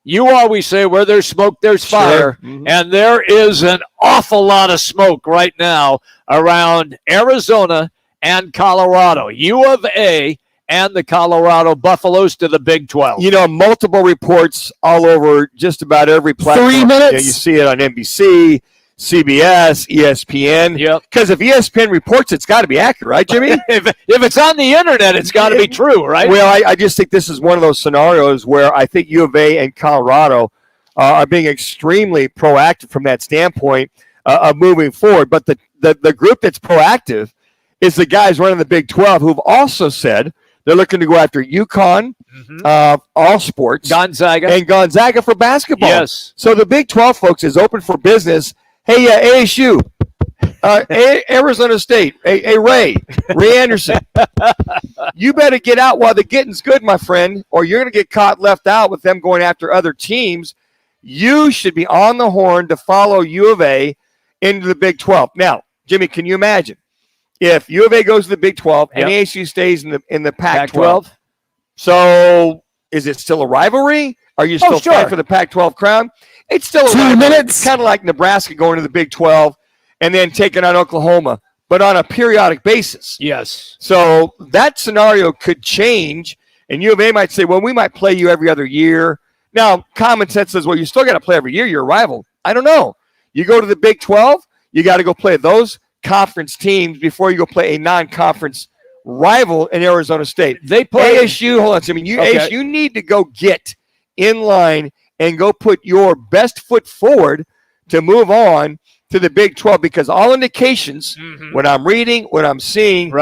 you always say where there's smoke, there's fire, and there is an awful lot of smoke right now around Arizona and Colorado. U of A and the Colorado Buffaloes to the Big 12. You know, multiple reports all over just about every platform. 3 minutes? Yeah, you see it on NBC, CBS, ESPN. Yep. Because if ESPN reports, it's got to be accurate, right, Jimmy? if it's on the internet, it's got to be true, right? Well, I just think this is one of those scenarios where I think U of A and Colorado are being extremely proactive from that standpoint of moving forward. But the group that's proactive is the guys running the Big 12 who've also said they're looking to go after UConn, all sports, Gonzaga for basketball. Yes. So the Big 12, folks, is open for business. Hey, ASU, Arizona State, Ray Anderson, you better get out while the getting's good, my friend, or you're going to get caught left out with them going after other teams. You should be on the horn to follow U of A into the Big 12. Now, Jimmy, can you imagine if U of A goes to the Big 12 and ASU stays in the Pac-12? So is it still a rivalry? Are you still fighting for the Pac-12 crown? It's still a 2 minutes. It's kind of like Nebraska going to the Big 12 and then taking on Oklahoma, but on a periodic basis. Yes. So that scenario could change, and U of A might say, well, we might play you every other year. Now, common sense says, well, you still got to play every year. You're a rival. I don't know. You go to the Big 12, you got to go play those conference teams before you go play a non-conference rival in Arizona State. They play ASU. Hold on. ASU need to go get in line and go put your best foot forward to move on to the Big 12, because all indications, what I'm reading, what I'm seeing,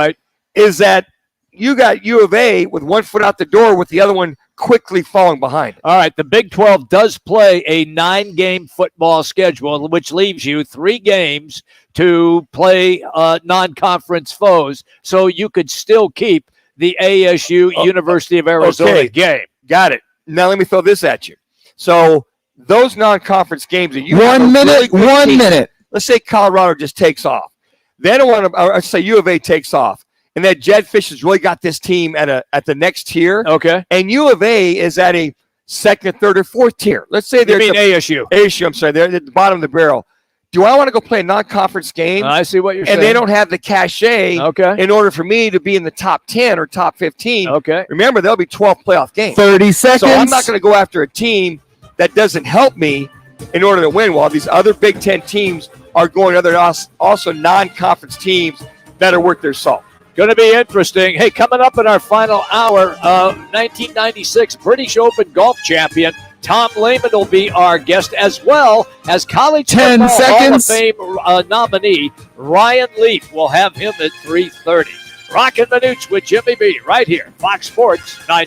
is that you got U of A with one foot out the door with the other one quickly falling behind. All right, the Big 12 does play a 9-game football schedule, which leaves you 3 games to play non-conference foes, so you could still keep the ASU University of Arizona game. Got it. Now let me throw this at you. So those non-conference games that you 1 minute, 1 minute. Let's say Colorado just takes off. They don't want to. Or say U of A takes off, and that Jed Fish has really got this team at the next tier. Okay. And U of A is at a second, third, or fourth tier. Let's say they're ASU. ASU. I'm sorry, they're at the bottom of the barrel. Do I want to go play a non-conference game? I see what you're saying. And they don't have the cachet in order for me to be in the top 10 or top 15. Okay. Remember, there'll be 12 playoff games. 30 seconds. So I'm not going to go after a team that doesn't help me in order to win, while these other Big Ten teams are going other also non-conference teams that are worth their salt. Going to be interesting. Hey, coming up in our final hour, 1996 British Open golf champion Tom Lehman will be our guest, as well as college 10 football seconds. Hall of Fame nominee Ryan Leaf. We'll have him at 3:30. Roc and Manuch with Jimmy B right here, Fox Sports 9.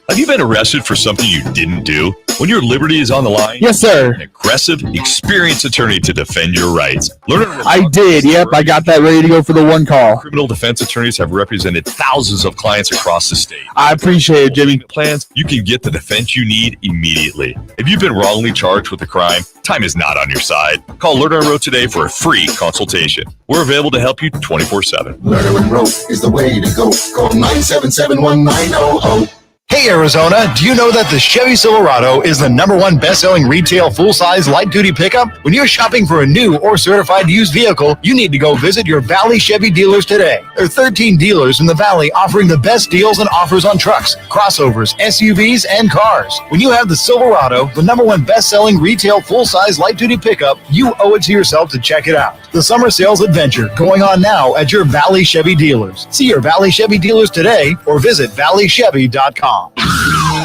Have you been arrested for something you didn't do? When your liberty is on the line, Yes, sir. an aggressive, experienced attorney to defend your rights. I did. Yep, I got that ready to go for the one call. Criminal defense attorneys have represented thousands of clients across the state. I appreciate it, Jimmy. Plans, you can get the defense you need immediately. If you've been wrongly charged with a crime, time is not on your side. Call Lerner and Rowe today for a free consultation. We're available to help you 24/7. Lerner and Rowe is the way to go. Call 977-1900. Hey Arizona, do you know that the Chevy Silverado is the #1 best-selling retail full-size light-duty pickup? When you're shopping for a new or certified used vehicle, you need to go visit your Valley Chevy dealers today. There are 13 dealers in the Valley offering the best deals and offers on trucks, crossovers, SUVs, and cars. When you have the Silverado, the #1 best-selling retail full-size light-duty pickup, you owe it to yourself to check it out. The summer sales adventure going on now at your Valley Chevy dealers. See your Valley Chevy dealers today or visit valleychevy.com.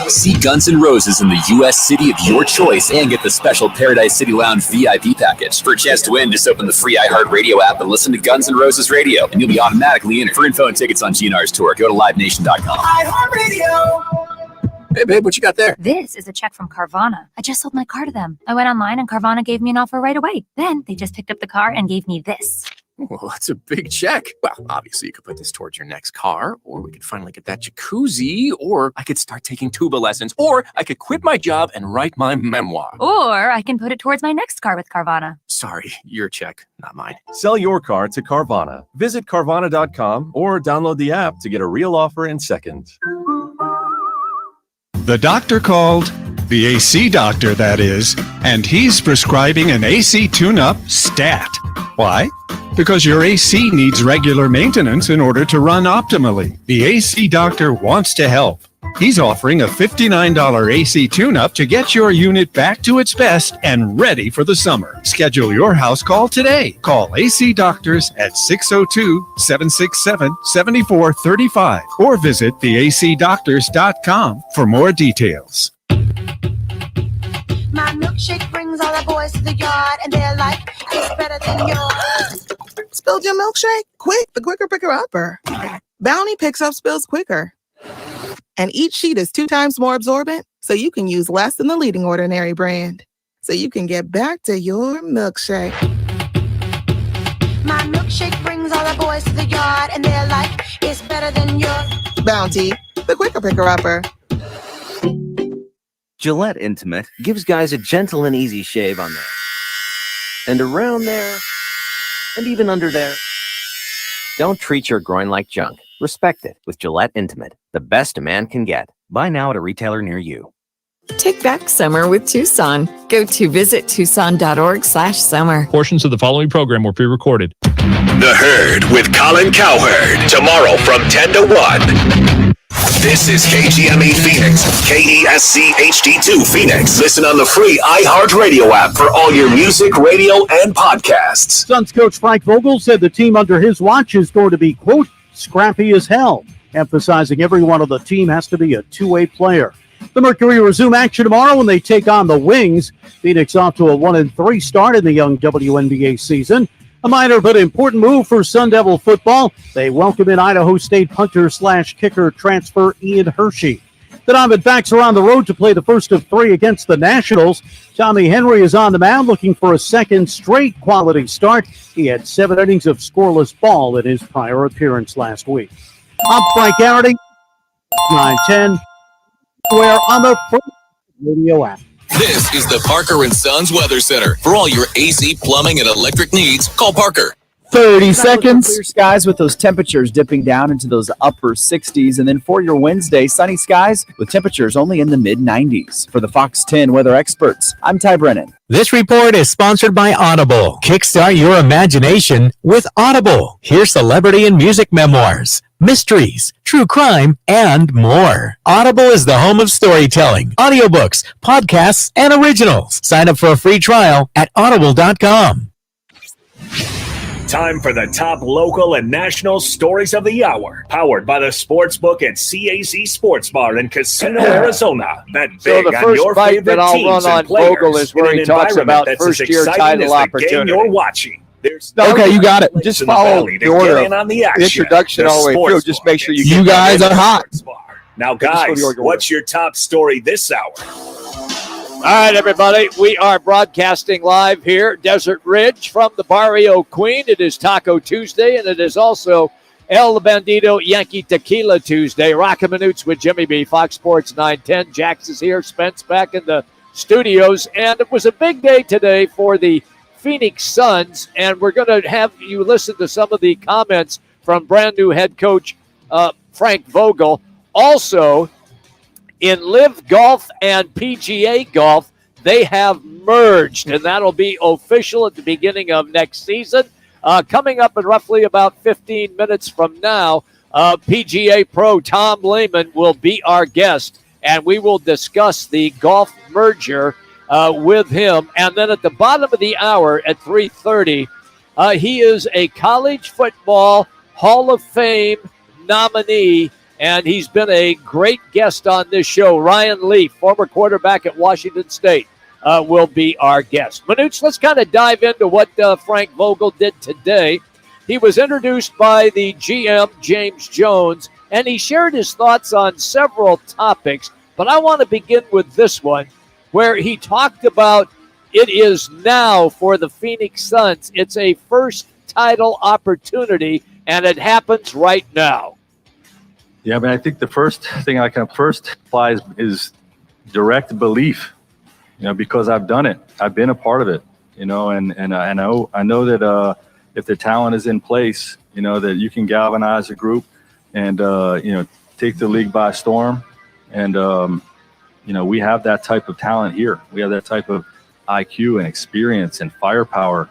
See Guns N' Roses in the U.S. city of your choice and get the special Paradise City Lounge VIP package. For a chance to win, just open the free iHeartRadio app and listen to Guns N' Roses Radio, and you'll be automatically entered. For info and tickets on GNR's tour, go to livenation.com. iHeartRadio. Hey, babe, what you got there? This is a check from Carvana. I just sold my car to them. I went online and Carvana gave me an offer right away. Then they just picked up the car and gave me this. Well, that's a big check. Well, obviously, you could put this towards your next car, or we could finally get that jacuzzi, or I could start taking tuba lessons, or I could quit my job and write my memoir. Or I can put it towards my next car with Carvana. Sorry, your check, not mine. Sell your car to Carvana. Visit Carvana.com or download the app to get a real offer in seconds. The doctor called, the AC doctor, that is, and he's prescribing an AC tune-up stat. Why? Because your AC needs regular maintenance in order to run optimally. The AC doctor wants to help. He's offering a $59 AC tune-up to get your unit back to its best and ready for the summer. Schedule your house call today. Call AC Doctors at 602-767-7435 or visit theacdoctors.com for more details. My milkshake brings all the boys to the yard, and they're like, it's better than yours. Spilled your milkshake? Quick, the quicker picker-upper. Bounty picks up spills quicker. And each sheet is 2 times more absorbent, so you can use less than the leading Ordinary brand. so you can get back to your milkshake. My milkshake brings all the boys to the yard, and they're like, it's better than yours. Bounty, the quicker picker-upper. Gillette Intimate gives guys a gentle and easy shave on there. And around there. And even under there. Don't treat your groin like junk. Respect it with Gillette Intimate, the best a man can get. Buy now at a retailer near you. Take back summer with Tucson. Go to visittucson.org/summer. Portions of the following program were pre-recorded. The Herd with Colin Cowherd. Tomorrow from 10 to 1. This is KGME Phoenix, KESC HD2 Phoenix. Listen on the free iHeartRadio app for all your music, radio, and podcasts. Suns coach Frank Vogel said the team under his watch is going to be, quote, scrappy as hell, emphasizing everyone on the team has to be a two-way player. The Mercury resume action tomorrow when they take on the Wings. Phoenix off to a 1-3 start in the young WNBA season. A minor but important move for Sun Devil football. They welcome in Idaho State punter/kicker transfer Ian Hershey. The Diamondbacks are on the road to play the first of 3 against the Nationals. Tommy Henry is on the mound looking for a second straight quality start. He had 7 innings of scoreless ball in his prior appearance last week. I'm Frank Garrity, 910. We're on the first radio app. This is the Parker & Sons Weather Center. For all your AC, plumbing, and electric needs, call Parker. 30 seconds. Clear skies with those temperatures dipping down into those upper 60s. And then for your Wednesday, sunny skies with temperatures only in the mid-90s. For the Fox 10 weather experts, I'm Ty Brennan. This report is sponsored by Audible. Kickstart your imagination with Audible. Hear celebrity and music memoirs, mysteries, true crime, and more. Audible is the home of storytelling, audiobooks, podcasts, and originals. Sign up for a free trial at audible.com. Time for the top local and national stories of the hour. Powered by the Sportsbook at CAC Sports Bar in Casino, Arizona. Bet big So the on first your bite favorite that I'll teams run on and players Vogel is where in he an talks environment about that's as first-year exciting title as the opportunity. game you're watching. There's Okay, you got it. Just in the follow valley the to order get of in on the the action. introduction The all the way through. Sportsbook Just make sure you You get guys that are in. hot. Now, Let's go guys, to your order. what's your top story this hour? All right, everybody, we are broadcasting live here, Desert Ridge, from the Barrio Queen. It is Taco Tuesday, and it is also El Bandito Yankee Tequila Tuesday. Roc and Manuch with Jimmy B, Fox Sports 910. Jax is here, Spence back in the studios, and it was a big day today for the Phoenix Suns, and we're going to have you listen to some of the comments from brand new head coach Frank Vogel. Also, in Live Golf and PGA Golf, they have merged, and that'll be official at the beginning of next season. Coming up in roughly about 15 minutes from now, PGA Pro Tom Lehman will be our guest, and we will discuss the golf merger with him. And then at the bottom of the hour at 3:30, he is a college football Hall of Fame nominee, and he's been a great guest on this show. Ryan Leaf, former quarterback at Washington State, will be our guest. Manuch, let's kind of dive into what Frank Vogel did today. He was introduced by the GM, James Jones, and he shared his thoughts on several topics, but I want to begin with this one, where he talked about it is now for the Phoenix Suns. It's a first title opportunity, and it happens right now. Yeah, but I think the first thing I can first apply is direct belief, because I've done it. I've been a part of it, and I know that if the talent is in place, that you can galvanize a group and, take the league by storm. And, we have that type of talent here. We have that type of IQ and experience and firepower.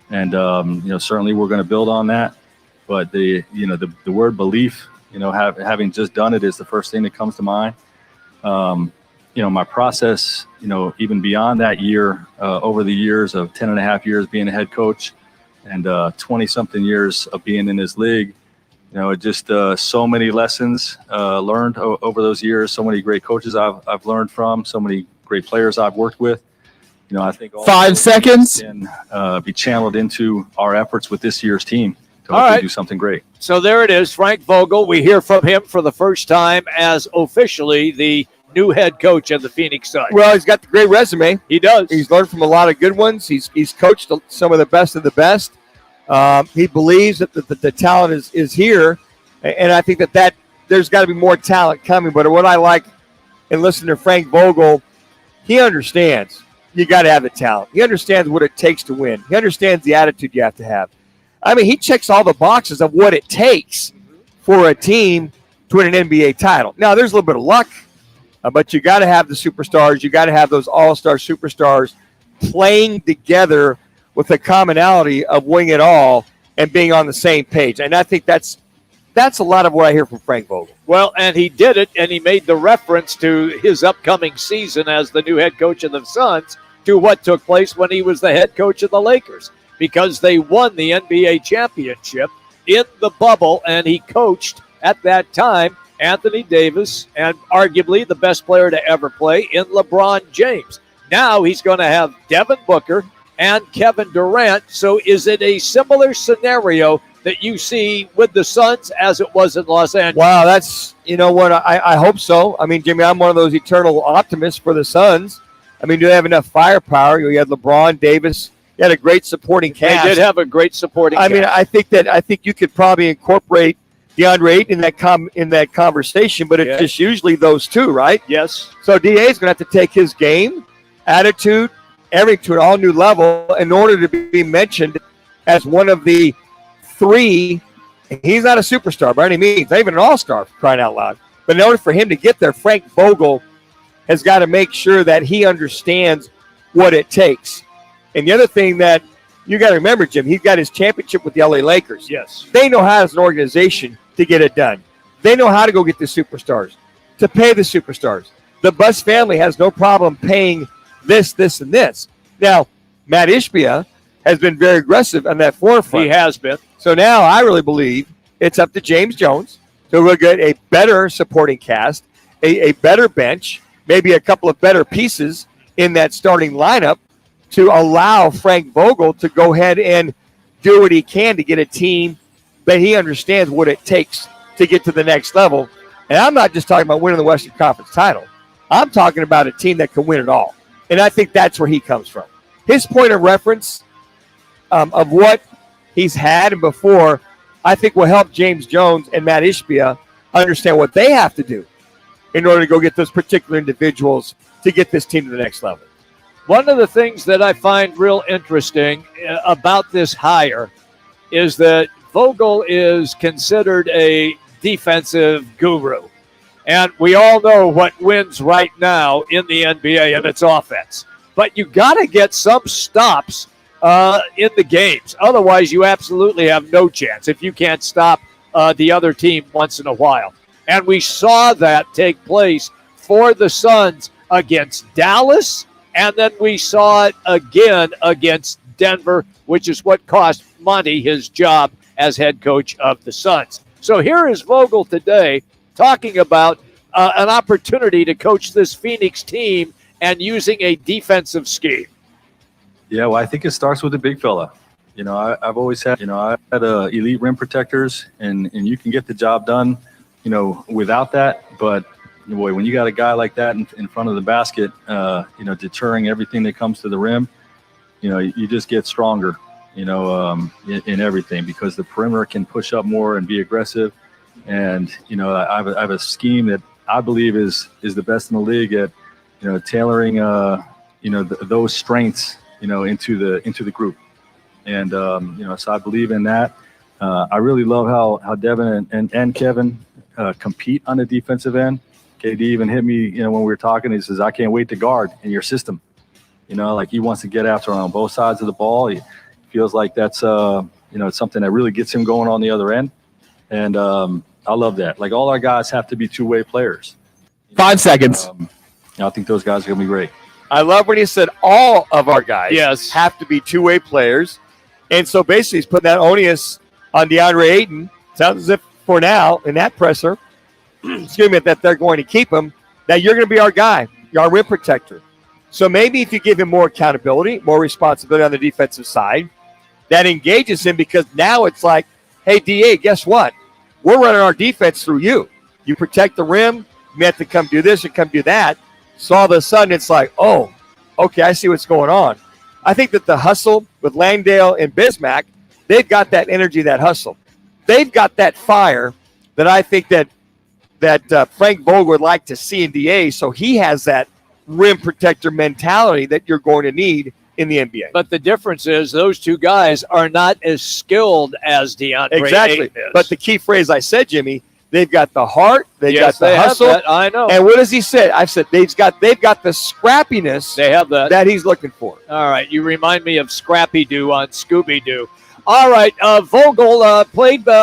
And, certainly we're going to build on that. But the word belief, having just done it is the first thing that comes to mind. My process, even beyond that year, over the years of 10 and a half years being a head coach and 20-something years of being in this league, just so many lessons learned over those years, so many great coaches I've learned from, so many great players I've worked with. I think all 5 seconds can be channeled into our efforts with this year's team to All hopefully right. do something great. So there it is, Frank Vogel. We hear from him for the first time as officially the new head coach of the Phoenix Suns? Well, he's got the great resume. He does. He's learned from a lot of good ones. He's coached some of the best of the best. He believes that the talent is here, and I think that there's got to be more talent coming. But what I like in listening to Frank Vogel, he understands you got to have the talent. He understands what it takes to win. He understands the attitude you have to have. I mean, he checks all the boxes of what it takes for a team to win an NBA title. Now, there's a little bit of luck, but you got to have the superstars. You got to have those all-star superstars playing together with the commonality of winning it all and being on the same page. And I think that's a lot of what I hear from Frank Vogel. Well, and he did it, and he made the reference to his upcoming season as the new head coach of the Suns to what took place when he was the head coach of the Lakers, because they won the NBA championship in the bubble, and he coached at that time Anthony Davis and arguably the best player to ever play in LeBron James. Now he's going to have Devin Booker and Kevin Durant. So is it a similar scenario that you see with the Suns as it was in Los Angeles? Wow, that's, you know what, I hope so. I mean, Jimmy, I'm one of those eternal optimists for the Suns. I mean, do they have enough firepower? You had LeBron, Davis. You had a great supporting cast. They did have a great supporting cast. I mean, I think you could probably incorporate DeAndre Ayton in that conversation, but it's just usually those two, right? Yes. So DA is going to have to take his game, attitude, everything to an all-new level in order to be mentioned as one of the three. He's not a superstar by any means, not even an all-star, for crying out loud. But in order for him to get there, Frank Vogel has got to make sure that he understands what it takes. And the other thing that you got to remember, Jim, he's got his championship with the LA Lakers. Yes. They know how as an organization to get it done. They know how to go get the superstars, to pay the superstars. The Buss family has no problem paying this, and this. Now, Matt Ishbia has been very aggressive on that forefront. He has been. So now I really believe it's up to James Jones to look at a better supporting cast, a better bench, maybe a couple of better pieces in that starting lineup to allow Frank Vogel to go ahead and do what he can to get a team that he understands what it takes to get to the next level. And I'm not just talking about winning the Western Conference title. I'm talking about a team that can win it all. And I think that's where he comes from. His point of reference of what he's had and before, I think will help James Jones and Matt Ishbia understand what they have to do in order to go get those particular individuals to get this team to the next level. One of the things that I find real interesting about this hire is that Vogel is considered a defensive guru. And we all know what wins right now in the NBA, and it's offense. But you got to get some stops in the games. Otherwise, you absolutely have no chance if you can't stop the other team once in a while. And we saw that take place for the Suns against Dallas, and then we saw it again against Denver, which is what cost Monty his job as head coach of the Suns. So here is Vogel today talking about an opportunity to coach this Phoenix team and using a defensive scheme. Yeah, well, I think it starts with the big fella. You know, I've always had, elite rim protectors, and you can get the job done, without that. But, boy, when you got a guy like that in front of the basket, deterring everything that comes to the rim, you just get stronger, in everything, because the perimeter can push up more and be aggressive. And, I have a scheme that I believe is the best in the league at, tailoring, those strengths, into the group. And, so I believe in that. I really love how Devin and Kevin compete on the defensive end. KD even hit me, when we were talking, he says, I can't wait to guard in your system. Like he wants to get after on both sides of the ball. He feels like that's, it's something that really gets him going on the other end. And I love that. Like all our guys have to be two-way players. 5 seconds. I think those guys are going to be great. I love when he said all of our guys have to be two-way players. And so basically he's putting that onus on DeAndre Ayton. Sounds as if for now in that presser, that they're going to keep him, that you're going to be our guy, our rim protector. So maybe if you give him more accountability, more responsibility on the defensive side, that engages him, because now it's like, hey, DA, guess what? We're running our defense through you. You protect the rim, meant to come do this or come do that. So all of a sudden it's like, oh, okay, I see what's going on. I think that the hustle with Langdale and Bismack, they've got that energy, that hustle. They've got that fire that I think that Frank Vogel would like to see in DA, so he has that rim protector mentality that you're going to need in the NBA. But the difference is those two guys are not as skilled as DeAndre Exactly. Ayton is. But the key phrase I said, Jimmy, they've got the heart, they've got the they have hustle. that, I know. And what does he say? I've said they've got the scrappiness They have that he's looking for. All right, you remind me of Scrappy-Doo on Scooby-Doo. All right, Vogel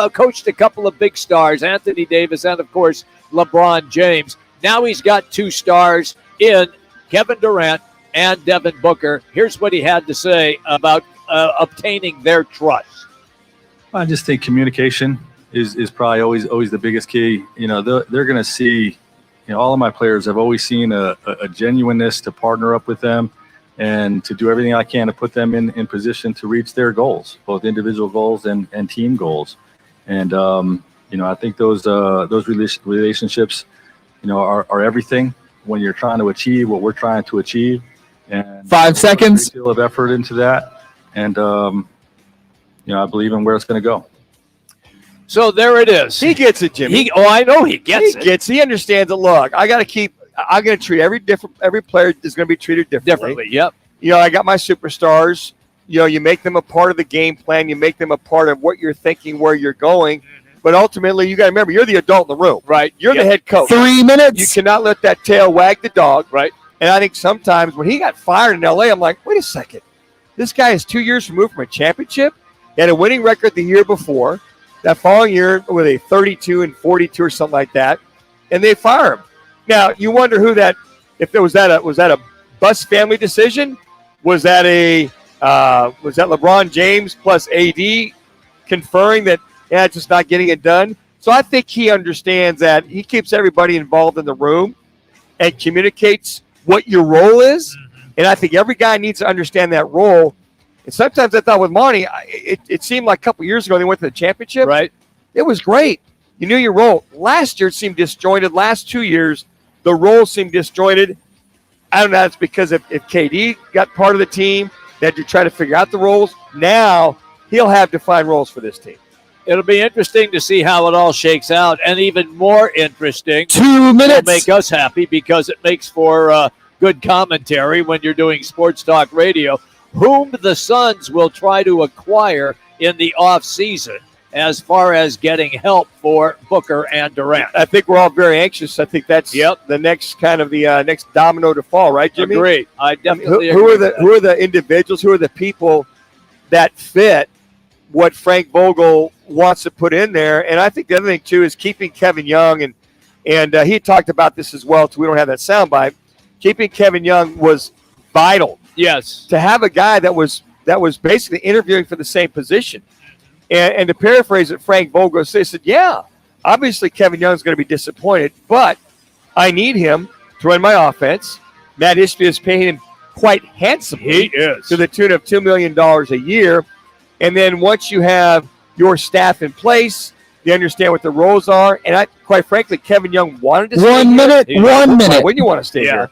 coached a couple of big stars, Anthony Davis and, of course, LeBron James. Now he's got two stars in Kevin Durant and Devin Booker. Here's what he had to say about obtaining their trust. I just think communication is probably always the biggest key. You know, they're going to see, all of my players have always seen a genuineness to partner up with them and to do everything I can to put them in position to reach their goals, both individual goals and team goals. And, I think those relationships, are everything when you're trying to achieve what we're trying to achieve. And 5 seconds. A great deal of effort into that. And, I believe in where it's going to go. So there it is. He gets it, Jimmy. I know he gets it. He understands it. Look, I'm going to treat every player is going to be treated differently. Yep. I got my superstars. You make them a part of the game plan. You make them a part of what you're thinking, where you're going. But ultimately, you got to remember, you're the adult in the room. Right. You're the head coach. 3 minutes. You cannot let that tail wag the dog. Right. And I think sometimes when he got fired in L.A., I'm like, wait a second. This guy is 2 years removed from a championship. He had a winning record the year before. That following year with a 32-42 or something like that. And they fire him. Now, you wonder was that a Bus family decision? Was that LeBron James plus AD conferring that, just not getting it done? So I think he understands that he keeps everybody involved in the room and communicates what your role is. And I think every guy needs to understand that role. And sometimes I thought with Monty, it seemed like a couple years ago they went to the championship. Right. It was great. You knew your role. Last year it seemed disjointed. Last 2 years, the role seemed disjointed. I don't know. It's because if KD got part of the team, they had to try to figure out the roles. Now he'll have defined roles for this team. It'll be interesting to see how it all shakes out, and even more interesting, 2 minutes. It'll make us happy because it makes for good commentary when you're doing sports talk radio. Whom the Suns will try to acquire in the offseason as far as getting help for Booker and Durant. I think we're all very anxious. I think that's the next kind of the next domino to fall, right, Jimmy? Agree. I definitely who agree. Who are the individuals? Who are the people that fit what Frank Vogel wants to put in there? And I think the other thing too is keeping Kevin Young, and he talked about this as well. So we don't have that soundbite. Keeping Kevin Young was vital. Yes. To have a guy that was basically interviewing for the same position. And to paraphrase it, Frank Vogel said, yeah, obviously Kevin Young's going to be disappointed, but I need him to run my offense. Matt Ishbia is paying him quite handsomely. He is. To the tune of $2 million a year. And then once you have your staff in place, you understand what the roles are. And quite frankly, Kevin Young wanted to stay 1 minute, here. 1 minute. Wouldn't you want to stay here?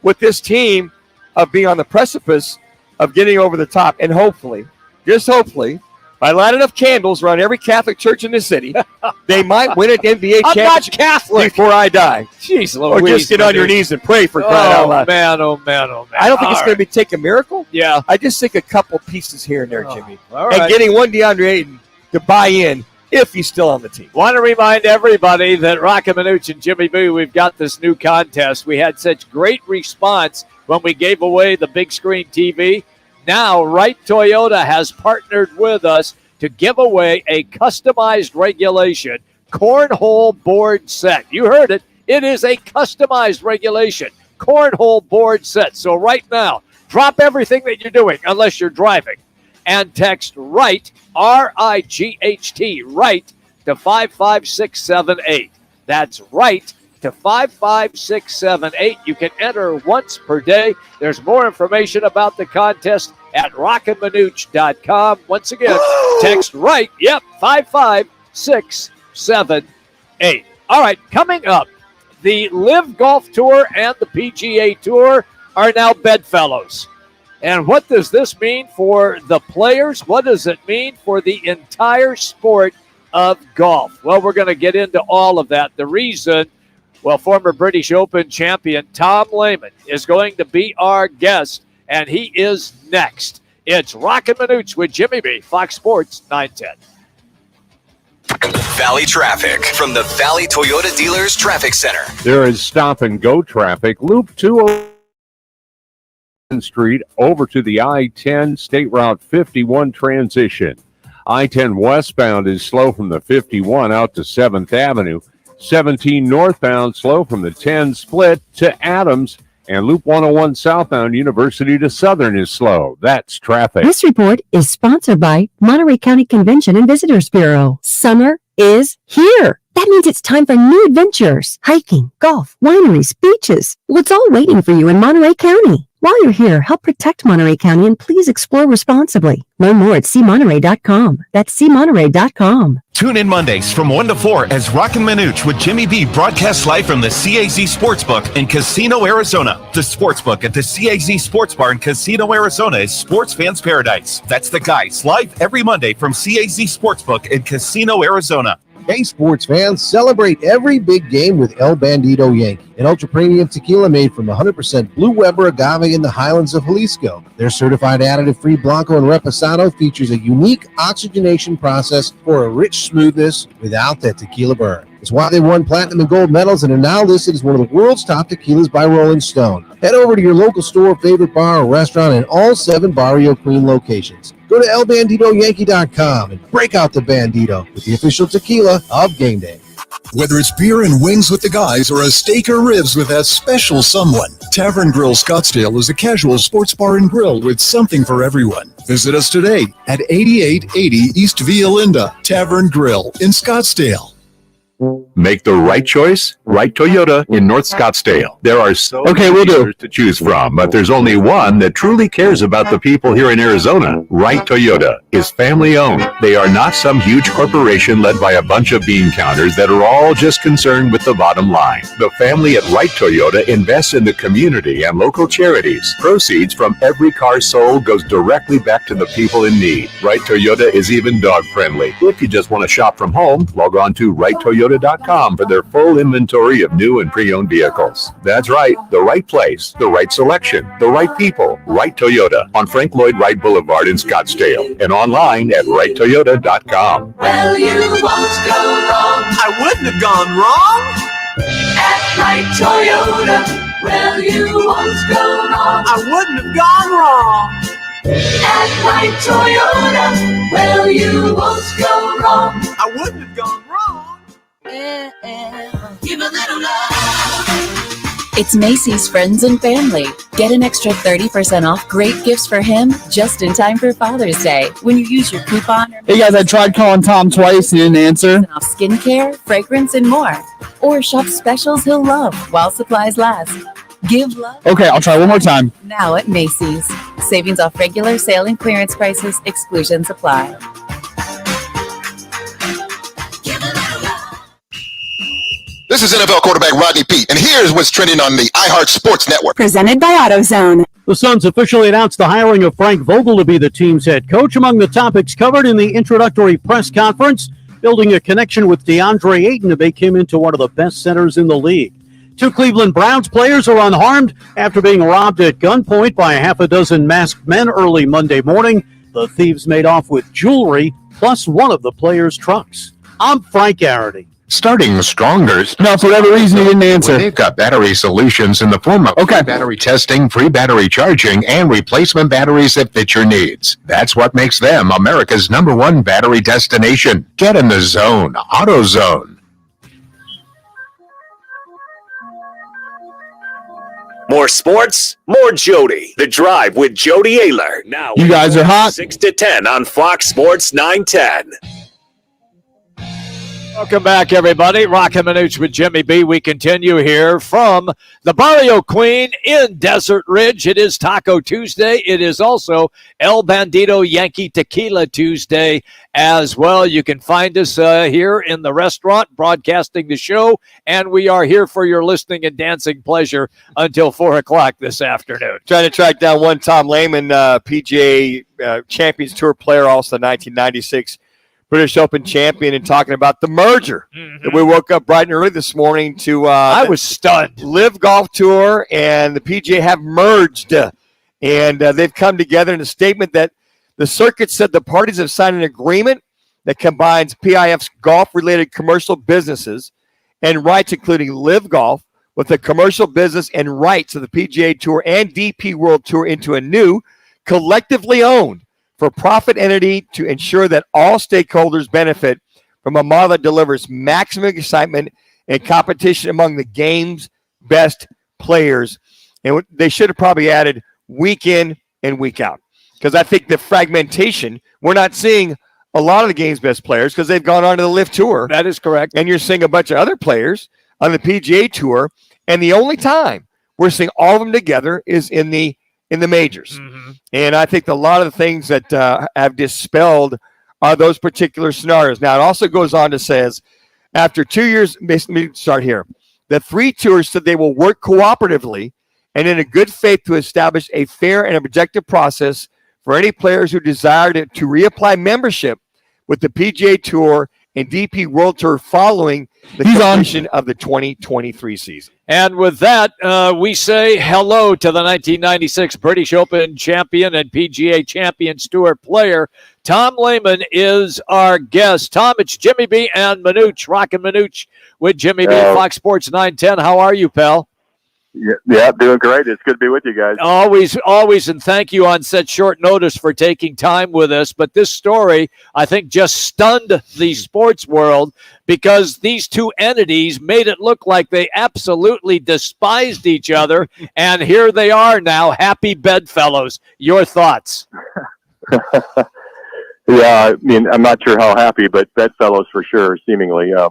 With this team of being on the precipice of getting over the top, and hopefully, just hopefully, if I light enough candles around every Catholic church in the city, they might win an NBA I'm not championship Catholic. before I die. Jeez Or Louise, just get on your knees and pray for crying out loud. Oh, man. I don't think it's going to take a miracle. Yeah. I just think a couple pieces here and there, Jimmy. All right. And getting one DeAndre Ayton to buy in if he's still on the team. Want to remind everybody that Roc and Manuch and Jimmy Boo, we've got this new contest. We had such great response when we gave away the big screen TV. Now, Wright Toyota has partnered with us to give away a customized regulation cornhole board set. You heard it. It is a customized regulation cornhole board set. So right now, drop everything that you're doing, unless you're driving, and text RIGHT, R-I-G-H-T, RIGHT, to 55678. That's RIGHT to 55678. You can enter once per day. There's more information about the contest at rockandmanuch.com. Once again, text RIGHT, 55678. All right, coming up, the Live Golf Tour and the PGA Tour are now bedfellows. And what does this mean for the players? What does it mean for the entire sport of golf? Well, we're going to get into all of that. The reason, well, former British Open champion Tom Lehman is going to be our guest, and he is next. It's Roc and Manuch with Jimmy B, Fox Sports 910. Valley traffic from the Valley Toyota Dealers Traffic Center. There is stop-and-go traffic. Loop 2 Street over to the I-10 State Route 51 transition. I-10 westbound is slow from the 51 out to 7th Avenue. 17 northbound slow from the 10 split to Adams. And Loop 101 southbound University to Southern is slow. That's traffic. This report is sponsored by Monterey County Convention and Visitors Bureau. Summer is here. That means it's time for new adventures. Hiking, golf, wineries, beaches. Well, it's all waiting for you in Monterey County. While you're here, help protect Monterey County and please explore responsibly. Learn more at cmonterey.com. That's cmonterey.com. Tune in Mondays from 1 to 4 as Roc and Manuch with Jimmy B broadcasts live from the CAZ Sportsbook in Casino, Arizona. The Sportsbook at the CAZ Sports Bar in Casino, Arizona is sports fans' paradise. That's the guys live every Monday from CAZ Sportsbook in Casino, Arizona. Hey, sports fans, celebrate every big game with El Bandito Yankee, an ultra-premium tequila made from 100% Blue Weber agave in the highlands of Jalisco. Their certified additive-free Blanco and Reposado features a unique oxygenation process for a rich smoothness without that tequila burn. It's why they won platinum and gold medals and are now listed as one of the world's top tequilas by Rolling Stone. Head over to your local store, favorite bar, or restaurant in all 7 Barrio Queen locations. Go to elbanditoyankee.com and break out the Bandito with the official tequila of game day. Whether it's beer and wings with the guys or a steak or ribs with that special someone, Tavern Grill Scottsdale is a casual sports bar and grill with something for everyone. Visit us today at 8880 East Via Linda, Tavern Grill in Scottsdale. Make the right choice, right Toyota in North Scottsdale. There are so many dealers to choose from, but there's only one that truly cares about the people here in Arizona. Right Toyota is family owned. They are not some huge corporation led by a bunch of bean counters that are all just concerned with the bottom line. The family at Right Toyota invests in the community and local charities. Proceeds from every car sold goes directly back to the people in need. Right Toyota is even dog friendly. If you just want to shop from home, log on to righttoyota.com for their full inventory of new and pre-owned vehicles. That's right, the right place, the right selection, the right people. Right Toyota on Frank Lloyd Wright Boulevard in Scottsdale and online at righttoyota.com. Well, you won't go wrong. I wouldn't have gone wrong. At Wright Toyota. Well, you won't go wrong. I wouldn't have gone wrong. At Wright Toyota. Well, you won't go wrong. I wouldn't have gone wrong. Give a little love. It's Macy's Friends and Family. Get an extra 30% off great gifts for him just in time for Father's Day when you use your coupon. Hey guys, I tried calling Tom twice. He didn't answer. Off skincare, fragrance, and more. Or shop specials he'll love while supplies last. Give love. Okay, I'll try one more time. Now at Macy's. Savings off regular sale and clearance prices. Exclusions apply. This is NFL quarterback Rodney Peete, and here's what's trending on the iHeart Sports Network. Presented by AutoZone. The Suns officially announced the hiring of Frank Vogel to be the team's head coach. Among the topics covered in the introductory press conference, building a connection with DeAndre Ayton to make him into one of the best centers in the league. 2 Cleveland Browns players are unharmed after being robbed at gunpoint by a half a dozen masked men early Monday morning. The thieves made off with jewelry plus one of the players' trucks. I'm Frank Arity. Starting stronger. No, for whatever reason, he didn't answer. They've got battery solutions in the form of free battery testing, free battery charging, and replacement batteries that fit your needs. That's what makes them America's #1 battery destination. Get in the zone. AutoZone. More sports, more Jody. The Drive with Jody Ayler. Now you guys are hot. 6 to 10 on Fox Sports 910. Welcome back, everybody. Roc and Manuch with Jimmy B. We continue here from the Barrio Queen in Desert Ridge. It is Taco Tuesday. It is also El Bandito Yankee Tequila Tuesday as well. You can find us here in the restaurant broadcasting the show, and we are here for your listening and dancing pleasure until 4 o'clock this afternoon. Trying to track down one Tom Lehman, PGA Champions Tour player, also 1996 British Open champion, and talking about the merger. Mm-hmm. We woke up bright and early this morning to I was stunned. Live Golf Tour and the PGA have merged, and they've come together in a statement that the circuit said the parties have signed an agreement that combines PIF's golf-related commercial businesses and rights, including Live Golf, with the commercial business and rights of the PGA Tour and DP World Tour into a new, collectively owned, for-profit entity to ensure that all stakeholders benefit from a model that delivers maximum excitement and competition among the game's best players. And they should have probably added week in and week out, because I think the fragmentation, we're not seeing a lot of the game's best players because they've gone on to the Live Tour. That is correct. And you're seeing a bunch of other players on the PGA Tour, and the only time we're seeing all of them together is in the majors. Mm-hmm. And I think a lot of the things that have dispelled are those particular scenarios. Now, it also goes on to says, after 2 years, let me start here. The three tours said they will work cooperatively and in a good faith to establish a fair and objective process for any players who desire to reapply membership with the PGA Tour and DP World Tour following the completion of the 2023 season. And with that, we say hello to the 1996 British Open champion and PGA Champions Tour player. Tom Lehman is our guest. Tom, it's Jimmy B and Manuch, Roc and Manuch with Jimmy B, Fox Sports 910. How are you, pal? Yeah, doing great. It's good to be with you guys. Always, and thank you on such short notice for taking time with us. But this story, I think, just stunned the sports world because these two entities made it look like they absolutely despised each other, and here they are now, happy bedfellows. Your thoughts? Yeah, I mean, I'm not sure how happy, but bedfellows for sure, seemingly. A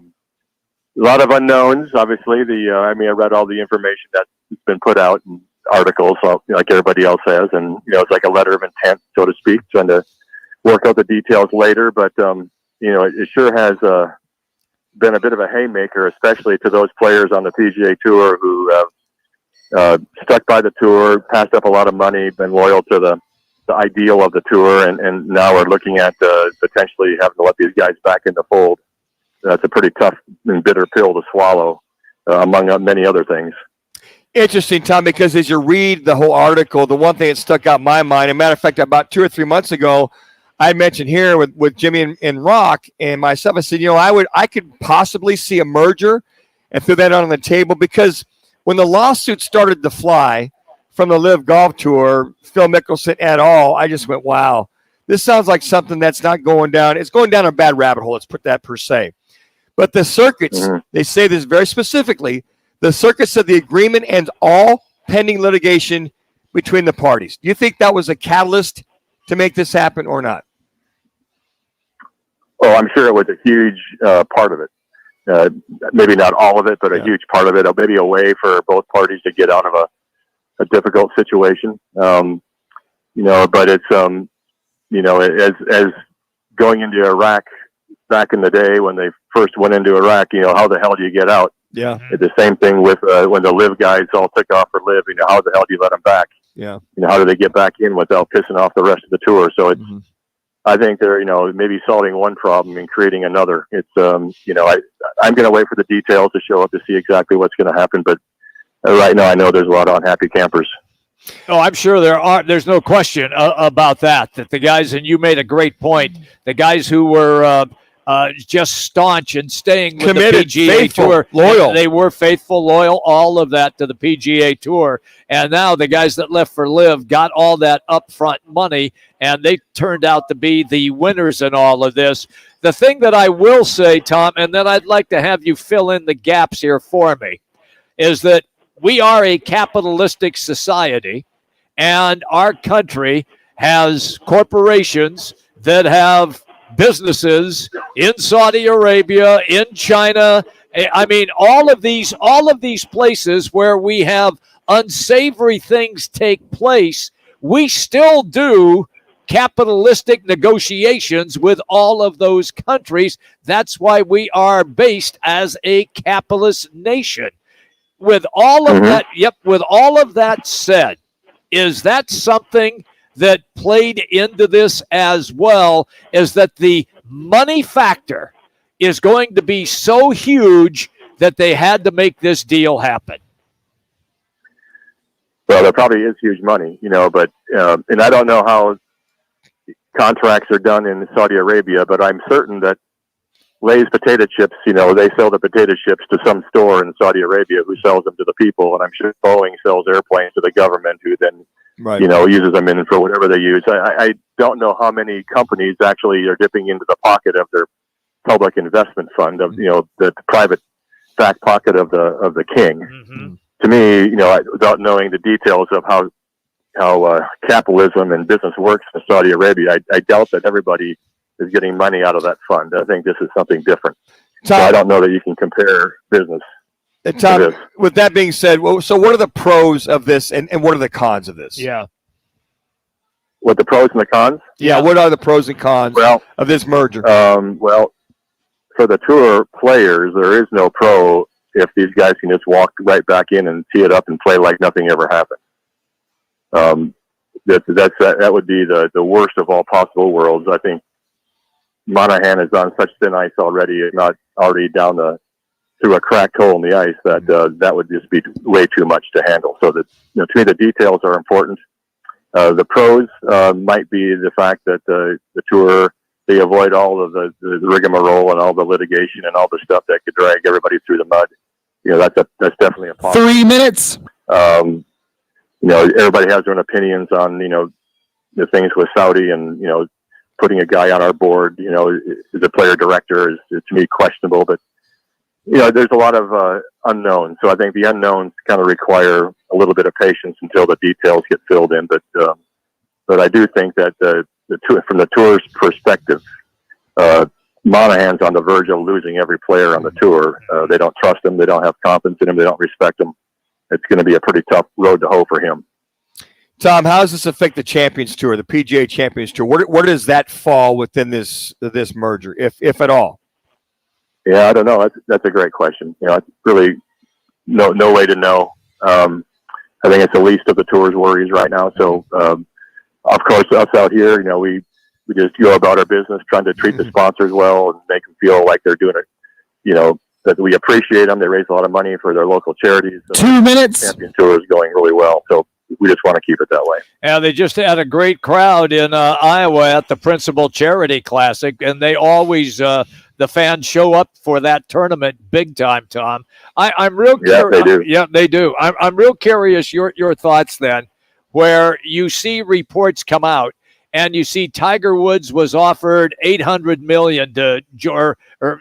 lot of unknowns, obviously. I read all the information that's been put out in articles, like everybody else has, and it's like a letter of intent, so to speak, trying to work out the details later. But it sure has been a bit of a haymaker, especially to those players on the PGA Tour who have stuck by the tour, passed up a lot of money, been loyal to the ideal of the tour, and now are looking at potentially having to let these guys back in the fold. That's a pretty tough and bitter pill to swallow, among many other things. Interesting, Tom, because as you read the whole article, the one thing that stuck out in my mind, as a matter of fact, about 2 or 3 months ago, I mentioned here with Jimmy and Roc and myself, I said, I could possibly see a merger and threw that on the table, because when the lawsuit started to fly from the Live Golf Tour, Phil Mickelson et al., I just went, wow, this sounds like something that's not going down. It's going down a bad rabbit hole, let's put that per se. But the circuits, they say this very specifically, the circuit said the agreement ends all pending litigation between the parties. Do you think that was a catalyst to make this happen or not? Oh, I'm sure it was a huge part of it. Maybe not all of it, but a huge part of it. Maybe a way for both parties to get out of a difficult situation. But it's, as going into Iraq back in the day when they first went into Iraq, how the hell do you get out? Yeah. It's the same thing with when the Live guys all took off for Live. How the hell do you let them back? Yeah. How do they get back in without pissing off the rest of the tour? So it's, I think they're, maybe solving one problem and creating another. It's, I'm going to wait for the details to show up to see exactly what's going to happen. But right now, I know there's a lot of unhappy campers. Oh, I'm sure there's no question about that the guys, and you made a great point, the guys who were just staunch and staying with committed, the PGA faithful, Tour. loyal. They were faithful, loyal, all of that to the PGA Tour. And now the guys that left for Live got all that upfront money, and they turned out to be the winners in all of this. The thing that I will say, Tom, and then I'd like to have you fill in the gaps here for me, is that we are a capitalistic society, and our country has corporations that have businesses in Saudi Arabia, in China. I mean, all of these places where we have unsavory things take place, we still do capitalistic negotiations with all of those countries. That's why we are based as a capitalist nation. With all of that, with all of that said, is that something that played into this as well? Is that the money factor is going to be so huge that they had to make this deal happen? Well, there probably is huge money, but and I don't know how contracts are done in Saudi Arabia, but I'm certain that Lay's potato chips, they sell the potato chips to some store in Saudi Arabia who sells them to the people, and I'm sure Boeing sells airplanes to the government who then, uses them in for whatever they use. I don't know how many companies actually are dipping into the pocket of their public investment fund of, the private back pocket of the king. Mm-hmm. To me, without knowing the details of how capitalism and business works in Saudi Arabia, I doubt that everybody is getting money out of that fund. I think this is something different. So I don't know that you can compare business. Tom, with that being said, so what are the pros of this and what are the cons of this? Yeah. What the pros and the cons? Yeah, what are the pros and cons of this merger? Well, for the tour players, there is no pro if these guys can just walk right back in and tee it up and play like nothing ever happened. That would be the worst of all possible worlds. I think Monahan is on such thin ice already, if not already down through a cracked hole in the ice, that would just be way too much to handle. So that, to me, the details are important. The pros might be the fact that the tour, they avoid all of the rigmarole and all the litigation and all the stuff that could drag everybody through the mud. That's definitely a positive. 3 minutes. Everybody has their own opinions on, the things with Saudi and, putting a guy on our board, as a player director is to me questionable, but, there's a lot of unknowns. So I think the unknowns kind of require a little bit of patience until the details get filled in. But I do think that from the tour's perspective, Monahan's on the verge of losing every player on the tour. They don't trust him. They don't have confidence in him. They don't respect him. It's going to be a pretty tough road to hoe for him. Tom, how does this affect the Champions Tour, the PGA Champions Tour? Where does that fall within this merger, if at all? Yeah, I don't know. That's a great question. It's really no way to know. I think it's the least of the tour's worries right now. So, of course, us out here, we just go about our business, trying to treat the sponsors well and make them feel like they're doing it. That we appreciate them. They raise a lot of money for their local charities. 2 minutes. The Champion Tour is going really well. So we just want to keep it that way. And they just had a great crowd in Iowa at the Principal Charity Classic, and they always the fans show up for that tournament big time. Tom, I'm real curious. Yeah, they do. Yeah, they do. I'm real curious your thoughts then, where you see reports come out. And you see Tiger Woods was offered $800 million or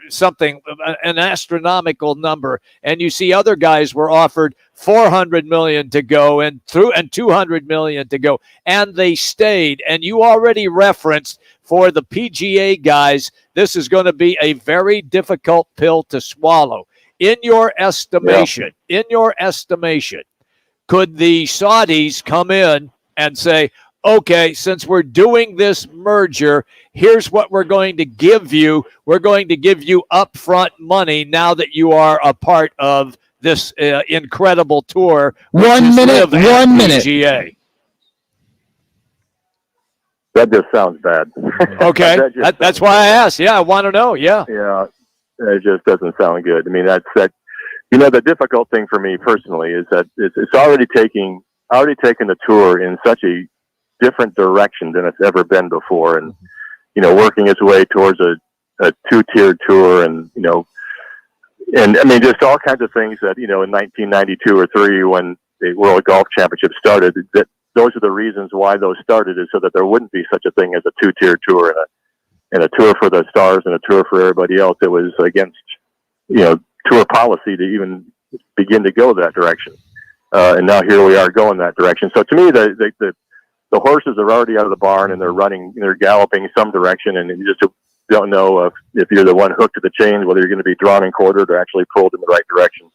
something, an astronomical number. And you see other guys were offered $400 million to go and $200 million to go. And they stayed. And you already referenced for the PGA guys, this is going to be a very difficult pill to swallow. In your estimation, could the Saudis come in and say, okay, since we're doing this merger, here's what we're going to give you. We're going to give you upfront money now that you are a part of this incredible tour. 1 minute. PGA. That just sounds bad. Okay, that's why I asked. Yeah, I want to know. Yeah. Yeah, it just doesn't sound good. I mean, that. The difficult thing for me personally is that it's already taking the tour in such a different direction than it's ever been before, and working its way towards a two-tiered tour, and I mean just all kinds of things that in 1992 or 3 when the World Golf Championship started, that those are the reasons why those started, is so that there wouldn't be such a thing as a two-tiered tour and a tour for the stars and a tour for everybody else. It was against tour policy to even begin to go that direction, and now here we are going that direction. So to me, the horses are already out of the barn and they're running, they're galloping some direction, and don't know if you're the one hooked to the chains, whether you're going to be drawn and quartered or actually pulled in the right direction.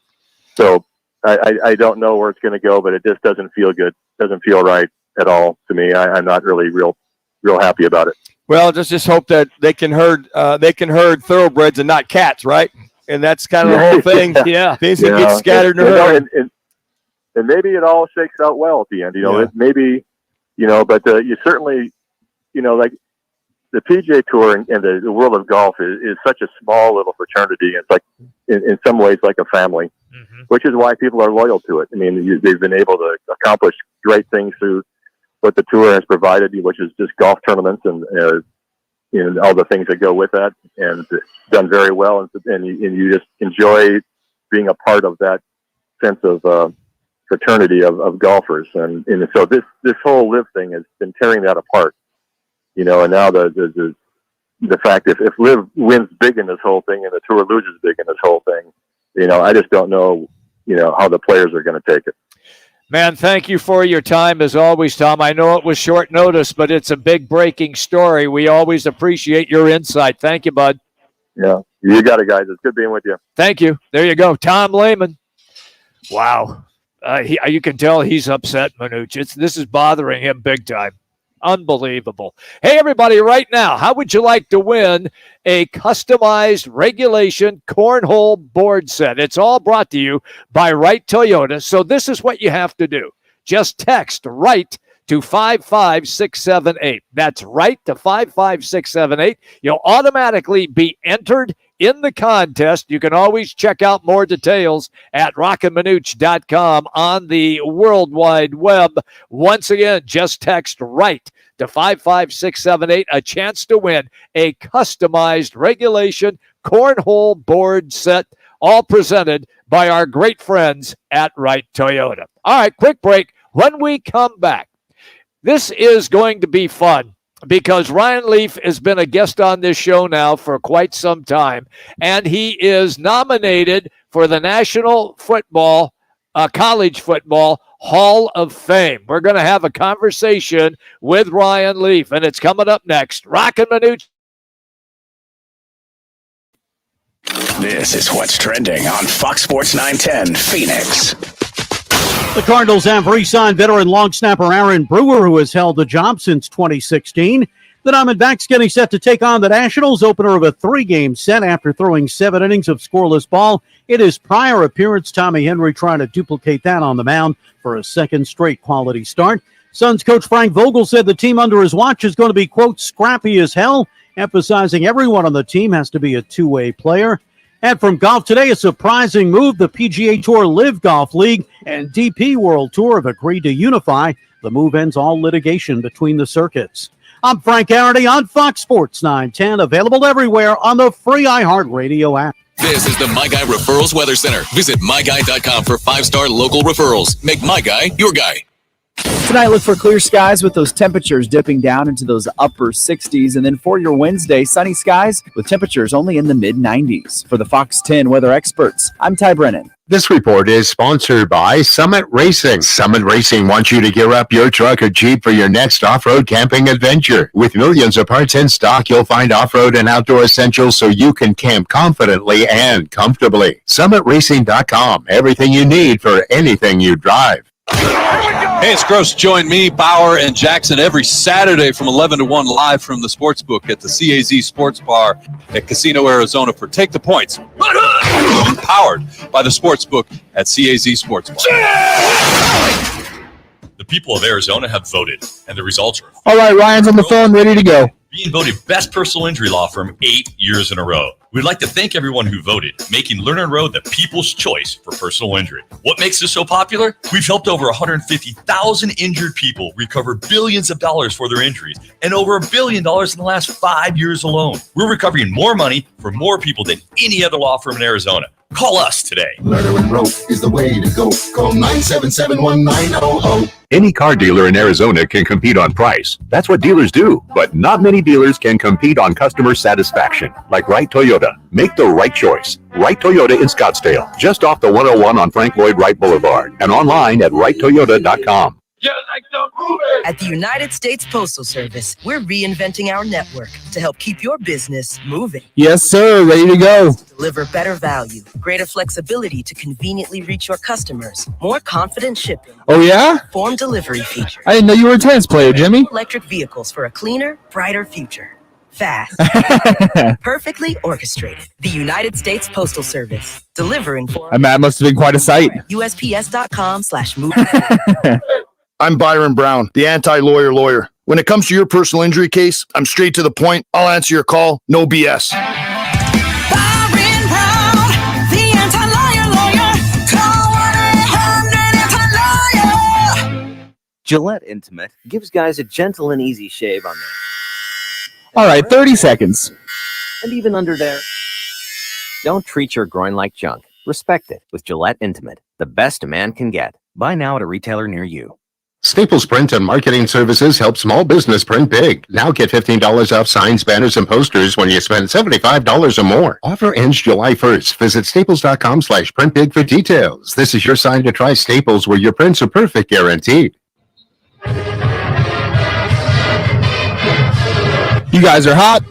So I don't know where it's going to go, but it just doesn't feel good. Doesn't feel right at all to me. I'm not really real happy about it. Well, just hope that they can herd thoroughbreds and not cats, right? And that's kind of the whole thing. Yeah. Things that get scattered in a herd. And maybe it all shakes out well at the end, maybe, but you certainly, like the PGA Tour and the world of golf is such a small little fraternity. It's like, in some ways, like a family, which is why people are loyal to it. I mean, they've been able to accomplish great things through what the tour has provided, which is just golf tournaments and all the things that go with that, and done very well. And you just enjoy being a part of that sense of fraternity of golfers. And so this whole live thing has been tearing that apart, and now the fact if live wins big in this whole thing and the tour loses big in this whole thing, I just don't know, how the players are going to take it. Man, thank you for your time as always, Tom. I know it was short notice, but it's a big breaking story. We always appreciate your insight. Thank you, bud. Yeah, you got it, guys. It's good being with you. Thank you. There you go. Tom Lehman. Wow. You can tell he's upset, Manuch. This is bothering him big time. Unbelievable. Hey, everybody, right now, how would you like to win a customized regulation cornhole board set? It's all brought to you by Wright Toyota. So this is what you have to do. Just text Wright to 55678. That's Wright to 55678. You'll automatically be entered in the contest. You can always check out more details at rockandmanuch.com on the World Wide Web. Once again, just text Wright to 55678. A chance to win a customized regulation cornhole board set, all presented by our great friends at Wright Toyota. All right, quick break. When we come back, this is going to be fun because Ryan Leaf has been a guest on this show now for quite some time, and he is nominated for the National Football, College Football Hall of Fame. We're going to have a conversation with Ryan Leaf, and it's coming up next. Roc and Manuch. This is what's trending on Fox Sports 910 Phoenix. The Cardinals have re-signed veteran long snapper Aaron Brewer, who has held the job since 2016. The Diamondbacks getting set to take on the Nationals, opener of a 3-game set after throwing 7 innings of scoreless ball. In his prior appearance, Tommy Henry trying to duplicate that on the mound for a second straight quality start. Suns coach Frank Vogel said the team under his watch is going to be, quote, scrappy as hell, emphasizing everyone on the team has to be a two-way player. And from golf today, a surprising move. The PGA Tour Live Golf League and DP World Tour have agreed to unify. The move ends all litigation between the circuits. I'm Frank Garrity on Fox Sports 910, available everywhere on the free iHeartRadio app. This is the My Guy Referrals Weather Center. Visit myguy.com for 5-star local referrals. Make My Guy your guy. Tonight, look for clear skies with those temperatures dipping down into those upper 60s. And then for your Wednesday, sunny skies with temperatures only in the mid-90s. For the Fox 10 weather experts, I'm Ty Brennan. This report is sponsored by Summit Racing. Summit Racing wants you to gear up your truck or Jeep for your next off-road camping adventure. With millions of parts in stock, you'll find off-road and outdoor essentials so you can camp confidently and comfortably. SummitRacing.com. Everything you need for anything you drive. Hey, it's Gross. Join me, Bauer, and Jackson every Saturday from 11 to 1 live from the Sportsbook at the CAZ Sports Bar at Casino, Arizona for Take the Points. Powered by the Sportsbook at CAZ Sports Bar. The people of Arizona have voted, and the results are... All right, Ryan's on the phone, ready to go. Being voted Best Personal Injury Law Firm 8 years in a row. We'd like to thank everyone who voted, making Lerner Road the people's choice for personal injury. What makes this so popular? We've helped over 150,000 injured people recover billions of dollars for their injuries, and over $1 billion in the last 5 years alone. We're recovering more money for more people than any other law firm in Arizona. Call us today. Lerner & Rowe is the way to go. Call 977-1900. Any car dealer in Arizona can compete on price. That's what dealers do. But not many dealers can compete on customer satisfaction. Like Wright Toyota. Make the right choice. Wright Toyota in Scottsdale. Just off the 101 on Frank Lloyd Wright Boulevard. And online at wrighttoyota.com. At the United States Postal Service, we're reinventing our network to help keep your business moving. Yes, sir. Ready to go. Deliver better value, greater flexibility to conveniently reach your customers, more confident shipping. Oh, yeah? Form delivery feature. I didn't know you were a tennis player, Jimmy. Electric vehicles for a cleaner, brighter future. Fast. Perfectly orchestrated. The United States Postal Service. Delivering for That must have been quite a sight. USPS.com/move. I'm Byron Brown, the anti-lawyer. When it comes to your personal injury case, I'm straight to the point. I'll answer your call. No BS. Byron Brown, the anti-lawyer. Call 1-800-ANTI-LAWYER. Gillette Intimate gives guys a gentle and easy shave on there. All right, 30 seconds. And even under there. Don't treat your groin like junk. Respect it with Gillette Intimate, the best a man can get. Buy now at a retailer near you. Staples Print and Marketing Services help small business print big. Now get $15 off signs, banners, and posters when you spend $75 or more. Offer ends July 1st. Visit staples.com/printbig for details. This is your sign to try Staples, where your prints are perfect guaranteed. You guys are hot.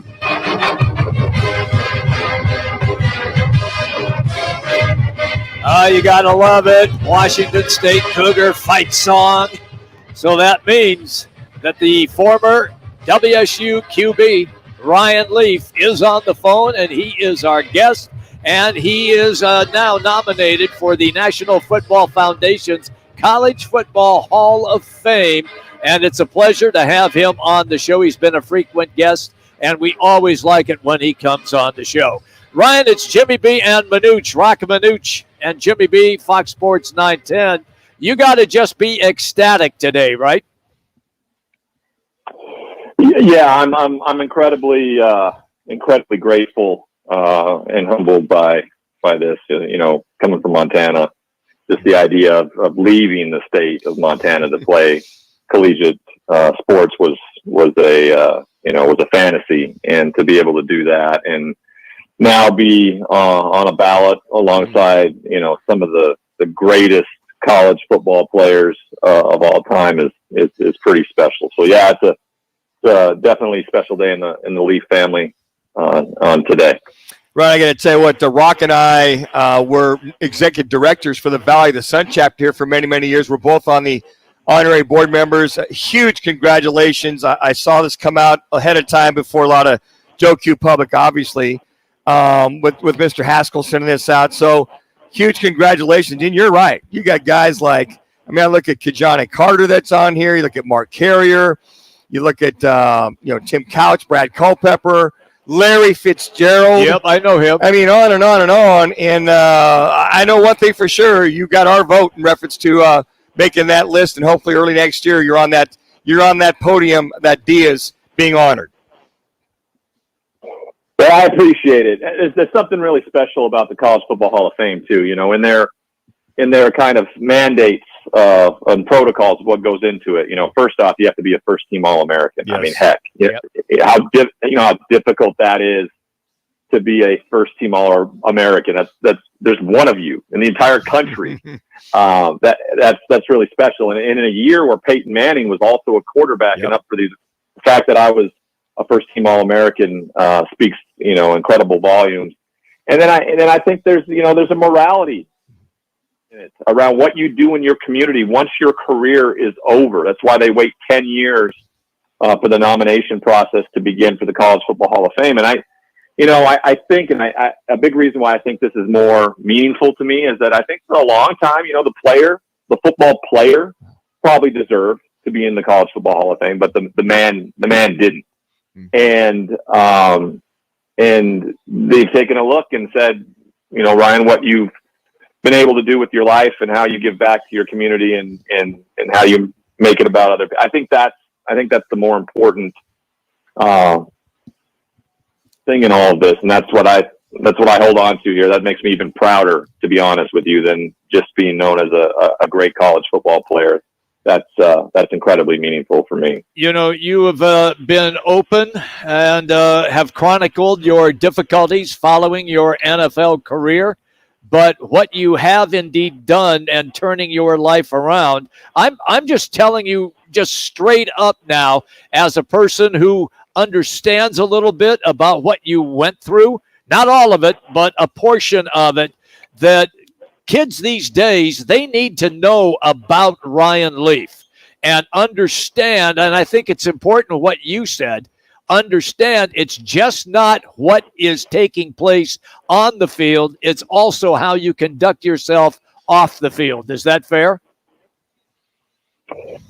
You gotta love it. Washington State Cougar fight song. So that means that the former WSU QB, Ryan Leaf, is on the phone, and he is our guest, and he is now nominated for the National Football Foundation's College Football Hall of Fame, and it's a pleasure to have him on the show. He's been a frequent guest, and we always like it when he comes on the show. Ryan, it's Jimmy B and Manuch, Roc and Manuch and Jimmy B, Fox Sports 910. You got to just be ecstatic today, right? Yeah, I'm incredibly grateful and humbled by this. Coming from Montana, just the idea of leaving the state of Montana to play collegiate sports was a fantasy, and to be able to do that and now be on a ballot alongside some of the greatest college football players of all time is pretty special. So yeah, it's a definitely special day in the Leaf family on today. Right, I got to tell you what, the Roc and I were executive directors for the Valley of the Sun chapter here for many, many years. We're both on the honorary board members. Huge congratulations. I saw this come out ahead of time before a lot of Joe Q Public, obviously, with Mr. Haskell sending this out. So huge congratulations. And you're right. You got guys like, I look at Kajani Carter that's on here. You look at Mark Carrier. You look at, Tim Couch, Brad Culpepper, Larry Fitzgerald. Yep, I know him. On and on and on. And I know one thing for sure. You got our vote in reference to making that list. And hopefully early next year, you're on that podium that Diaz being honored. Well, I appreciate it. There's something really special about the College Football Hall of Fame too. In their kind of mandates and protocols of what goes into it. First off, you have to be a first-team All-American. Yes. Heck, how difficult that is to be a first-team All-American. That's there's one of you in the entire country. That's really special. And in a year where Peyton Manning was also a quarterback, and up for the fact that I was a first-team All-American speaks, incredible volumes. And then I think there's a morality in it around what you do in your community once your career is over. That's why they wait 10 years for the nomination process to begin for the College Football Hall of Fame. And I think a big reason why I think this is more meaningful to me is that I think for a long time, the football player probably deserved to be in the College Football Hall of Fame, but the man didn't. And they've taken a look and said, Ryan, what you've been able to do with your life and how you give back to your community and how you make it about other people. I think that's the more important thing in all of this. And that's what I hold on to here. That makes me even prouder, to be honest with you, than just being known as a great college football player. That's incredibly meaningful for me. You have been open and have chronicled your difficulties following your NFL career. but what you have indeed done and turning your life around. I'm just telling you just straight up now, as a person who understands a little bit about what you went through, not all of it, but a portion of it, that kids these days, they need to know about Ryan Leaf and understand, and I think it's important what you said, understand it's just not what is taking place on the field, it's also how you conduct yourself off the field. Is that fair?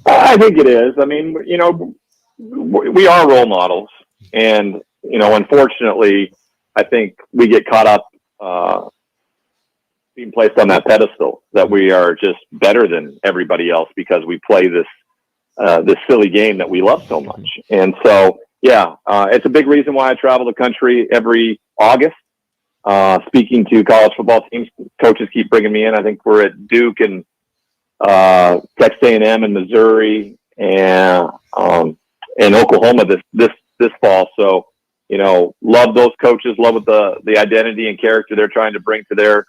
I think it is. I mean, you know, we are role models, and you know, unfortunately, I think we get caught up being placed on that pedestal that we are just better than everybody else because we play this this silly game that we love so much. And so, yeah, it's a big reason why I travel the country every August, speaking to college football teams. Coaches keep bringing me in. I think we're at Duke and Texas A&M and Missouri and Oklahoma this fall. So, you know, love those coaches, love with the identity and character they're trying to bring to their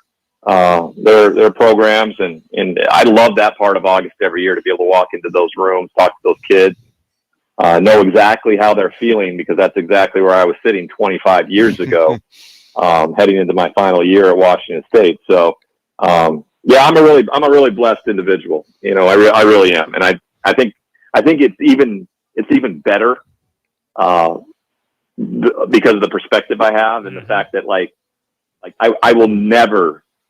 programs. And I love that part of August every year, to be able to walk into those rooms, talk to those kids, know exactly how they're feeling, because that's exactly where I was sitting 25 years ago, heading into my final year at Washington State. So, yeah, I'm a really blessed individual. You know, I really am. And I think it's even better, because of the perspective I have and the fact that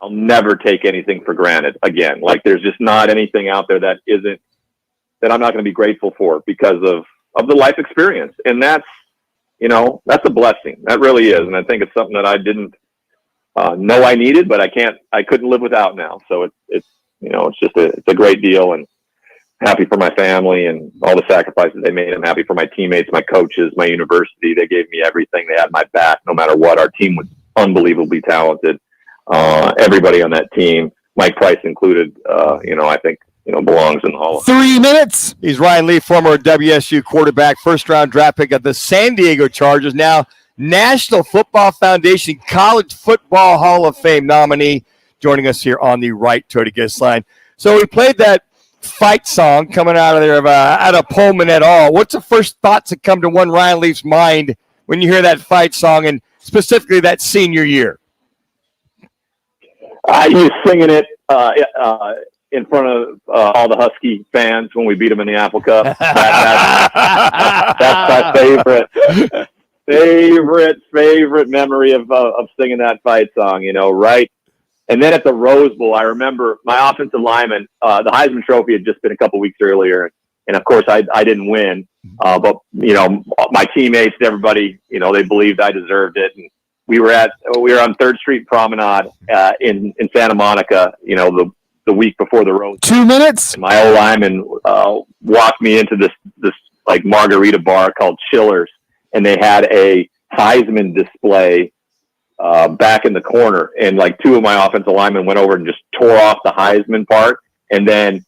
I'll never take anything for granted again. Like, there's just not anything out there that I'm not going to be grateful for because of the life experience. And that's a blessing. That really is. And I think it's something that I didn't know I needed, but I couldn't live without now. So it's a great deal, and happy for my family and all the sacrifices they made. I'm happy for my teammates, my coaches, my university. They gave me everything. They had my back no matter what. Our team was unbelievably talented. Everybody on that team, Mike Price included, I think, belongs in the Hall of Fame. 3 minutes. He's Ryan Leaf, former WSU quarterback, first-round draft pick of the San Diego Chargers, now National Football Foundation College Football Hall of Fame nominee, joining us here on the Right Toyota Guest Line. So we played that fight song coming out of there out of Pullman et al. What's the first thoughts that come to one Ryan Leaf's mind when you hear that fight song, and specifically that senior year? He was singing it in front of all the Husky fans when we beat them in the Apple Cup. That's my favorite memory of singing that fight song. Right. And then at the Rose Bowl, I remember my offensive lineman. The Heisman Trophy had just been a couple weeks earlier, and of course I didn't win. But my teammates and everybody, they believed I deserved it. And we were on 3rd Street Promenade in Santa Monica, the week before the Rose Bowl. 2 minutes. And my old lineman walked me into this like margarita bar called Chillers, and they had a Heisman display back in the corner, and like 2 of my offensive linemen went over and just tore off the Heisman part, and then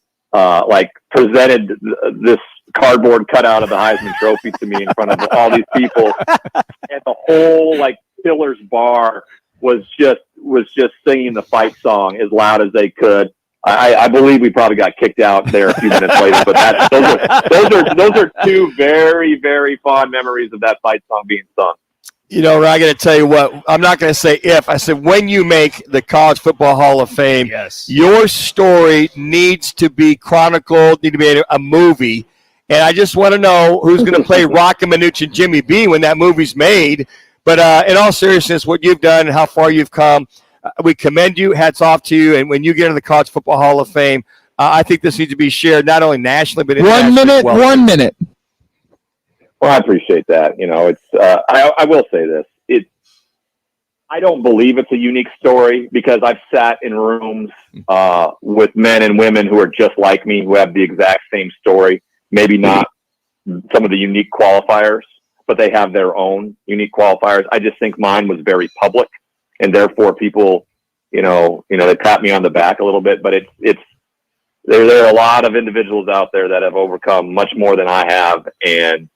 presented this cardboard cutout of the Heisman Trophy to me in front of all these people, and the whole Chillers bar was just singing the fight song as loud as they could. I believe we probably got kicked out there a few minutes later, but those are 2 very, very fond memories of that fight song being sung. I got to tell you what, I'm not going to say if. I said when you make the College Football Hall of Fame, yes, your story needs to be chronicled, need to be a movie. And I just want to know who's going to play Roc and Manuch and Jimmy B when that movie's made. But in all seriousness, what you've done and how far you've come, we commend you. Hats off to you. And when you get into the College Football Hall of Fame, I think this needs to be shared not only nationally, but internationally. 1 minute. Well, I appreciate that. It's I will say this. I don't believe it's a unique story, because I've sat in rooms with men and women who are just like me, who have the exact same story. Maybe not some of the unique qualifiers, but they have their own unique qualifiers. I just think mine was very public, and therefore people, they pat me on the back a little bit. But there are a lot of individuals out there that have overcome much more than I have, and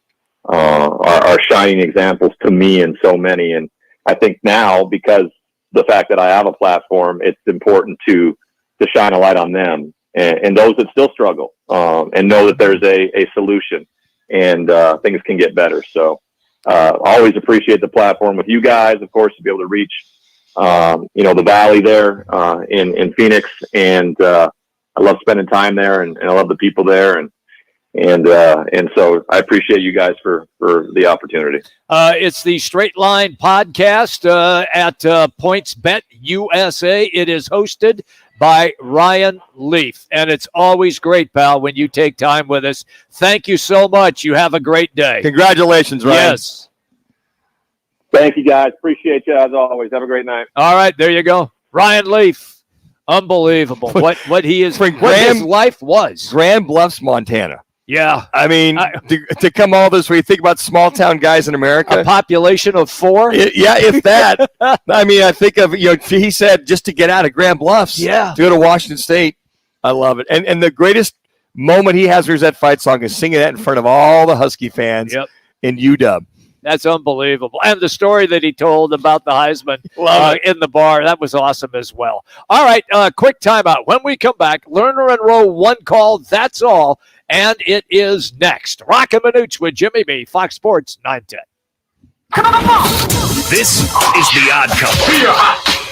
are shining examples to me and so many. And I think now, because the fact that I have a platform, it's important to shine a light on them and those that still struggle, and know that there's a solution and things can get better. So always appreciate the platform with you guys, of course, to be able to reach the Valley there in Phoenix, and I love spending time there, and I love the people there, and so I appreciate you guys for the opportunity. It's the Straight Line podcast at PointsBet USA. It is hosted by Ryan Leaf, and it's always great, pal, when you take time with us. Thank you so much. You have a great day. Congratulations, Ryan. Yes. Thank you, guys. Appreciate you as always. Have a great night. All right, there you go. Ryan Leaf. Unbelievable. What he is, what his life was. Grand Bluffs, Montana. Yeah. I mean, to come all this way, you think about small town guys in America. A population of 4? Yeah, if that. I mean, I think of, he said just to get out of Grand Bluffs. Yeah. To go to Washington State. I love it. And the greatest moment he has here's that fight song is singing that in front of all the Husky fans in UW. That's unbelievable. And the story that he told about the Heisman in the bar, that was awesome as well. All right, quick timeout. When we come back, Lerner and Rowe, one call, that's all. And it is next. Roc and Manuch with Jimmy B, Fox Sports 910. This is The Odd Couple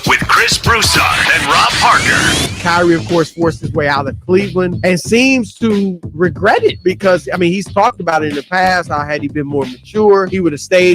with Chris Broussard and Rob Parker. Kyrie, of course, forced his way out of Cleveland and seems to regret it because, I mean, he's talked about it in the past. How had he been more mature, he would have stayed.